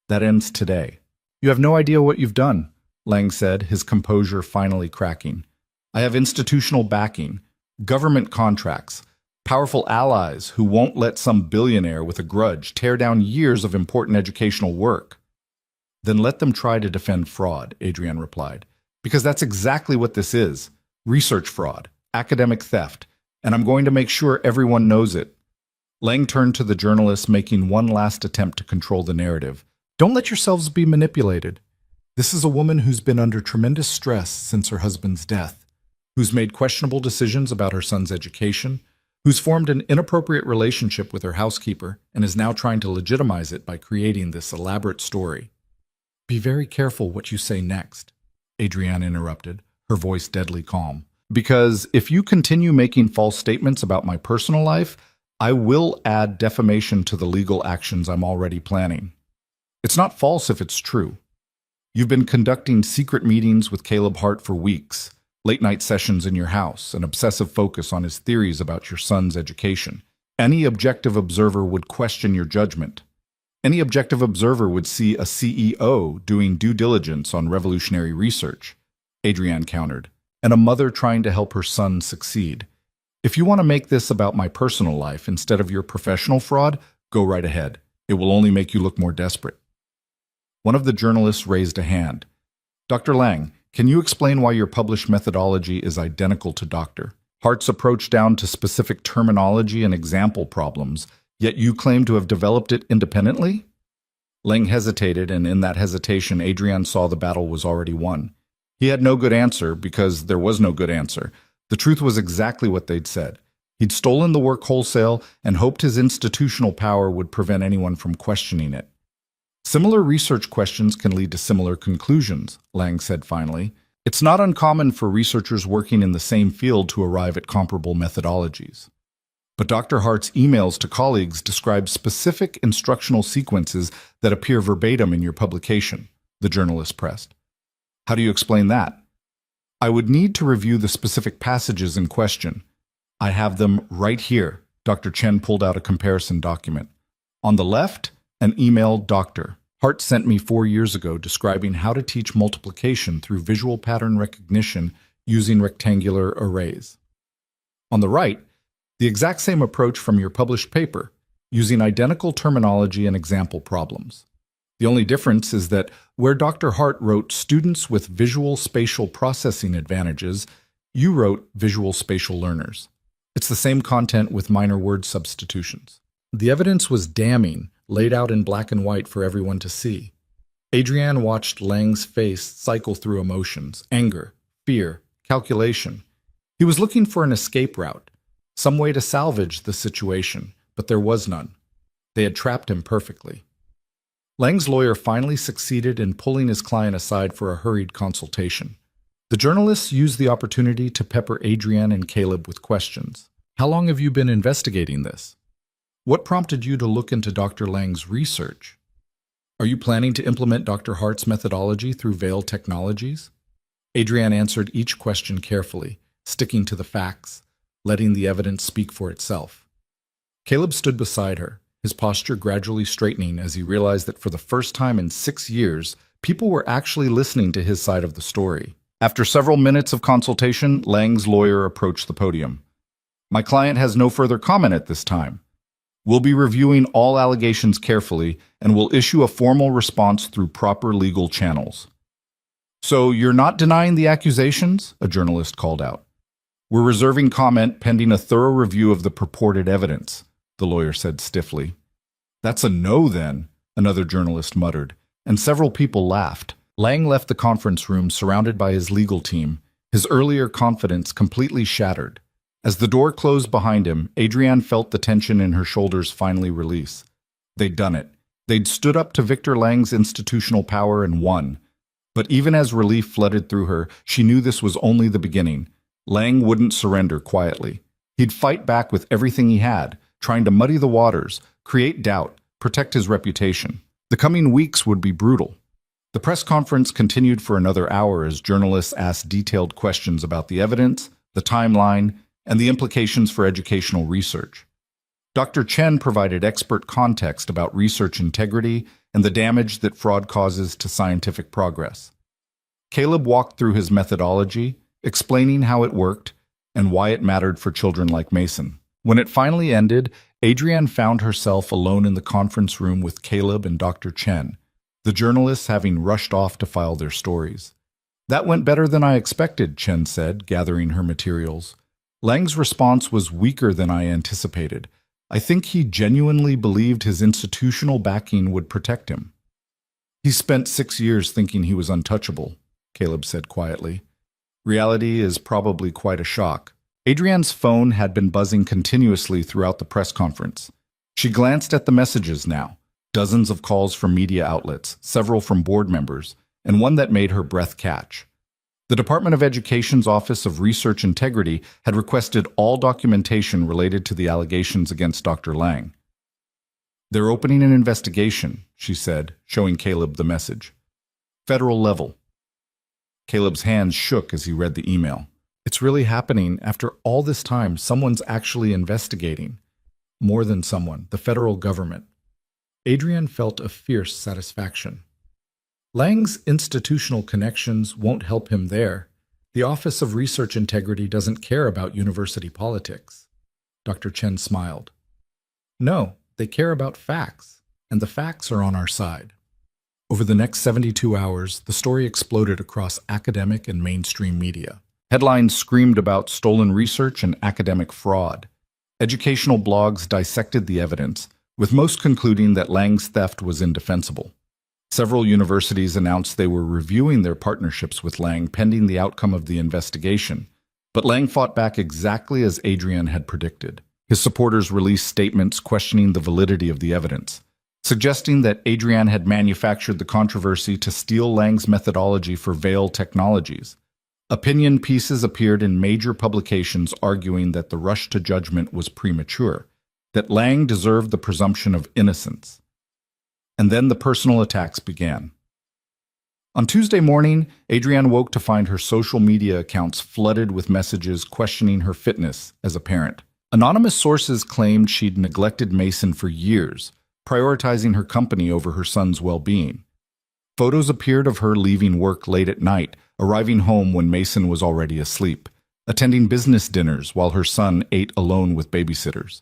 That ends today. You have no idea what you've done, Lang said, his composure finally cracking. I have institutional backing, government contracts, powerful allies who won't let some billionaire with a grudge tear down years of important educational work. Then let them try to defend fraud, Adrienne replied. Because that's exactly what this is. Research fraud, academic theft, and I'm going to make sure everyone knows it. Lang turned to the journalists, making one last attempt to control the narrative. Don't let yourselves be manipulated. This is a woman who's been under tremendous stress since her husband's death, who's made questionable decisions about her son's education, who's formed an inappropriate relationship with her housekeeper and is now trying to legitimize it by creating this elaborate story. Be very careful what you say next, Adrienne interrupted, her voice deadly calm. Because if you continue making false statements about my personal life, I will add defamation to the legal actions I'm already planning. It's not false if it's true. You've been conducting secret meetings with Caleb Hart for weeks, late-night sessions in your house, an obsessive focus on his theories about your son's education. Any objective observer would question your judgment. Any objective observer would see a CEO doing due diligence on revolutionary research, Adrienne countered, and a mother trying to help her son succeed. If you want to make this about my personal life instead of your professional fraud, go right ahead. It will only make you look more desperate. One of the journalists raised a hand. Dr. Lang, can you explain why your published methodology is identical to Dr. Hart's approach down to specific terminology and example problems Yet you claim to have developed it independently? Lang hesitated, and in that hesitation, Adrienne saw the battle was already won. He had no good answer because there was no good answer. The truth was exactly what they'd said. He'd stolen the work wholesale and hoped his institutional power would prevent anyone from questioning it. Similar research questions can lead to similar conclusions, Lang said finally. It's not uncommon for researchers working in the same field to arrive at comparable methodologies. But Dr. Hart's emails to colleagues describe specific instructional sequences that appear verbatim in your publication, the journalist pressed. How do you explain that? I would need to review the specific passages in question. I have them right here. Dr. Chen pulled out a comparison document. On the left, an email Dr. Hart sent me 4 years ago describing how to teach multiplication through visual pattern recognition using rectangular arrays. On the right, the exact same approach from your published paper, using identical terminology and example problems. The only difference is that where Dr. Hart wrote students with visual spatial processing advantages, you wrote visual spatial learners. It's the same content with minor word substitutions. The evidence was damning, laid out in black and white for everyone to see. Adrienne watched Lang's face cycle through emotions, anger, fear, calculation. He was looking for an escape route, some way to salvage the situation, but there was none. They had trapped him perfectly. Lang's lawyer finally succeeded in pulling his client aside for a hurried consultation. The journalists used the opportunity to pepper Adrienne and Caleb with questions. How long have you been investigating this? What prompted you to look into Dr. Lang's research? Are you planning to implement Dr. Hart's methodology through Vale Technologies? Adrienne answered each question carefully, sticking to the facts, letting the evidence speak for itself. Caleb stood beside her, his posture gradually straightening as he realized that for the first time in 6 years, people were actually listening to his side of the story. After several minutes of consultation, Lang's lawyer approached the podium. My client has no further comment at this time. We'll be reviewing all allegations carefully and will issue a formal response through proper legal channels. So you're not denying the accusations? A journalist called out. We're reserving comment pending a thorough review of the purported evidence, the lawyer said stiffly. That's a no then, another journalist muttered, and several people laughed. Lang left the conference room surrounded by his legal team, his earlier confidence completely shattered. As the door closed behind him, Adrienne felt the tension in her shoulders finally release. They'd done it. They'd stood up to Victor Lang's institutional power and won. But even as relief flooded through her, she knew this was only the beginning. Lang wouldn't surrender quietly. He'd fight back with everything he had, trying to muddy the waters, create doubt, protect his reputation. The coming weeks would be brutal. The press conference continued for another hour as journalists asked detailed questions about the evidence, the timeline, and the implications for educational research. Dr. Chen provided expert context about research integrity and the damage that fraud causes to scientific progress. Caleb walked through his methodology, explaining how it worked and why it mattered for children like Mason. When it finally ended, Adrienne found herself alone in the conference room with Caleb and Dr. Chen, the journalists having rushed off to file their stories. That went better than I expected, Chen said, gathering her materials. Lang's response was weaker than I anticipated. I think he genuinely believed his institutional backing would protect him. He spent 6 years thinking he was untouchable, Caleb said quietly. Reality is probably quite a shock. Adrienne's phone had been buzzing continuously throughout the press conference. She glanced at the messages now, dozens of calls from media outlets, several from board members, and one that made her breath catch. The Department of Education's Office of Research Integrity had requested all documentation related to the allegations against Dr. Lang. They're opening an investigation, she said, showing Caleb the message. Federal level. Caleb's hands shook as he read the email. It's really happening. After all this time, someone's actually investigating. More than someone, the federal government. Adrienne felt a fierce satisfaction. Lang's institutional connections won't help him there. The Office of Research Integrity doesn't care about university politics. Dr. Chen smiled. No, they care about facts, and the facts are on our side. Over the next 72 hours, the story exploded across academic and mainstream media. Headlines screamed about stolen research and academic fraud. Educational blogs dissected the evidence, with most concluding that Lang's theft was indefensible. Several universities announced they were reviewing their partnerships with Lang pending the outcome of the investigation, but Lang fought back exactly as Adrienne had predicted. His supporters released statements questioning the validity of the evidence, suggesting that Adrienne had manufactured the controversy to steal Lang's methodology for Vale Technologies. Opinion pieces appeared in major publications arguing that the rush to judgment was premature, that Lang deserved the presumption of innocence. And then the personal attacks began. On Tuesday morning, Adrienne woke to find her social media accounts flooded with messages questioning her fitness as a parent. Anonymous sources claimed she'd neglected Mason for years, prioritizing her company over her son's well-being. Photos appeared of her leaving work late at night, arriving home when Mason was already asleep, attending business dinners while her son ate alone with babysitters.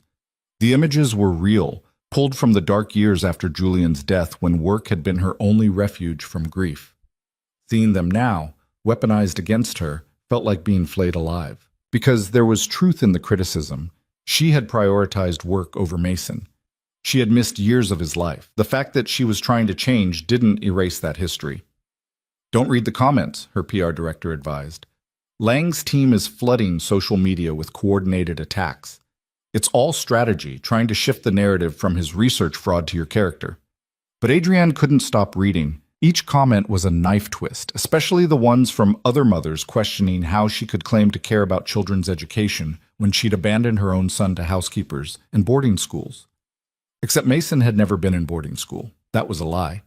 The images were real, pulled from the dark years after Julian's death when work had been her only refuge from grief. Seeing them now, weaponized against her, felt like being flayed alive. Because there was truth in the criticism, she had prioritized work over Mason. She had missed years of his life. The fact that she was trying to change didn't erase that history. Don't read the comments, her PR director advised. Lang's team is flooding social media with coordinated attacks. It's all strategy, trying to shift the narrative from his research fraud to your character. But Adrienne couldn't stop reading. Each comment was a knife twist, especially the ones from other mothers questioning how she could claim to care about children's education when she'd abandoned her own son to housekeepers and boarding schools. Except Mason had never been in boarding school. That was a lie.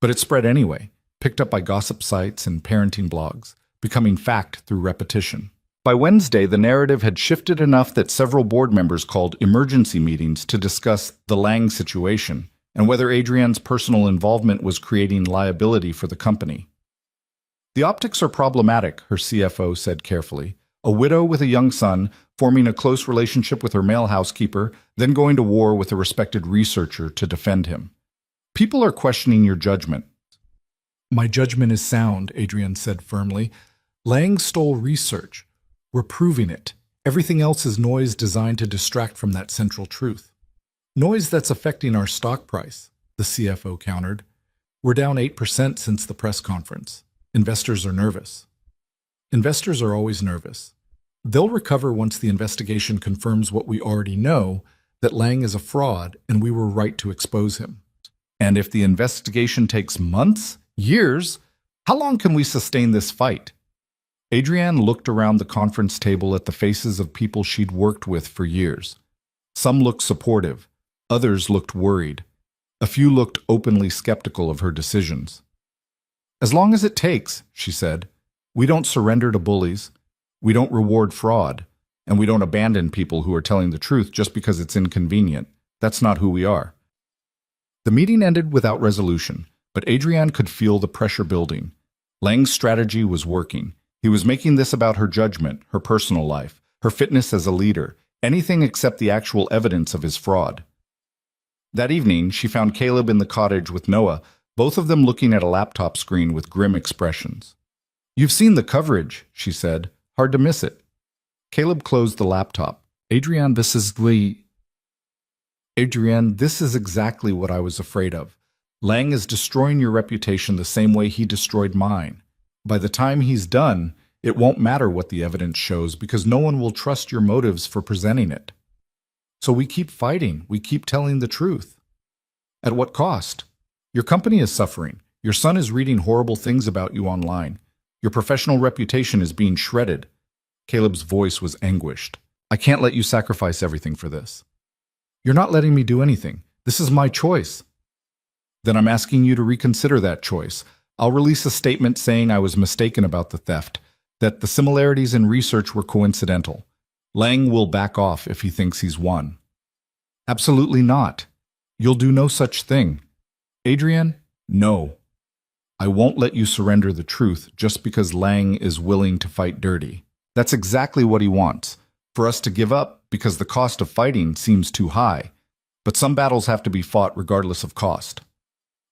But it spread anyway, picked up by gossip sites and parenting blogs, becoming fact through repetition. By Wednesday, the narrative had shifted enough that several board members called emergency meetings to discuss the Lang situation and whether Adrienne's personal involvement was creating liability for the company. The optics are problematic, her CFO said carefully. A widow with a young son, forming a close relationship with her male housekeeper, then going to war with a respected researcher to defend him. People are questioning your judgment. My judgment is sound, Adrienne said firmly. Lang stole research. We're proving it. Everything else is noise designed to distract from that central truth. Noise that's affecting our stock price, the CFO countered. We're down 8% since the press conference. Investors are nervous. Investors are always nervous. They'll recover once the investigation confirms what we already know, that Lang is a fraud and we were right to expose him. And if the investigation takes months, years, how long can we sustain this fight? Adrienne looked around the conference table at the faces of people she'd worked with for years. Some looked supportive. Others looked worried. A few looked openly skeptical of her decisions. As long as it takes, she said. We don't surrender to bullies. We don't reward fraud. And we don't abandon people who are telling the truth just because it's inconvenient. That's not who we are. The meeting ended without resolution, but Adrienne could feel the pressure building. Lang's strategy was working. He was making this about her judgment, her personal life, her fitness as a leader, anything except the actual evidence of his fraud. That evening, she found Caleb in the cottage with Noah, both of them looking at a laptop screen with grim expressions. You've seen the coverage, she said. Hard to miss it. Caleb closed the laptop. Adrienne, this is exactly what I was afraid of. Lang is destroying your reputation the same way he destroyed mine. By the time he's done, it won't matter what the evidence shows because no one will trust your motives for presenting it. So we keep fighting. We keep telling the truth. At what cost? Your company is suffering. Your son is reading horrible things about you online. Your professional reputation is being shredded. Caleb's voice was anguished. I can't let you sacrifice everything for this. You're not letting me do anything. This is my choice. Then I'm asking you to reconsider that choice. I'll release a statement saying I was mistaken about the theft, that the similarities in research were coincidental. Lang will back off if he thinks he's won. Absolutely not. You'll do no such thing. Adrienne, no. I won't let you surrender the truth just because Lang is willing to fight dirty. That's exactly what he wants, for us to give up because the cost of fighting seems too high. But some battles have to be fought regardless of cost.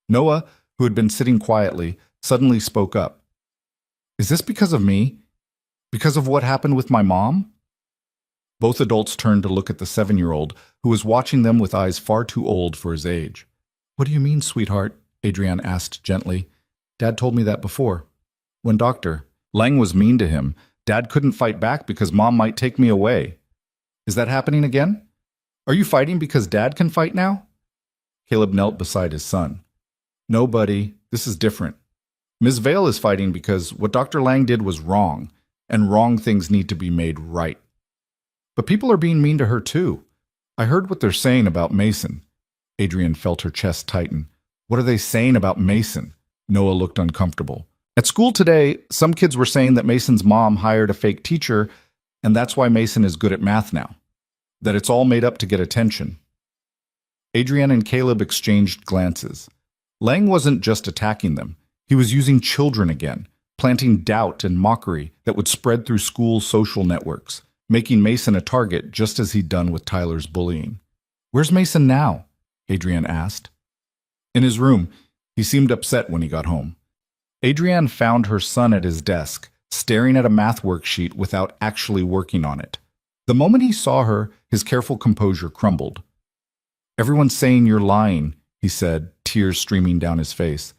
Noah, who had been sitting quietly, suddenly spoke up. Is this because of me? Because of what happened with my mom? Both adults turned to look at the 7-year-old, who was watching them with eyes far too old for his age. "What do you mean, sweetheart?" Adrienne asked gently. "Dad told me that before. When Dr. Lang was mean to him, Dad couldn't fight back because Mom might take me away. Is that happening again? Are you fighting because Dad can fight now?" Caleb knelt beside his son. "No, buddy, this is different. Ms. Vale is fighting because what Dr. Lang did was wrong, and wrong things need to be made right. But people are being mean to her too. I heard what they're saying about Mason." Adrienne felt her chest tighten. "What are they saying about Mason?" Noah looked uncomfortable. "At school today, some kids were saying that Mason's mom hired a fake teacher, and that's why Mason is good at math now. That it's all made up to get attention." Adrienne and Caleb exchanged glances. Lang wasn't just attacking them. He was using children again, planting doubt and mockery that would spread through school social networks, making Mason a target just as he'd done with Tyler's bullying. "Where's Mason now?" Adrienne asked. "In his room. He seemed upset when he got home." Adrienne found her son at his desk, staring at a math worksheet without actually working on it. The moment he saw her, his careful composure crumbled. "Everyone's saying you're lying," he said, tears streaming down his face.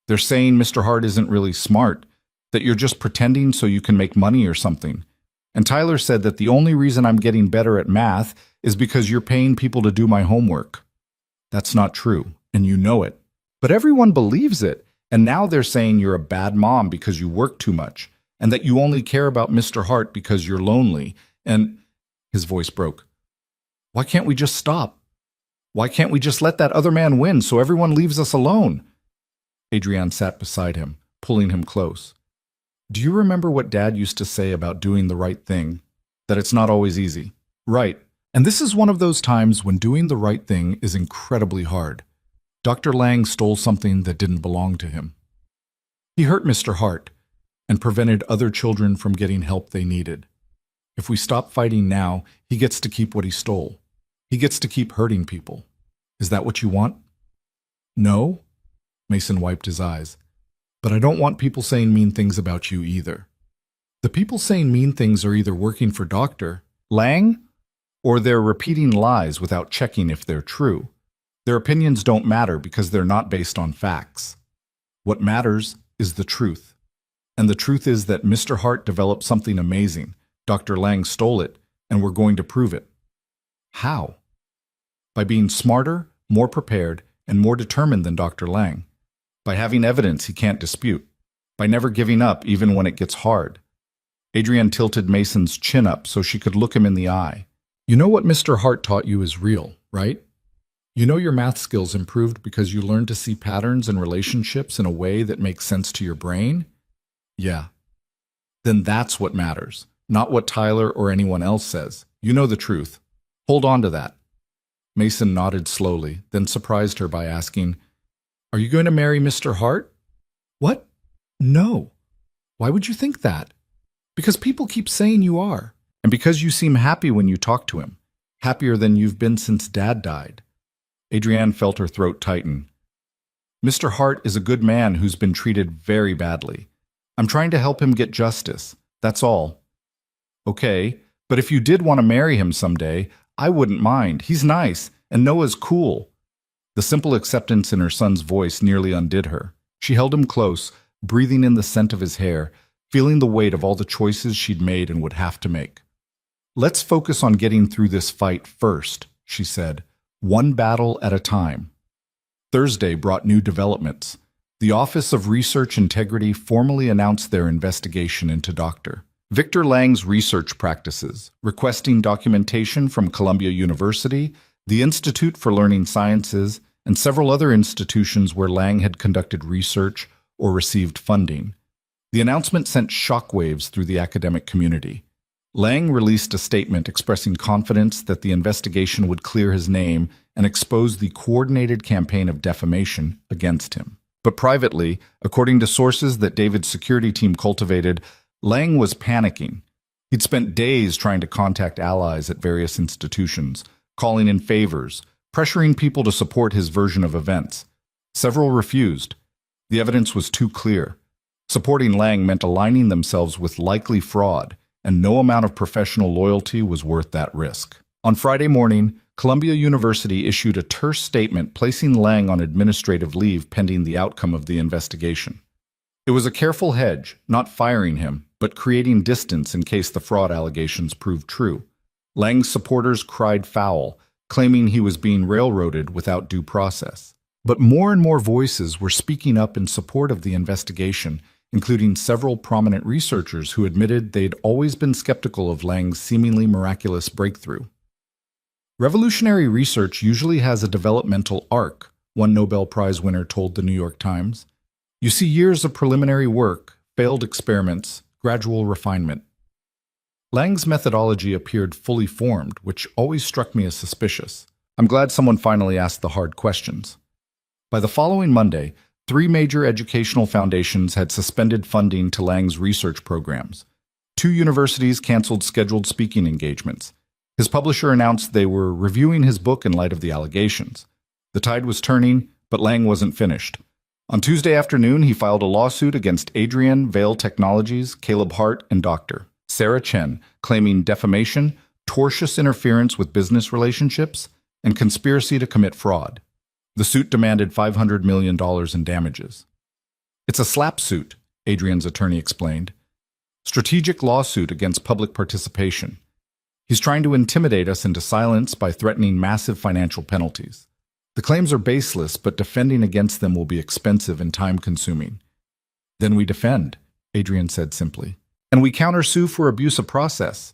"They're saying Mr. Hart isn't really smart, that you're just pretending so you can make money or something. And Tyler said that the only reason I'm getting better at math is because you're paying people to do my homework. That's not true, and you know it. But everyone believes it, and now they're saying you're a bad mom because you work too much, and that you only care about Mr. Hart because you're lonely, and—" His voice broke. "Why can't we just stop? Why can't we just let that other man win so everyone leaves us alone?" Adrienne sat beside him, pulling him close. "Do you remember what Dad used to say about doing the right thing? That it's not always easy. Right. And this is one of those times when doing the right thing is incredibly hard. Dr. Lang stole something that didn't belong to him. He hurt Mr. Hart and prevented other children from getting help they needed. If we stop fighting now, he gets to keep what he stole. He gets to keep hurting people. Is that what you want?" "No," Mason wiped his eyes. "But I don't want people saying mean things about you either. The people saying mean things are either working for Dr. Lang, or they're repeating lies without checking if they're true. Their opinions don't matter because they're not based on facts. What matters is the truth. And the truth is that Mr. Hart developed something amazing. Dr. Lang stole it, and we're going to prove it." "How?" "By being smarter, more prepared, and more determined than Dr. Lang. By having evidence he can't dispute. By never giving up even when it gets hard." Adrienne tilted Mason's chin up so she could look him in the eye. "You know what Mr. Hart taught you is real, right? You know your math skills improved because you learned to see patterns and relationships in a way that makes sense to your brain? Yeah. Then that's what matters, not what Tyler or anyone else says. You know the truth. Hold on to that." Mason nodded slowly, then surprised her by asking, "Are you going to marry Mr. Hart?" "What? No. Why would you think that?" "Because people keep saying you are, and because you seem happy when you talk to him, happier than you've been since Dad died." Adrienne felt her throat tighten. "Mr. Hart is a good man who's been treated very badly. I'm trying to help him get justice, that's all." "Okay, but if you did want to marry him someday, I wouldn't mind. He's nice, and Noah's cool." The simple acceptance in her son's voice nearly undid her. She held him close, breathing in the scent of his hair, feeling the weight of all the choices she'd made and would have to make. "Let's focus on getting through this fight first," she said, "one battle at a time." Thursday brought new developments. The Office of Research Integrity formally announced their investigation into Dr. Victor Lang's research practices, requesting documentation from Columbia University, the Institute for Learning Sciences, and several other institutions where Lang had conducted research or received funding. The announcement sent shockwaves through the academic community. Lang released a statement expressing confidence that the investigation would clear his name and expose the coordinated campaign of defamation against him. But privately, according to sources that David's security team cultivated, Lang was panicking. He'd spent days trying to contact allies at various institutions, calling in favors, pressuring people to support his version of events. Several refused. The evidence was too clear. Supporting Lang meant aligning themselves with likely fraud, and no amount of professional loyalty was worth that risk. On Friday morning, Columbia University issued a terse statement placing Lang on administrative leave pending the outcome of the investigation. It was a careful hedge, not firing him, but creating distance in case the fraud allegations proved true. Lang's supporters cried foul, claiming he was being railroaded without due process. But more and more voices were speaking up in support of the investigation, including several prominent researchers who admitted they'd always been skeptical of Lang's seemingly miraculous breakthrough. Revolutionary research usually has a developmental arc, one Nobel Prize winner told the New York Times. You see years of preliminary work, failed experiments, gradual refinement. Lang's methodology appeared fully formed, which always struck me as suspicious. I'm glad someone finally asked the hard questions. By the following Monday, 3 major educational foundations had suspended funding to Lang's research programs. 2 universities canceled scheduled speaking engagements. His publisher announced they were reviewing his book in light of the allegations. The tide was turning, but Lang wasn't finished. On Tuesday afternoon, he filed a lawsuit against Adrienne Vale Technologies, Caleb Hart, and Dr. Sarah Chen, claiming defamation, tortious interference with business relationships, and conspiracy to commit fraud. The suit demanded $500 million in damages. It's a slap suit, Adrienne's attorney explained. Strategic lawsuit against public participation. He's trying to intimidate us into silence by threatening massive financial penalties. The claims are baseless, but defending against them will be expensive and time-consuming. Then we defend, Adrienne said simply. And we countersue for abuse of process.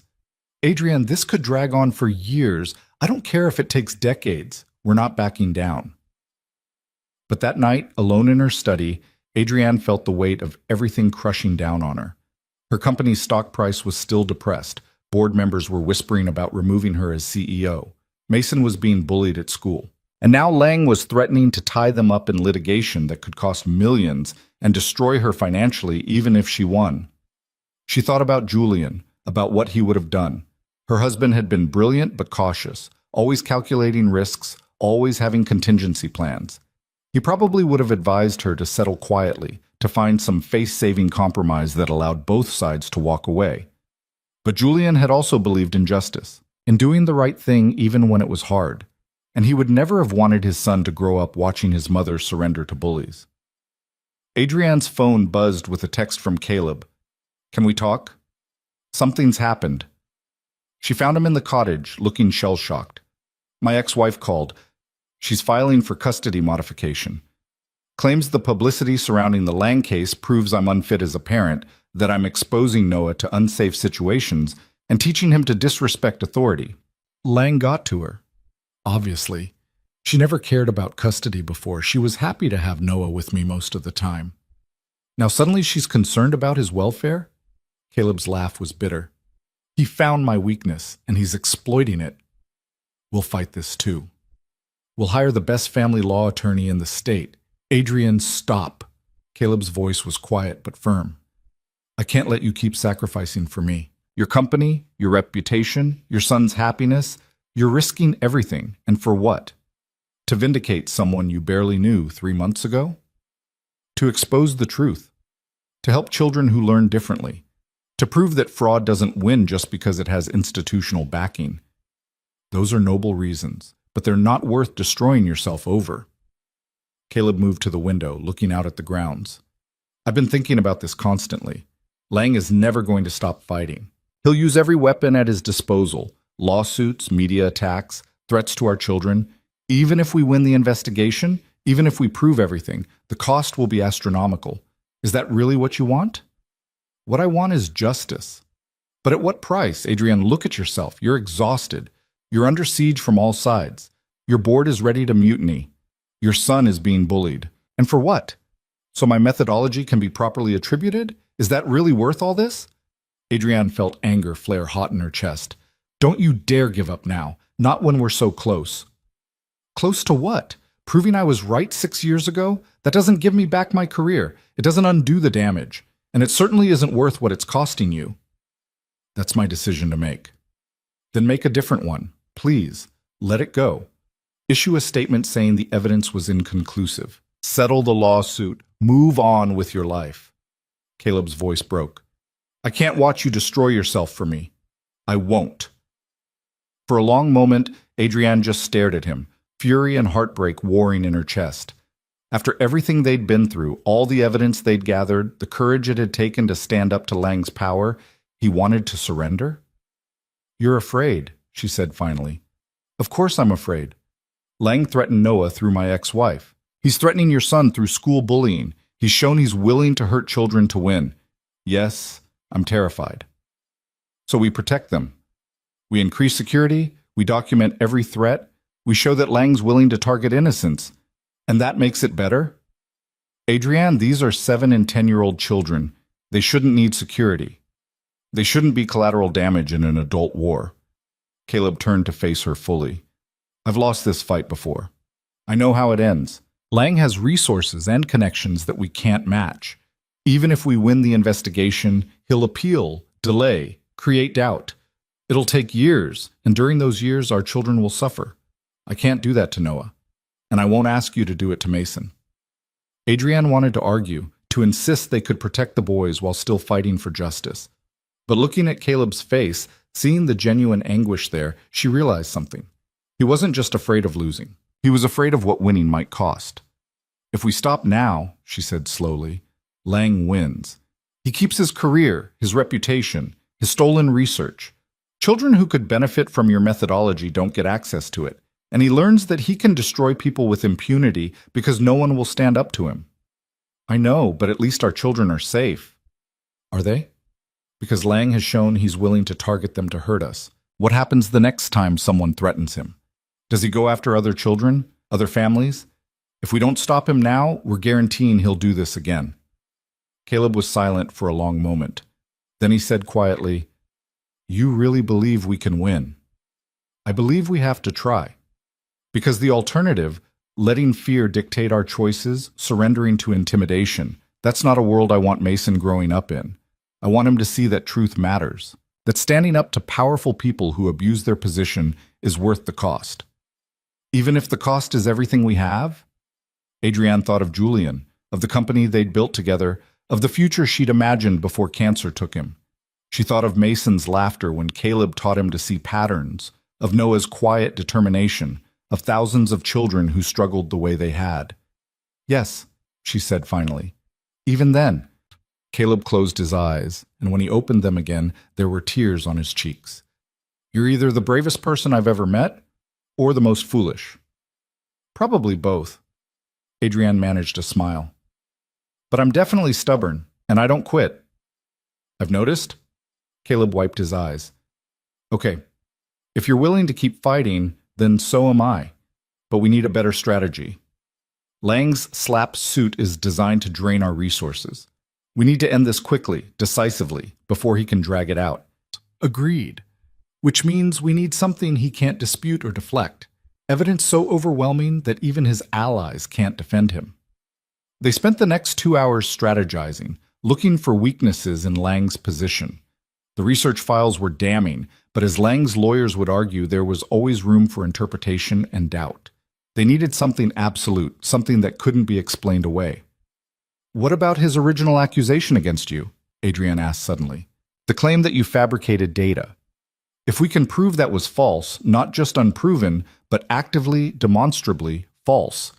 Adrienne, this could drag on for years. I don't care if it takes decades. We're not backing down. But that night, alone in her study, Adrienne felt the weight of everything crushing down on her. Her company's stock price was still depressed. Board members were whispering about removing her as CEO. Mason was being bullied at school. And now Lang was threatening to tie them up in litigation that could cost millions and destroy her financially even if she won. She thought about Julian, about what he would have done. Her husband had been brilliant but cautious, always calculating risks, always having contingency plans. He probably would have advised her to settle quietly, to find some face-saving compromise that allowed both sides to walk away. But Julian had also believed in justice, in doing the right thing even when it was hard, and he would never have wanted his son to grow up watching his mother surrender to bullies. Adrienne's phone buzzed with a text from Caleb. Can we talk? Something's happened. She found him in the cottage, looking shell-shocked. My ex-wife called. She's filing for custody modification. Claims the publicity surrounding the Lang case proves I'm unfit as a parent, that I'm exposing Noah to unsafe situations and teaching him to disrespect authority. Lang got to her. Obviously. She never cared about custody before. She was happy to have Noah with me most of the time. Now suddenly she's concerned about his welfare? Caleb's laugh was bitter. He found my weakness, and he's exploiting it. We'll fight this too. We'll hire the best family law attorney in the state. Adrienne, stop. Caleb's voice was quiet but firm. I can't let you keep sacrificing for me. Your company, your reputation, your son's happiness, you're risking everything. And for what? To vindicate someone you barely knew 3 months ago? To expose the truth. To help children who learn differently. To prove that fraud doesn't win just because it has institutional backing. Those are noble reasons, but they're not worth destroying yourself over. Caleb moved to the window, looking out at the grounds. I've been thinking about this constantly. Lang is never going to stop fighting. He'll use every weapon at his disposal, lawsuits, media attacks, threats to our children. Even if we win the investigation, even if we prove everything, the cost will be astronomical. Is that really what you want? What I want is justice. But at what price? Adrienne, look at yourself. You're exhausted. You're under siege from all sides. Your board is ready to mutiny. Your son is being bullied. And for what? So my methodology can be properly attributed? Is that really worth all this? Adrienne felt anger flare hot in her chest. Don't you dare give up now. Not when we're so close. Close to what? Proving I was right 6 years ago? That doesn't give me back my career. It doesn't undo the damage. And it certainly isn't worth what it's costing you. That's my decision to make. Then make a different one. Please, let it go. Issue a statement saying the evidence was inconclusive. Settle the lawsuit. Move on with your life. Caleb's voice broke. I can't watch you destroy yourself for me. I won't. For a long moment, Adrienne just stared at him, fury and heartbreak warring in her chest. After everything they'd been through, all the evidence they'd gathered, the courage it had taken to stand up to Lang's power, he wanted to surrender? You're afraid, she said finally. Of course I'm afraid. Lang threatened Noah through my ex-wife. He's threatening your son through school bullying. He's shown he's willing to hurt children to win. Yes, I'm terrified. So we protect them. We increase security, we document every threat, we show that Lang's willing to target innocents. And that makes it better? Adrienne, these are 7 and 10-year-old children. They shouldn't need security. They shouldn't be collateral damage in an adult war. Caleb turned to face her fully. I've lost this fight before. I know how it ends. Lang has resources and connections that we can't match. Even if we win the investigation, he'll appeal, delay, create doubt. It'll take years, and during those years our children will suffer. I can't do that to Noah. And I won't ask you to do it to Mason. Adrienne wanted to argue, to insist they could protect the boys while still fighting for justice. But looking at Caleb's face, seeing the genuine anguish there, she realized something. He wasn't just afraid of losing. He was afraid of what winning might cost. If we stop now, she said slowly, Lang wins. He keeps his career, his reputation, his stolen research. Children who could benefit from your methodology don't get access to it. And he learns that he can destroy people with impunity because no one will stand up to him. I know, but at least our children are safe. Are they? Because Lang has shown he's willing to target them to hurt us. What happens the next time someone threatens him? Does he go after other children, other families? If we don't stop him now, we're guaranteeing he'll do this again. Caleb was silent for a long moment. Then he said quietly, You really believe we can win? I believe we have to try. Because the alternative, letting fear dictate our choices, surrendering to intimidation, that's not a world I want Mason growing up in. I want him to see that truth matters, that standing up to powerful people who abuse their position is worth the cost. Even if the cost is everything we have? Adrienne thought of Julian, of the company they'd built together, of the future she'd imagined before cancer took him. She thought of Mason's laughter when Caleb taught him to see patterns, of Noah's quiet determination, of thousands of children who struggled the way they had. Yes, she said finally. Even then. Caleb closed his eyes, and when he opened them again, there were tears on his cheeks. You're either the bravest person I've ever met, or the most foolish. Probably both. Adrienne managed a smile. But I'm definitely stubborn, and I don't quit. I've noticed? Caleb wiped his eyes. Okay, if you're willing to keep fighting, then so am I. But we need a better strategy. Lang's slap suit is designed to drain our resources. We need to end this quickly, decisively, before he can drag it out. Agreed. Which means we need something he can't dispute or deflect. Evidence so overwhelming that even his allies can't defend him. They spent the next 2 hours strategizing, looking for weaknesses in Lang's position. The research files were damning, but as Lang's lawyers would argue, there was always room for interpretation and doubt. They needed something absolute, something that couldn't be explained away. What about his original accusation against you? Adrienne asked suddenly. The claim that you fabricated data. If we can prove that was false, not just unproven, but actively, demonstrably false,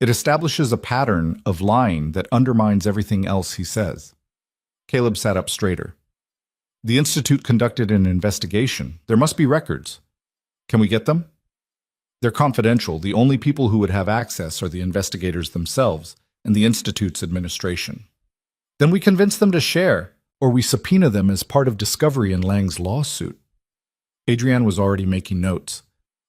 it establishes a pattern of lying that undermines everything else he says. Caleb sat up straighter. The Institute conducted an investigation. There must be records. Can we get them? They're confidential. The only people who would have access are the investigators themselves and the Institute's administration. Then we convince them to share, or we subpoena them as part of discovery in Lang's lawsuit. Adrienne was already making notes.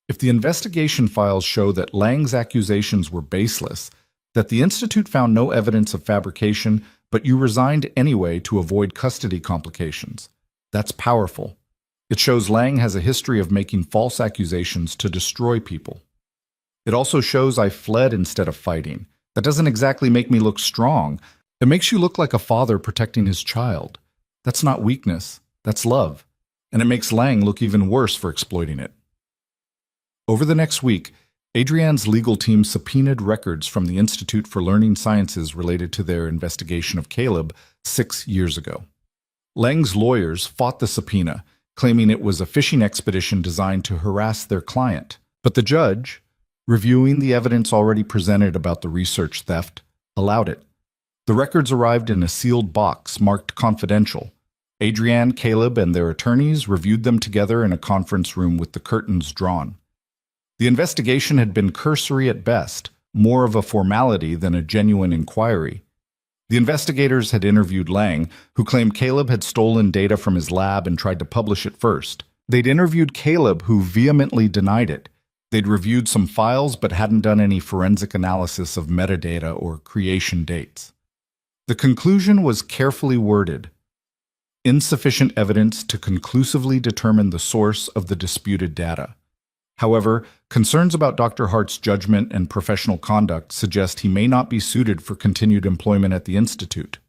If the investigation files show that Lang's accusations were baseless, that the Institute found no evidence of fabrication, but you resigned anyway to avoid custody complications, that's powerful. It shows Lang has a history of making false accusations to destroy people. It also shows I fled instead of fighting. That doesn't exactly make me look strong. It makes you look like a father protecting his child. That's not weakness, that's love. And it makes Lang look even worse for exploiting it. Over the next week, Adrienne's legal team subpoenaed records from the Institute for Learning Sciences related to their investigation of Caleb 6 years ago. Lang's lawyers fought the subpoena, claiming it was a fishing expedition designed to harass their client. But the judge, reviewing the evidence already presented about the research theft, allowed it. The records arrived in a sealed box marked confidential. Adrienne, Caleb, and their attorneys reviewed them together in a conference room with the curtains drawn. The investigation had been cursory at best, more of a formality than a genuine inquiry. The investigators had interviewed Lang, who claimed Caleb had stolen data from his lab and tried to publish it first. They'd interviewed Caleb, who vehemently denied it. They'd reviewed some files but hadn't done any forensic analysis of metadata or creation dates. The conclusion was carefully worded: insufficient evidence to conclusively determine the source of the disputed data. However, concerns about Dr. Hart's judgment and professional conduct suggest he may not be suited for continued employment at the Institute.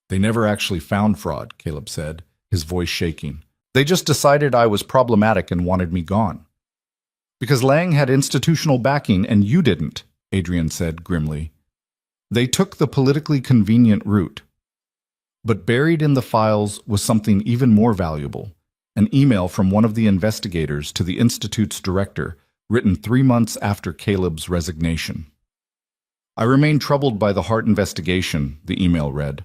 They never actually found fraud, Caleb said, his voice shaking. They just decided I was problematic and wanted me gone. Because Lang had institutional backing and you didn't, Adrienne said grimly. They took the politically convenient route. But buried in the files was something even more valuable: an email from one of the investigators to the Institute's director, written 3 months after Caleb's resignation. I remain troubled by the Hart investigation, the email read.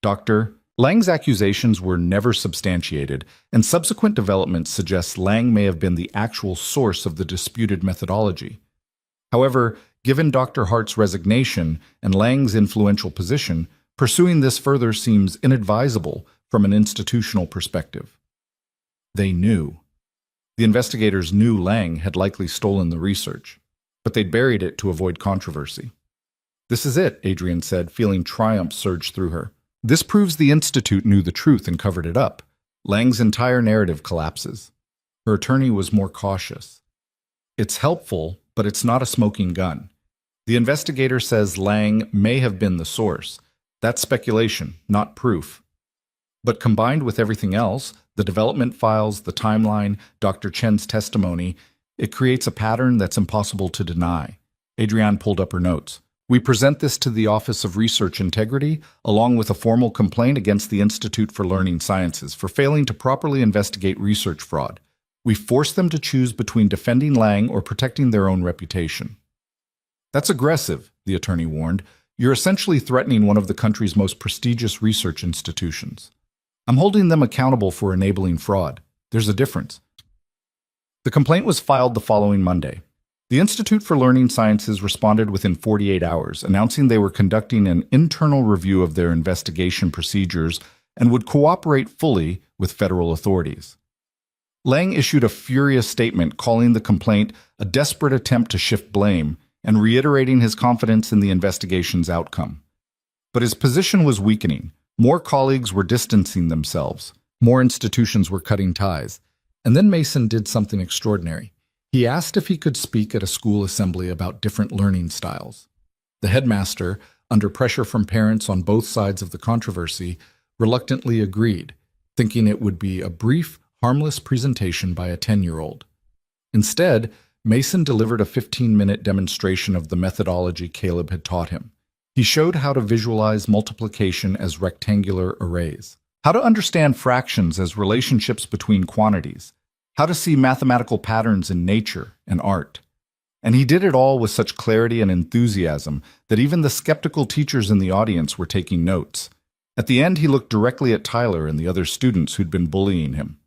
Dr. Lang's accusations were never substantiated, and subsequent developments suggest Lang may have been the actual source of the disputed methodology. However, given Dr. Hart's resignation and Lang's influential position, pursuing this further seems inadvisable from an institutional perspective. They knew. The investigators knew Lang had likely stolen the research, but they'd buried it to avoid controversy. This is it, Adrienne said, feeling triumph surge through her. This proves the Institute knew the truth and covered it up. Lang's entire narrative collapses. Her attorney was more cautious. It's helpful, but it's not a smoking gun. The investigator says Lang may have been the source. That's speculation, not proof. But combined with everything else, the development files, the timeline, Dr. Chen's testimony, it creates a pattern that's impossible to deny. Adrienne pulled up her notes. We present this to the Office of Research Integrity, along with a formal complaint against the Institute for Learning Sciences for failing to properly investigate research fraud. We force them to choose between defending Lang or protecting their own reputation. That's aggressive, the attorney warned. You're essentially threatening one of the country's most prestigious research institutions. I'm holding them accountable for enabling fraud. There's a difference. The complaint was filed the following Monday. The Institute for Learning Sciences responded within 48 hours, announcing they were conducting an internal review of their investigation procedures and would cooperate fully with federal authorities. Lang issued a furious statement calling the complaint a desperate attempt to shift blame and reiterating his confidence in the investigation's outcome. But his position was weakening. More colleagues were distancing themselves. More institutions were cutting ties. And then Mason did something extraordinary. He asked if he could speak at a school assembly about different learning styles. The headmaster, under pressure from parents on both sides of the controversy, reluctantly agreed, thinking it would be a brief, harmless presentation by a 10-year-old. Instead, Mason delivered a 15-minute demonstration of the methodology Caleb had taught him. He showed how to visualize multiplication as rectangular arrays, how to understand fractions as relationships between quantities, how to see mathematical patterns in nature and art. And he did it all with such clarity and enthusiasm that even the skeptical teachers in the audience were taking notes. At the end, he looked directly at Tyler and the other students who'd been bullying him.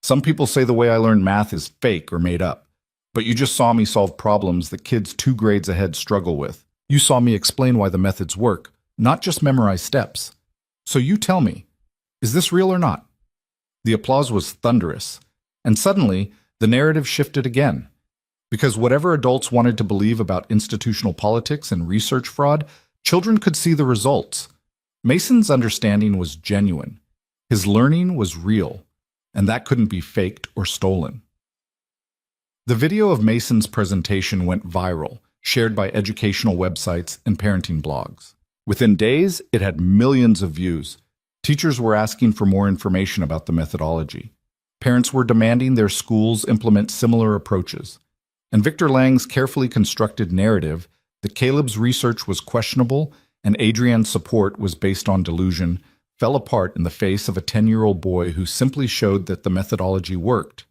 Some people say the way I learn math is fake or made up, but you just saw me solve problems that kids 2 grades ahead struggle with. You saw me explain why the methods work, not just memorize steps. So you tell me, is this real or not? The applause was thunderous. And suddenly, the narrative shifted again. Because whatever adults wanted to believe about institutional politics and research fraud, children could see the results. Mason's understanding was genuine. His learning was real, and that couldn't be faked or stolen. The video of Mason's presentation went viral, shared by educational websites and parenting blogs. Within days, it had millions of views. Teachers were asking for more information about the methodology. Parents were demanding their schools implement similar approaches. And Victor Lang's carefully constructed narrative that Caleb's research was questionable and Adrienne's support was based on delusion fell apart in the face of a 10-year-old boy who simply showed that the methodology worked.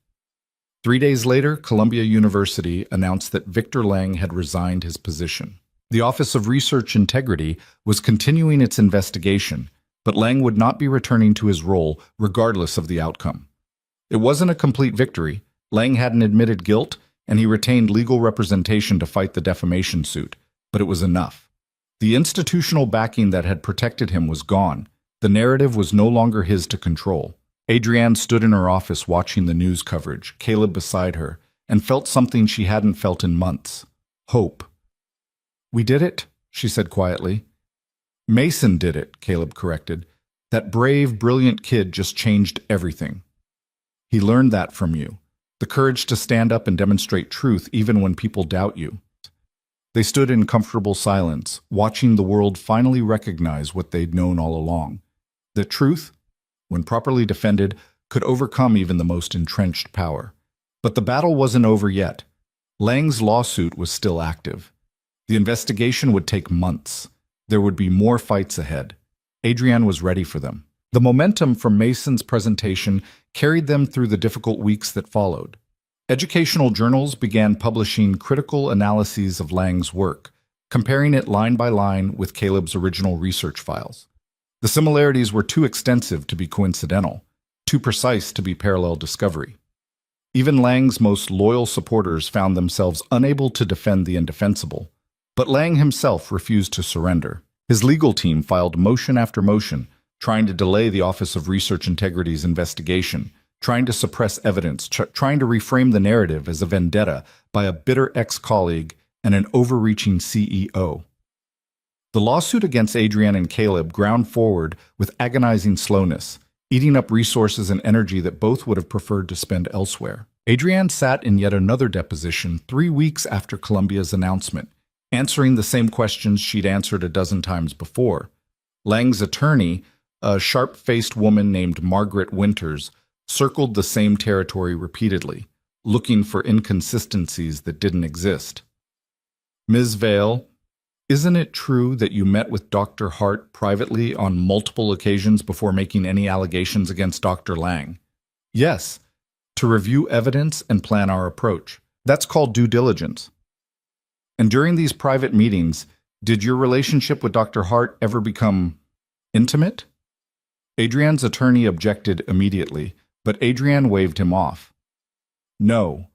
3 days later, Columbia University announced that Victor Lang had resigned his position. The Office of Research Integrity was continuing its investigation, but Lang would not be returning to his role regardless of the outcome. It wasn't a complete victory. Lang hadn't admitted guilt, and he retained legal representation to fight the defamation suit, but it was enough. The institutional backing that had protected him was gone. The narrative was no longer his to control. Adrienne stood in her office watching the news coverage, Caleb beside her, and felt something she hadn't felt in months. Hope. "We did it," she said quietly. "Mason did it," Caleb corrected. "That brave, brilliant kid just changed everything. He learned that from you. The courage to stand up and demonstrate truth even when people doubt you." They stood in comfortable silence, watching the world finally recognize what they'd known all along. That truth, when properly defended, could overcome even the most entrenched power. But the battle wasn't over yet. Lang's lawsuit was still active. The investigation would take months. There would be more fights ahead. Adrienne was ready for them. The momentum from Mason's presentation carried them through the difficult weeks that followed. Educational journals began publishing critical analyses of Lang's work, comparing it line by line with Caleb's original research files. The similarities were too extensive to be coincidental, too precise to be parallel discovery. Even Lang's most loyal supporters found themselves unable to defend the indefensible. But Lang himself refused to surrender. His legal team filed motion after motion, trying to delay the Office of Research Integrity's investigation, trying to suppress evidence, trying to reframe the narrative as a vendetta by a bitter ex-colleague and an overreaching CEO. The lawsuit against Adrienne and Caleb ground forward with agonizing slowness, eating up resources and energy that both would have preferred to spend elsewhere. Adrienne sat in yet another deposition 3 weeks after Columbia's announcement, answering the same questions she'd answered a dozen times before. Lang's attorney, a sharp-faced woman named Margaret Winters, circled the same territory repeatedly, looking for inconsistencies that didn't exist. "Ms. Vale, isn't it true that you met with Dr. Hart privately on multiple occasions before making any allegations against Dr. Lang?" "Yes, to review evidence and plan our approach. That's called due diligence." "And during these private meetings, did your relationship with Dr. Hart ever become intimate?" Adrienne's attorney objected immediately, but Adrienne waved him off. "No.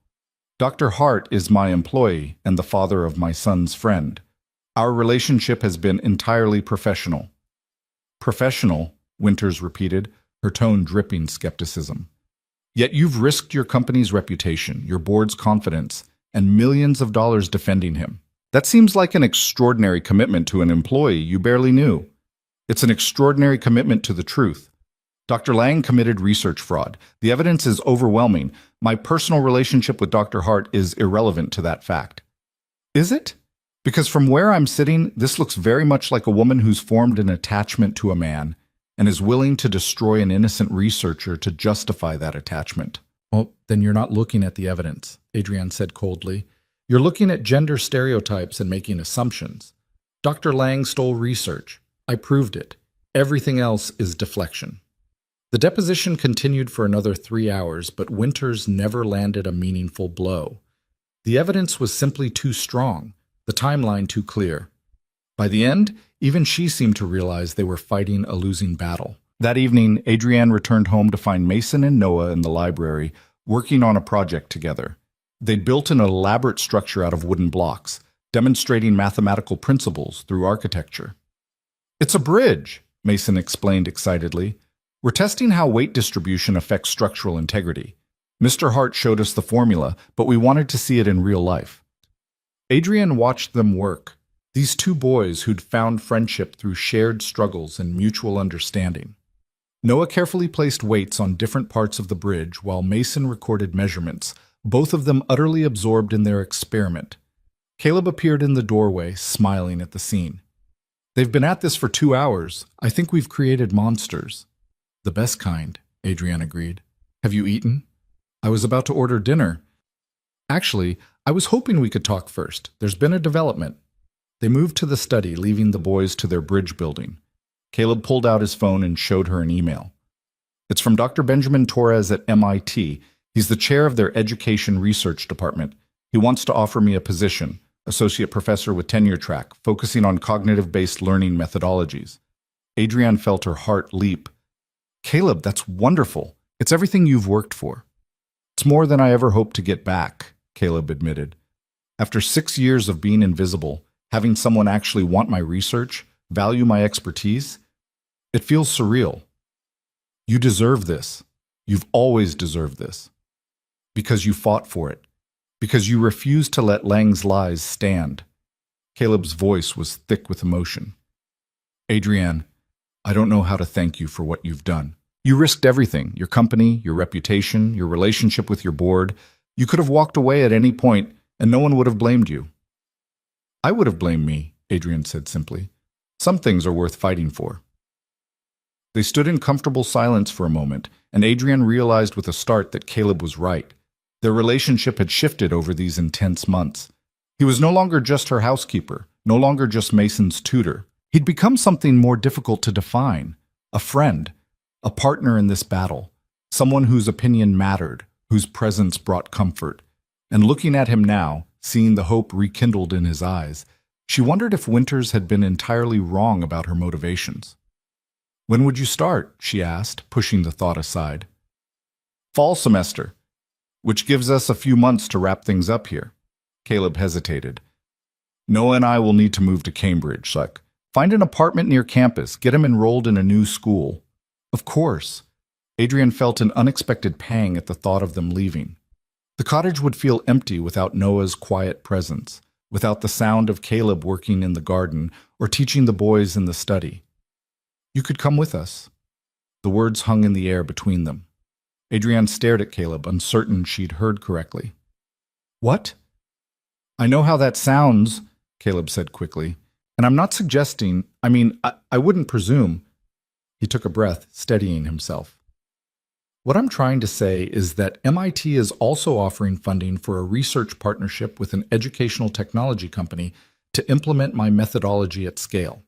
Dr. Hart is my employee and the father of my son's friend. Our relationship has been entirely professional." "Professional," Winters repeated, her tone dripping skepticism. "Yet you've risked your company's reputation, your board's confidence, and millions of dollars defending him. That seems like an extraordinary commitment to an employee you barely knew. It's an extraordinary commitment to the truth. Dr. Lang committed research fraud. The evidence is overwhelming. My personal relationship with Dr. Hart is irrelevant to that fact." "Is it? Because from where I'm sitting, this looks very much like a woman who's formed an attachment to a man and is willing to destroy an innocent researcher to justify that attachment." "Well, then you're not looking at the evidence," Adrienne said coldly. "You're looking at gender stereotypes and making assumptions. Dr. Lang stole research. I proved it. Everything else is deflection." The deposition continued for another 3 hours, but Winters never landed a meaningful blow. The evidence was simply too strong, the timeline too clear. By the end, even she seemed to realize they were fighting a losing battle. That evening, Adrienne returned home to find Mason and Noah in the library, working on a project together. They'd built an elaborate structure out of wooden blocks, demonstrating mathematical principles through architecture. "It's a bridge," Mason explained excitedly. "We're testing how weight distribution affects structural integrity. Mr. Hart showed us the formula, but we wanted to see it in real life." Adrienne watched them work, these two boys who'd found friendship through shared struggles and mutual understanding. Noah carefully placed weights on different parts of the bridge while Mason recorded measurements, both of them utterly absorbed in their experiment. Caleb appeared in the doorway, smiling at the scene. "They've been at this for 2 hours. I think we've created monsters." "The best kind," Adrienne agreed. "Have you eaten?" "I was about to order dinner." "Actually, I was hoping we could talk first. There's been a development." They moved to the study, leaving the boys to their bridge building. Caleb pulled out his phone and showed her an email. It's from Dr. Benjamin Torres at MIT. He's the chair of their education research department. He wants to offer me a position, associate professor with tenure track, focusing on cognitive-based learning methodologies. Adrienne felt her heart leap. Caleb, that's wonderful. It's everything you've worked for. It's more than I ever hoped to get back, Caleb admitted. After 6 years of being invisible, having someone actually want my research, value my expertise, it feels surreal. You deserve this. You've always deserved this. Because you fought for it. Because you refused to let Lang's lies stand. Caleb's voice was thick with emotion. Adrienne, I don't know how to thank you for what you've done. You risked everything, your company, your reputation, your relationship with your board. You could have walked away at any point, and no one would have blamed you. I would have blamed me, Adrienne said simply. Some things are worth fighting for. They stood in comfortable silence for a moment, and Adrienne realized with a start that Caleb was right. Their relationship had shifted over these intense months. He was no longer just her housekeeper, no longer just Mason's tutor. He'd become something more difficult to define, a friend, a partner in this battle, someone whose opinion mattered, whose presence brought comfort. And looking at him now, seeing the hope rekindled in his eyes, she wondered if Winters had been entirely wrong about her motivations. When would you start? She asked, pushing the thought aside. Fall semester, which gives us a few months to wrap things up here. Caleb hesitated. Noah and I will need to move to Cambridge, find an apartment near campus, get him enrolled in a new school. Of course. Adrienne felt an unexpected pang at the thought of them leaving. The cottage would feel empty without Noah's quiet presence, without the sound of Caleb working in the garden or teaching the boys in the study. You could come with us. The words hung in the air between them. Adrienne stared at Caleb, uncertain she'd heard correctly. What? I know how that sounds, Caleb said quickly, and I'm not suggesting, I wouldn't presume. He took a breath, steadying himself. What I'm trying to say is that MIT is also offering funding for a research partnership with an educational technology company to implement my methodology at scale.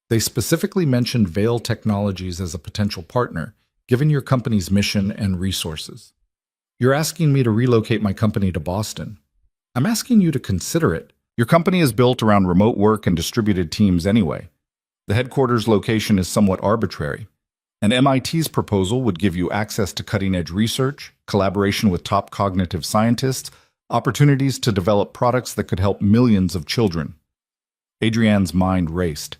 They specifically mentioned Vale Technologies as a potential partner, given your company's mission and resources. You're asking me to relocate my company to Boston. I'm asking you to consider it. Your company is built around remote work and distributed teams anyway. The headquarters location is somewhat arbitrary. And MIT's proposal would give you access to cutting-edge research, collaboration with top cognitive scientists, opportunities to develop products that could help millions of children. Adrienne's mind raced.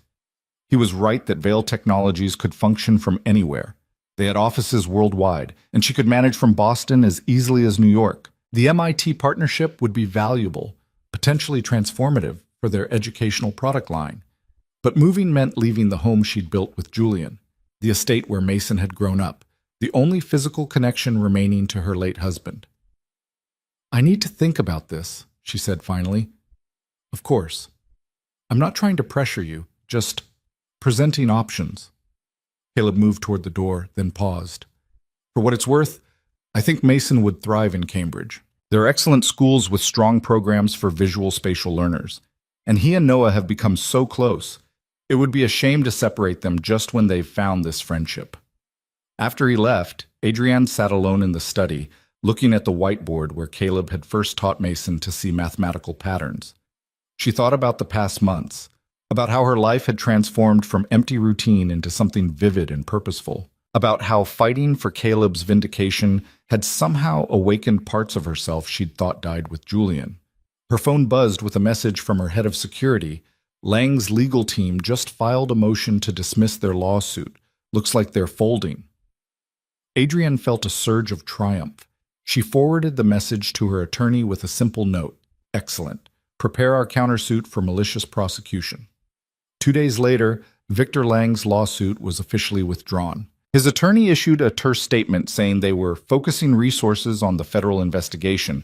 He was right that Vale Technologies could function from anywhere. They had offices worldwide, and she could manage from Boston as easily as New York. The MIT partnership would be valuable, potentially transformative for their educational product line. But moving meant leaving the home she'd built with Julian, the estate where Mason had grown up, the only physical connection remaining to her late husband. I need to think about this, she said finally. Of course. I'm not trying to pressure you, just presenting options. Caleb moved toward the door, then paused. For what it's worth, I think Mason would thrive in Cambridge. There are excellent schools with strong programs for visual spatial learners, and he and Noah have become so close. It would be a shame to separate them just when they've found this friendship. After he left, Adrienne sat alone in the study, looking at the whiteboard where Caleb had first taught Mason to see mathematical patterns. She thought about the past months, about how her life had transformed from empty routine into something vivid and purposeful, about how fighting for Caleb's vindication had somehow awakened parts of herself she'd thought died with Julian. Her phone buzzed with a message from her head of security. Lang's legal team just filed a motion to dismiss their lawsuit. Looks like they're folding. Adrienne felt a surge of triumph. She forwarded the message to her attorney with a simple note. Excellent. Prepare our countersuit for malicious prosecution. 2 days later, Victor Lang's lawsuit was officially withdrawn. His attorney issued a terse statement saying they were focusing resources on the federal investigation,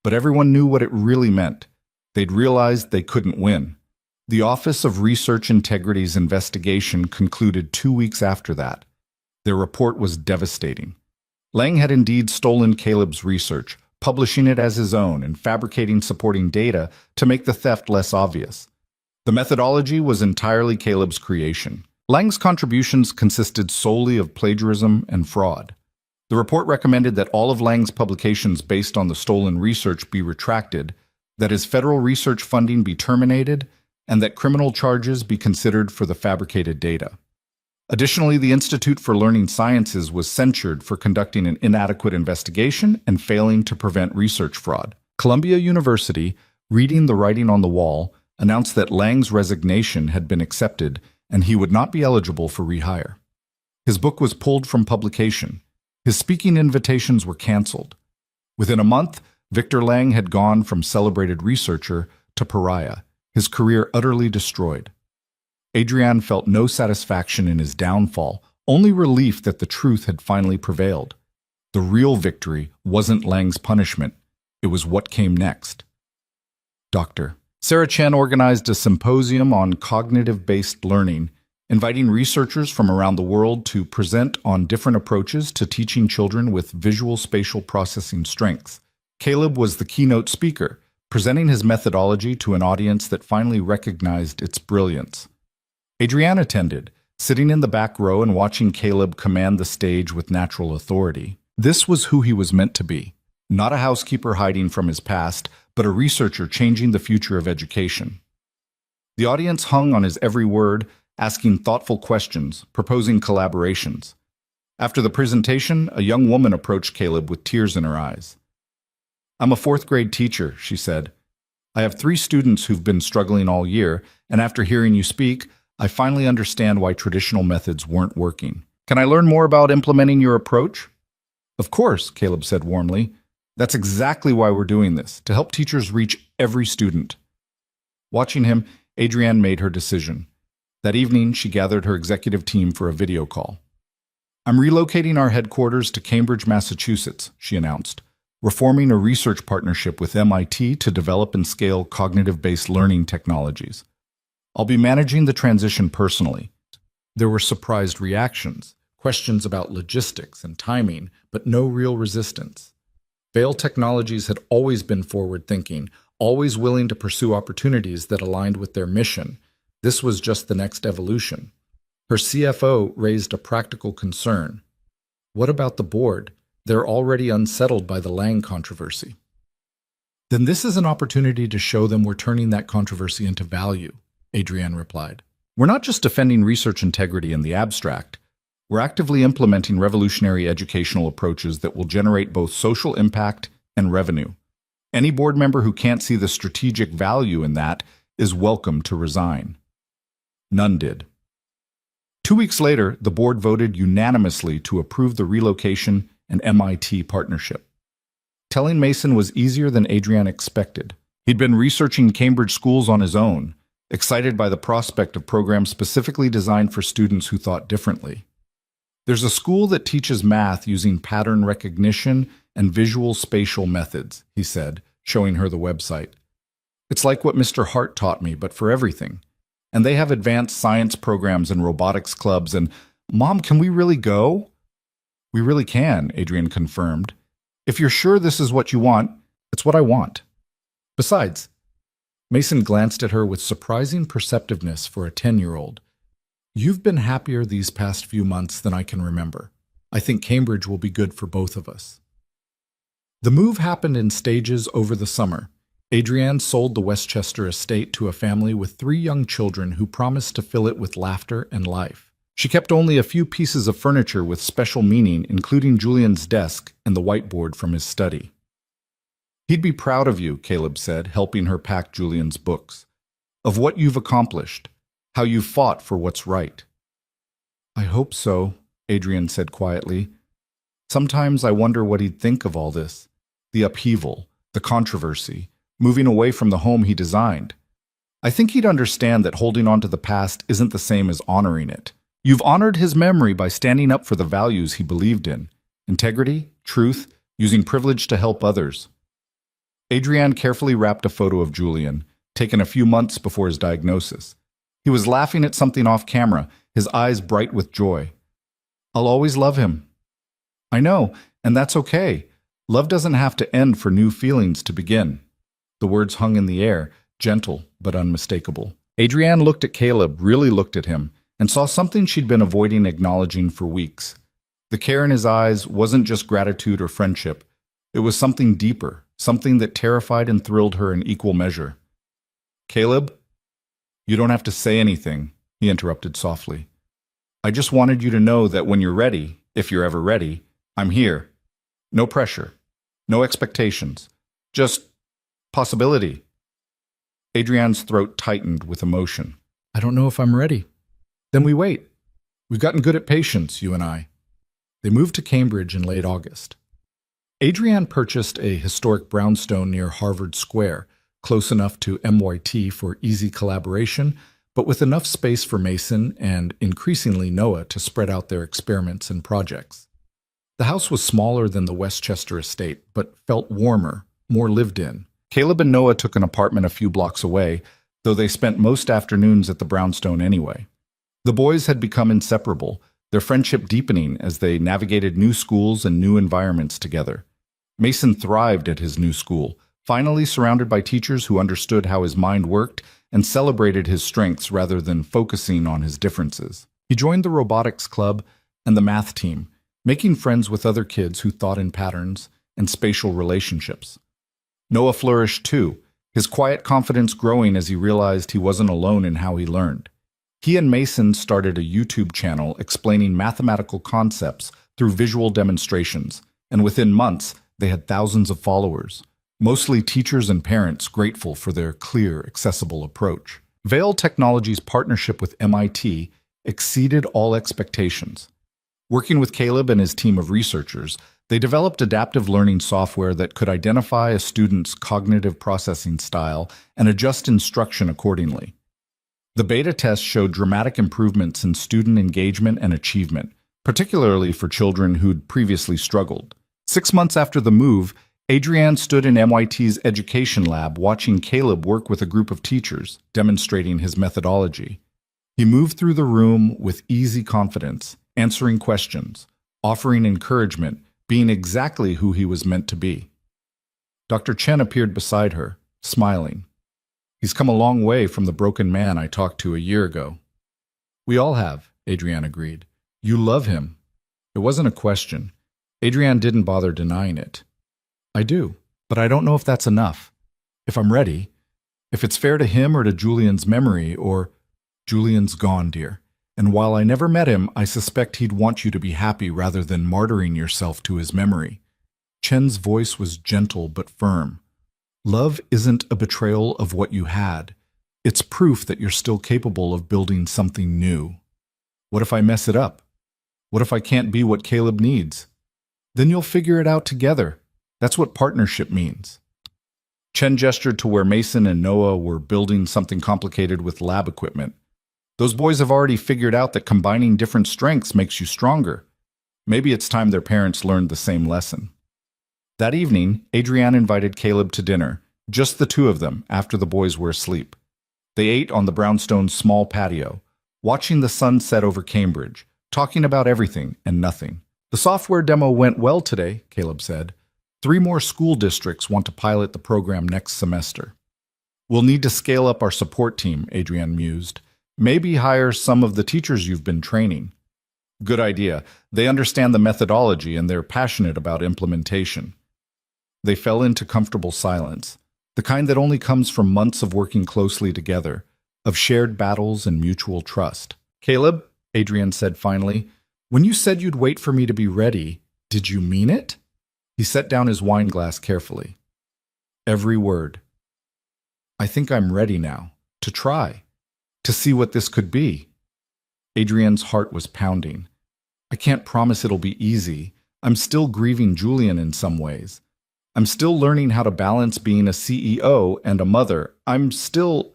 but everyone knew what it really meant. They'd realized they couldn't win. The Office of Research Integrity's investigation concluded 2 weeks after that. Their report was devastating. Lang had indeed stolen Caleb's research, publishing it as his own and fabricating supporting data to make the theft less obvious. The methodology was entirely Caleb's creation. Lang's contributions consisted solely of plagiarism and fraud. The report recommended that all of Lang's publications based on the stolen research be retracted, that his federal research funding be terminated, and that criminal charges be considered for the fabricated data. Additionally, the Institute for Learning Sciences was censured for conducting an inadequate investigation and failing to prevent research fraud. Columbia University, reading the writing on the wall, announced that Lang's resignation had been accepted and he would not be eligible for rehire. His book was pulled from publication. His speaking invitations were canceled. Within a month, Victor Lang had gone from celebrated researcher to pariah, his career utterly destroyed. Adrienne felt no satisfaction in his downfall, only relief that the truth had finally prevailed. The real victory wasn't Lang's punishment, it was what came next. Dr. Sarah Chen organized a symposium on cognitive-based learning, inviting researchers from around the world to present on different approaches to teaching children with visual spatial processing strengths. Caleb was the keynote speaker, presenting his methodology to an audience that finally recognized its brilliance. Adrienne attended, sitting in the back row and watching Caleb command the stage with natural authority. This was who he was meant to be, not a housekeeper hiding from his past, but a researcher changing the future of education. The audience hung on his every word, asking thoughtful questions, proposing collaborations. After the presentation, a young woman approached Caleb with tears in her eyes. "I'm a fourth-grade teacher," she said. "I have 3 students who've been struggling all year, and after hearing you speak, I finally understand why traditional methods weren't working. Can I learn more about implementing your approach?" "Of course," Caleb said warmly. "That's exactly why we're doing this, to help teachers reach every student." Watching him, Adrienne made her decision. That evening, she gathered her executive team for a video call. "I'm relocating our headquarters to Cambridge, Massachusetts," she announced. "We're forming a research partnership with MIT to develop and scale cognitive-based learning technologies. I'll be managing the transition personally." There were surprised reactions, questions about logistics and timing, but no real resistance. Vale Technologies had always been forward-thinking, always willing to pursue opportunities that aligned with their mission. This was just the next evolution. Her CFO raised a practical concern. What about the board? They're already unsettled by the Lang controversy. "Then this is an opportunity to show them we're turning that controversy into value," Adrienne replied. "We're not just defending research integrity in the abstract. We're actively implementing revolutionary educational approaches that will generate both social impact and revenue. Any board member who can't see the strategic value in that is welcome to resign." None did. 2 weeks later, the board voted unanimously to approve the relocation and MIT partnership. Telling Mason was easier than Adrienne expected. He'd been researching Cambridge schools on his own, excited by the prospect of programs specifically designed for students who thought differently. "There's a school that teaches math using pattern recognition and visual spatial methods," he said, showing her the website. "It's like what Mr. Hart taught me, but for everything. And they have advanced science programs and robotics clubs, and Mom, can we really go?" "We really can," Adrienne confirmed. "If you're sure this is what you want, it's what I want. Besides," Mason glanced at her with surprising perceptiveness for a 10-year-old. "You've been happier these past few months than I can remember. I think Cambridge will be good for both of us." The move happened in stages over the summer. Adrienne sold the Westchester estate to a family with 3 young children who promised to fill it with laughter and life. She kept only a few pieces of furniture with special meaning, including Julian's desk and the whiteboard from his study. "He'd be proud of you," Caleb said, helping her pack Julian's books. "Of what you've accomplished, how you've fought for what's right." "I hope so," Adrienne said quietly. "Sometimes I wonder what he'd think of all this. The upheaval, the controversy, moving away from the home he designed. I think he'd understand that holding on to the past isn't the same as honoring it. You've honored his memory by standing up for the values he believed in: integrity, truth, using privilege to help others." Adrienne carefully wrapped a photo of Julian, taken a few months before his diagnosis. He was laughing at something off camera, his eyes bright with joy. "I'll always love him." "I know, and that's okay. Love doesn't have to end for new feelings to begin." The words hung in the air, gentle but unmistakable. Adrienne looked at Caleb, really looked at him, and saw something she'd been avoiding acknowledging for weeks. The care in his eyes wasn't just gratitude or friendship. It was something deeper, something that terrified and thrilled her in equal measure. "Caleb, you don't have to say anything," he interrupted softly. "I just wanted you to know that when you're ready, if you're ever ready, I'm here. No pressure, no expectations, just possibility." Adrienne's throat tightened with emotion. "I don't know if I'm ready." "Then we wait. We've gotten good at patience, you and I." They moved to Cambridge in late August. Adrienne purchased a historic brownstone near Harvard Square, close enough to MYT for easy collaboration, but with enough space for Mason and, increasingly, Noah to spread out their experiments and projects. The house was smaller than the Westchester estate, but felt warmer, more lived in. Caleb and Noah took an apartment a few blocks away, though they spent most afternoons at the brownstone anyway. The boys had become inseparable, their friendship deepening as they navigated new schools and new environments together. Mason thrived at his new school, finally surrounded by teachers who understood how his mind worked and celebrated his strengths rather than focusing on his differences. He joined the robotics club and the math team, making friends with other kids who thought in patterns and spatial relationships. Noah flourished too, his quiet confidence growing as he realized he wasn't alone in how he learned. He and Mason started a YouTube channel explaining mathematical concepts through visual demonstrations, and within months, they had thousands of followers, mostly teachers and parents grateful for their clear, accessible approach. Vale Technologies' partnership with MIT exceeded all expectations. Working with Caleb and his team of researchers, they developed adaptive learning software that could identify a student's cognitive processing style and adjust instruction accordingly. The beta test showed dramatic improvements in student engagement and achievement, particularly for children who'd previously struggled. 6 months after the move, Adrienne stood in MIT's education lab watching Caleb work with a group of teachers, demonstrating his methodology. He moved through the room with easy confidence, answering questions, offering encouragement, being exactly who he was meant to be. Dr. Chen appeared beside her, smiling. "He's come a long way from the broken man I talked to a year ago." "We all have," Adrienne agreed. "You love him." It wasn't a question. Adrienne didn't bother denying it. "I do, but I don't know if that's enough. If I'm ready, if it's fair to him or to Julian's memory, or—" "Julian's gone, dear. And while I never met him, I suspect he'd want you to be happy rather than martyring yourself to his memory." Chen's voice was gentle but firm. "Love isn't a betrayal of what you had. It's proof that you're still capable of building something new. What if I mess it up? What if I can't be what Caleb needs? Then you'll figure it out together. That's what partnership means." Chen gestured to where Mason and Noah were building something complicated with lab equipment. "Those boys have already figured out that combining different strengths makes you stronger. Maybe it's time their parents learned the same lesson." That evening, Adrienne invited Caleb to dinner, just the two of them, after the boys were asleep. They ate on the brownstone's small patio, watching the sun set over Cambridge, talking about everything and nothing. "The software demo went well today," Caleb said. 3 more school districts want to pilot the program next semester." "We'll need to scale up our support team," Adrienne mused. "Maybe hire some of the teachers you've been training." "Good idea. They understand the methodology and they're passionate about implementation." They fell into comfortable silence, the kind that only comes from months of working closely together, of shared battles and mutual trust. "Caleb," Adrienne said finally, "when you said you'd wait for me to be ready, did you mean it?" He set down his wine glass carefully. "Every word. I think I'm ready now, to try, to see what this could be." Adrienne's heart was pounding. "I can't promise it'll be easy. I'm still grieving Julian in some ways. I'm still learning how to balance being a CEO and a mother. I'm still—"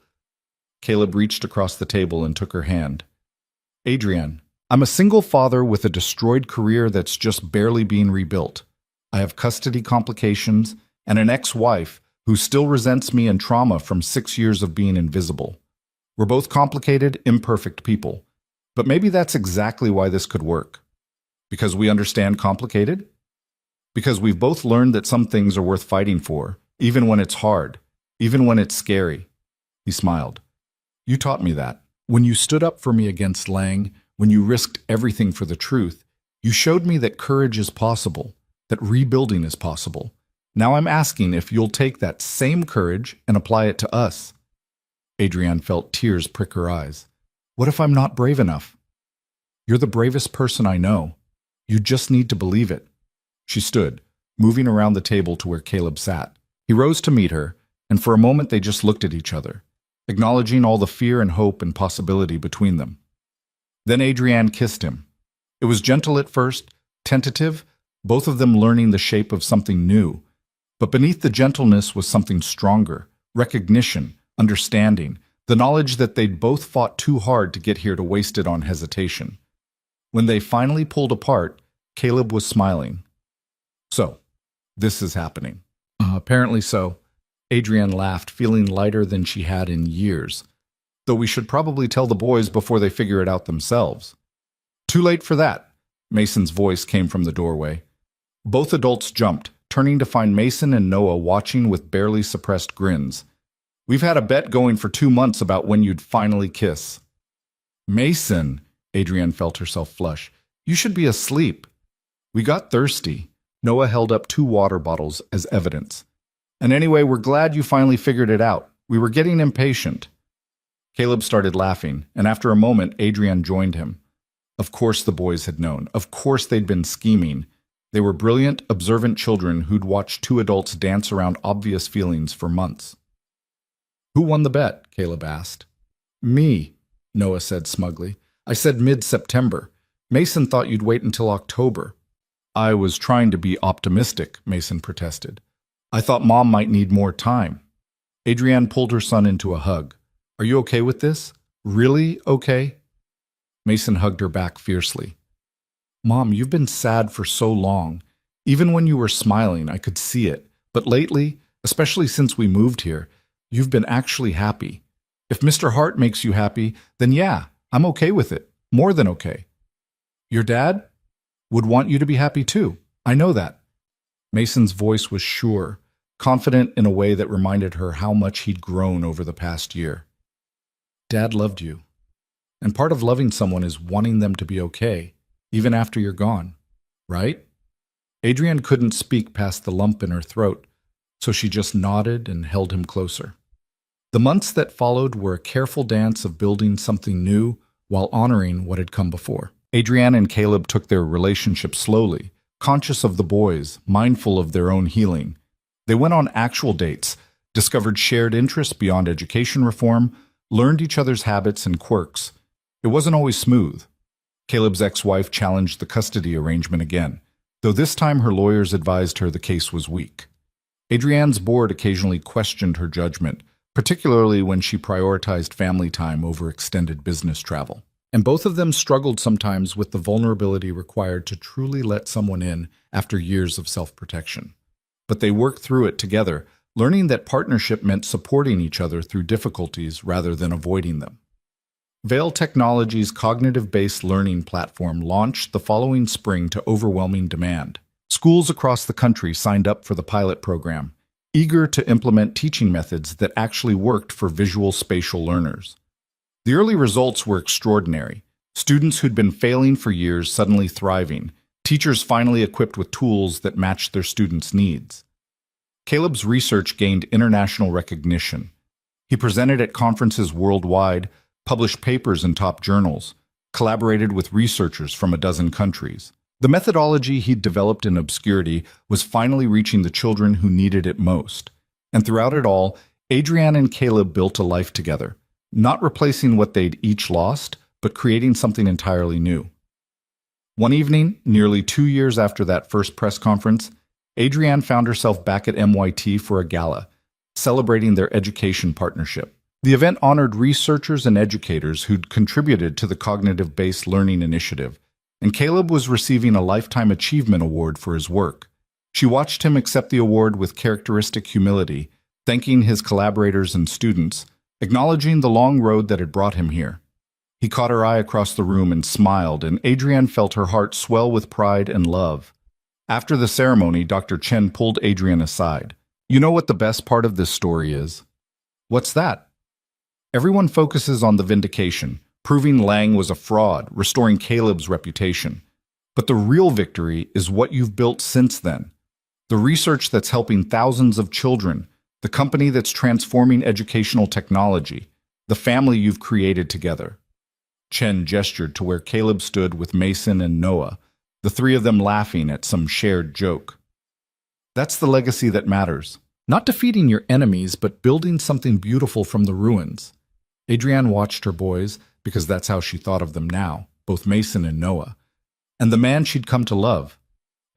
Caleb reached across the table and took her hand. "Adrienne, I'm a single father with a destroyed career that's just barely being rebuilt. I have custody complications and an ex-wife who still resents me and trauma from 6 years of being invisible. We're both complicated, imperfect people. But maybe that's exactly why this could work. Because we understand complicated? Because we've both learned that some things are worth fighting for, even when it's hard, even when it's scary." He smiled. "You taught me that." When you stood up for me against Lang, when you risked everything for the truth, you showed me that courage is possible, that rebuilding is possible. Now I'm asking if you'll take that same courage and apply it to us." Adrienne felt tears prick her eyes. "What if I'm not brave enough?" "You're the bravest person I know. You just need to believe it." She stood, moving around the table to where Caleb sat. He rose to meet her, and for a moment they just looked at each other, acknowledging all the fear and hope and possibility between them. Then Adrienne kissed him. It was gentle at first, tentative, both of them learning the shape of something new. But beneath the gentleness was something stronger, recognition, understanding, the knowledge that they'd both fought too hard to get here to waste it on hesitation. When they finally pulled apart, Caleb was smiling. "So, this is happening." Apparently so." Adrienne laughed, feeling lighter than she had in years. "Though we should probably tell the boys before they figure it out themselves." "Too late for that," Mason's voice came from the doorway. Both adults jumped, turning to find Mason and Noah watching with barely suppressed grins. "We've had a bet going for 2 months about when you'd finally kiss." "Mason," Adrienne felt herself flush, "you should be asleep." "We got thirsty." Noah held up 2 water bottles as evidence. "And anyway, we're glad you finally figured it out. We were getting impatient." Caleb started laughing, and after a moment, Adrienne joined him. Of course the boys had known. Of course they'd been scheming. They were brilliant, observant children who'd watched 2 adults dance around obvious feelings for months. "Who won the bet?" Caleb asked. "Me," Noah said smugly. "I said mid-September. Mason thought you'd wait until October." "I was trying to be optimistic," Mason protested. "I thought Mom might need more time." Adrienne pulled her son into a hug. "Are you okay with this? Really okay?" Mason hugged her back fiercely. "Mom, you've been sad for so long. Even when you were smiling, I could see it. But lately, especially since we moved here, you've been actually happy. If Mr. Hart makes you happy, then yeah, I'm okay with it. More than okay. Your dad would want you to be happy too. I know that." Mason's voice was sure, confident in a way that reminded her how much he'd grown over the past year. "Dad loved you. And part of loving someone is wanting them to be okay, even after you're gone. Right?" Adrienne couldn't speak past the lump in her throat, so she just nodded and held him closer. The months that followed were a careful dance of building something new while honoring what had come before. Adrienne and Caleb took their relationship slowly, conscious of the boys, mindful of their own healing. They went on actual dates, discovered shared interests beyond education reform, learned each other's habits and quirks. It wasn't always smooth. Caleb's ex-wife challenged the custody arrangement again, though this time her lawyers advised her the case was weak. Adrienne's board occasionally questioned her judgment, particularly when she prioritized family time over extended business travel. And both of them struggled sometimes with the vulnerability required to truly let someone in after years of self-protection. But they worked through it together, learning that partnership meant supporting each other through difficulties rather than avoiding them. Vale Technologies' cognitive-based learning platform launched the following spring to overwhelming demand. Schools across the country signed up for the pilot program, eager to implement teaching methods that actually worked for visual spatial learners. The early results were extraordinary. Students who'd been failing for years suddenly thriving, teachers finally equipped with tools that matched their students' needs. Caleb's research gained international recognition. He presented at conferences worldwide, published papers in top journals, collaborated with researchers from a dozen countries. The methodology he'd developed in obscurity was finally reaching the children who needed it most. And throughout it all, Adrienne and Caleb built a life together, not replacing what they'd each lost, but creating something entirely new. One evening, nearly 2 years after that first press conference, Adrienne found herself back at MIT for a gala, celebrating their education partnership. The event honored researchers and educators who'd contributed to the cognitive-based learning initiative, and Caleb was receiving a Lifetime Achievement Award for his work. She watched him accept the award with characteristic humility, thanking his collaborators and students, acknowledging the long road that had brought him here. He caught her eye across the room and smiled, and Adrienne felt her heart swell with pride and love. After the ceremony, Dr. Chen pulled Adrienne aside. "You know what the best part of this story is?" "What's that?" Everyone focuses on the vindication, proving Lang was a fraud, restoring Caleb's reputation. But the real victory is what you've built since then. The research that's helping thousands of children, the company that's transforming educational technology, the family you've created together. Chen gestured to where Caleb stood with Mason and Noah, the three of them laughing at some shared joke. That's the legacy that matters. Not defeating your enemies, but building something beautiful from the ruins. Adrienne watched her boys, because that's how she thought of them now, both Mason and Noah, and the man she'd come to love,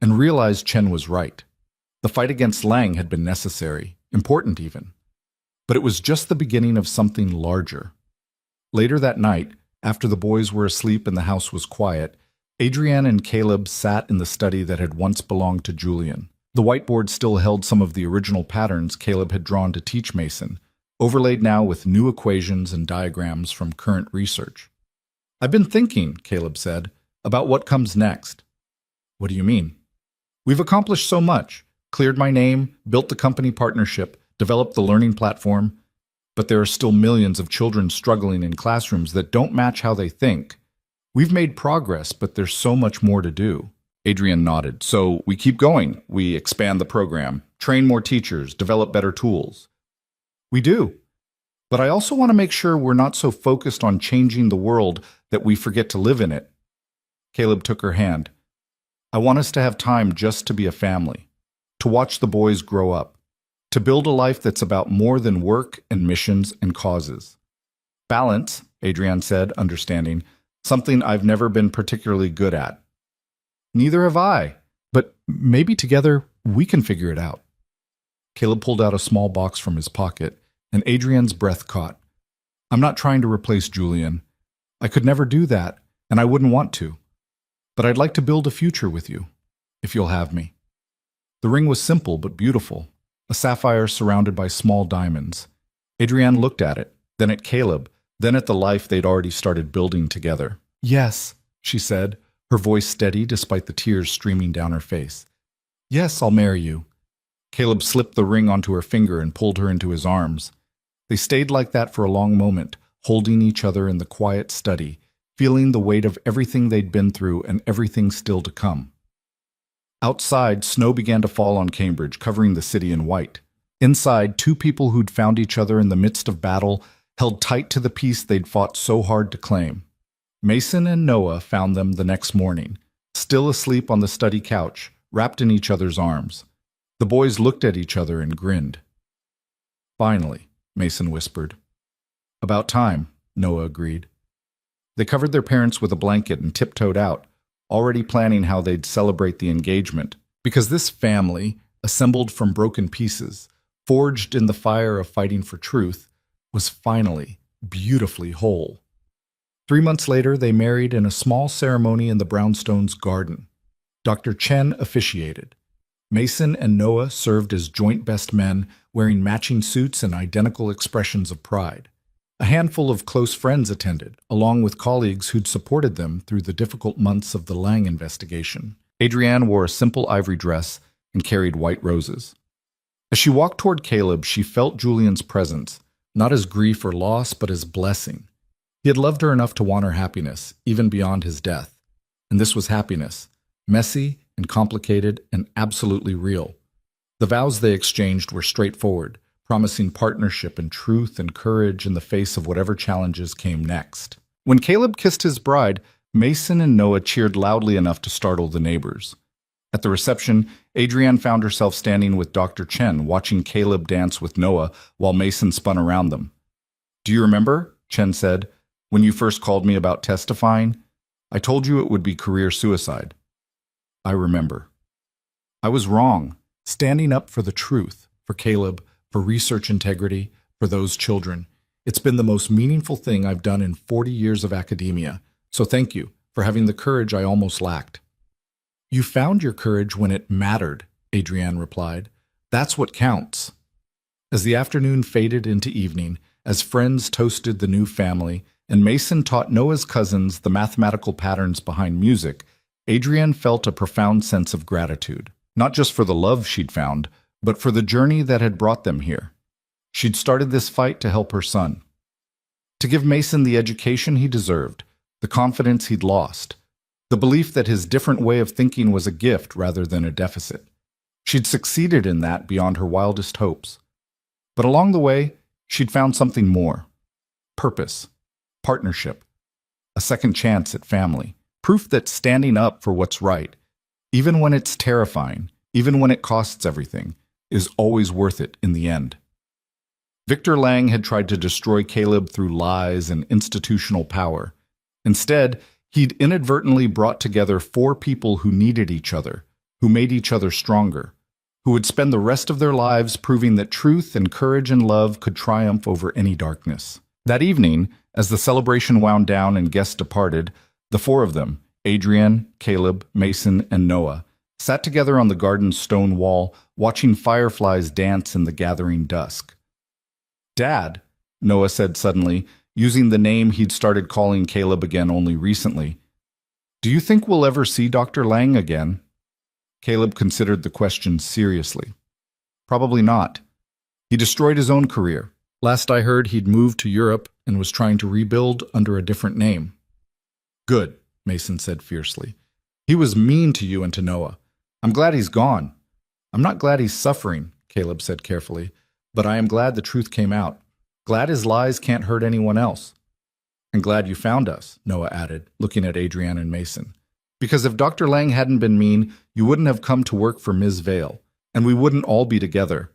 and realized Chen was right. The fight against Lang had been necessary, important even. But it was just the beginning of something larger. Later that night, after the boys were asleep and the house was quiet, Adrienne and Caleb sat in the study that had once belonged to Julian. The whiteboard still held some of the original patterns Caleb had drawn to teach Mason, overlaid now with new equations and diagrams from current research. "I've been thinking," Caleb said, "about what comes next." "What do you mean?" "We've accomplished so much. Cleared my name, built the company partnership, developed the learning platform. But there are still millions of children struggling in classrooms that don't match how they think. We've made progress, but there's so much more to do." Adrienne nodded. "So we keep going. We expand the program, train more teachers, develop better tools." "We do. But I also want to make sure we're not so focused on changing the world that we forget to live in it." Caleb took her hand. "I want us to have time just to be a family, to watch the boys grow up, to build a life that's about more than work and missions and causes." "Balance," Adrienne said, understanding, "something I've never been particularly good at." "Neither have I, but maybe together we can figure it out." Caleb pulled out a small box from his pocket, and Adrienne's breath caught. "I'm not trying to replace Julian. I could never do that, and I wouldn't want to. But I'd like to build a future with you, if you'll have me." The ring was simple but beautiful, a sapphire surrounded by small diamonds. Adrienne looked at it, then at Caleb, then at the life they'd already started building together. "Yes," she said, her voice steady despite the tears streaming down her face. "Yes, I'll marry you." Caleb slipped the ring onto her finger and pulled her into his arms. They stayed like that for a long moment, holding each other in the quiet study, feeling the weight of everything they'd been through and everything still to come. Outside, snow began to fall on Cambridge, covering the city in white. Inside, two people who'd found each other in the midst of battle held tight to the peace they'd fought so hard to claim. Mason and Noah found them the next morning, still asleep on the study couch, wrapped in each other's arms. The boys looked at each other and grinned. "Finally," Mason whispered. "About time," Noah agreed. They covered their parents with a blanket and tiptoed out, already planning how they'd celebrate the engagement, because this family, assembled from broken pieces, forged in the fire of fighting for truth, was finally beautifully whole. 3 months later, they married in a small ceremony in the brownstones' garden. Dr. Chen officiated. Mason and Noah served as joint best men, wearing matching suits and identical expressions of pride. A handful of close friends attended, along with colleagues who'd supported them through the difficult months of the Lang investigation. Adrienne wore a simple ivory dress and carried white roses. As she walked toward Caleb, she felt Julian's presence, not as grief or loss, but as blessing. He had loved her enough to want her happiness, even beyond his death. And this was happiness, messy and complicated and absolutely real. The vows they exchanged were straightforward, promising partnership and truth and courage in the face of whatever challenges came next. When Caleb kissed his bride, Mason and Noah cheered loudly enough to startle the neighbors. At the reception, Adrienne found herself standing with Dr. Chen, watching Caleb dance with Noah while Mason spun around them. "Do you remember," Chen said, "when you first called me about testifying? I told you it would be career suicide." "I remember. I was wrong, standing up for the truth, for Caleb, for research integrity, for those children. It's been the most meaningful thing I've done in 40 years of academia, so thank you for having the courage I almost lacked." "You found your courage when it mattered," Adrienne replied. "That's what counts." As the afternoon faded into evening, as friends toasted the new family, and Mason taught Noah's cousins the mathematical patterns behind music, Adrienne felt a profound sense of gratitude, not just for the love she'd found, but for the journey that had brought them here. She'd started this fight to help her son. To give Mason the education he deserved, the confidence he'd lost, the belief that his different way of thinking was a gift rather than a deficit. She'd succeeded in that beyond her wildest hopes. But along the way, she'd found something more. Purpose, partnership, a second chance at family, proof that standing up for what's right, even when it's terrifying, even when it costs everything, is always worth it in the end. Victor Lang had tried to destroy Caleb through lies and institutional power. Instead, he'd inadvertently brought together 4 people who needed each other, who made each other stronger, who would spend the rest of their lives proving that truth and courage and love could triumph over any darkness. That evening, as the celebration wound down and guests departed, the 4 of them, Adrienne, Caleb, Mason, and Noah, sat together on the garden's stone wall, watching fireflies dance in the gathering dusk. "Dad," Noah said suddenly, using the name he'd started calling Caleb again only recently, "do you think we'll ever see Dr. Lang again?" Caleb considered the question seriously. "Probably not. He destroyed his own career. Last I heard, he'd moved to Europe and was trying to rebuild under a different name." "Good," Mason said fiercely. "He was mean to you and to Noah. I'm glad he's gone." "I'm not glad he's suffering," Caleb said carefully, "but I am glad the truth came out. Glad his lies can't hurt anyone else." "And glad you found us," Noah added, looking at Adrienne and Mason. "Because if Dr. Lang hadn't been mean, you wouldn't have come to work for Ms. Vale, and we wouldn't all be together."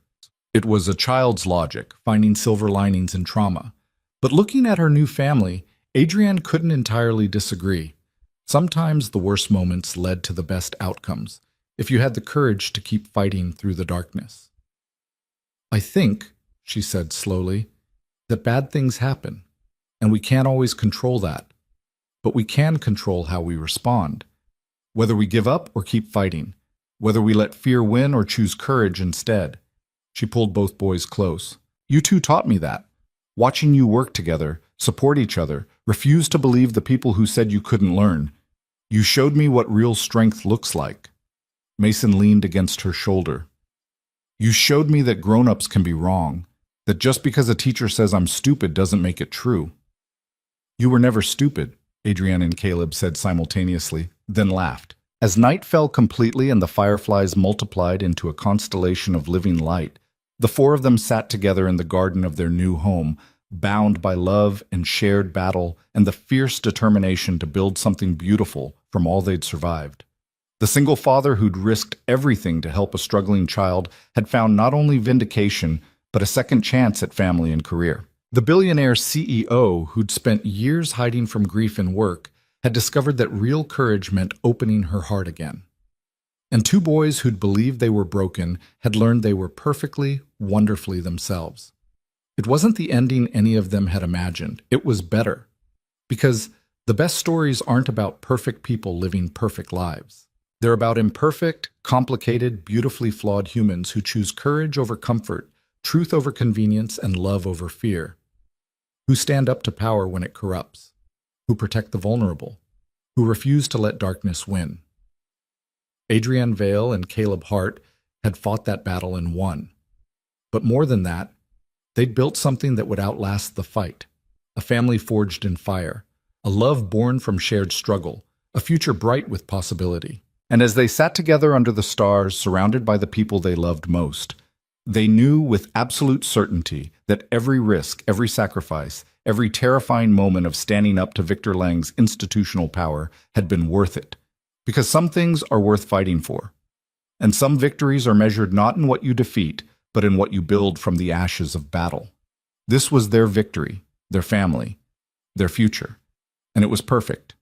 It was a child's logic, finding silver linings in trauma. But looking at her new family, Adrienne couldn't entirely disagree. Sometimes the worst moments led to the best outcomes, if you had the courage to keep fighting through the darkness. "I think," she said slowly, "that bad things happen, and we can't always control that. But we can control how we respond. Whether we give up or keep fighting, whether we let fear win or choose courage instead." She pulled both boys close. "You two taught me that. Watching you work together, support each other, refuse to believe the people who said you couldn't learn. You showed me what real strength looks like." Mason leaned against her shoulder. "You showed me that grown-ups can be wrong, that just because a teacher says I'm stupid doesn't make it true." "You were never stupid," Adrienne and Caleb said simultaneously, then laughed. As night fell completely and the fireflies multiplied into a constellation of living light, the 4 of them sat together in the garden of their new home, bound by love and shared battle and the fierce determination to build something beautiful from all they'd survived. The single father who'd risked everything to help a struggling child had found not only vindication, but a second chance at family and career. The billionaire CEO, who'd spent years hiding from grief and work, had discovered that real courage meant opening her heart again. And 2 boys who'd believed they were broken had learned they were perfectly, wonderfully themselves. It wasn't the ending any of them had imagined. It was better. Because the best stories aren't about perfect people living perfect lives. They're about imperfect, complicated, beautifully flawed humans who choose courage over comfort, truth over convenience, and love over fear. Who stand up to power when it corrupts. Who protect the vulnerable. Who refuse to let darkness win. Adrienne Vale and Caleb Hart had fought that battle and won. But more than that, they'd built something that would outlast the fight. A family forged in fire. A love born from shared struggle. A future bright with possibility. And as they sat together under the stars, surrounded by the people they loved most, they knew with absolute certainty that every risk, every sacrifice, every terrifying moment of standing up to Victor Lang's institutional power had been worth it. Because some things are worth fighting for. And some victories are measured not in what you defeat, but in what you build from the ashes of battle. This was their victory, their family, their future. And it was perfect.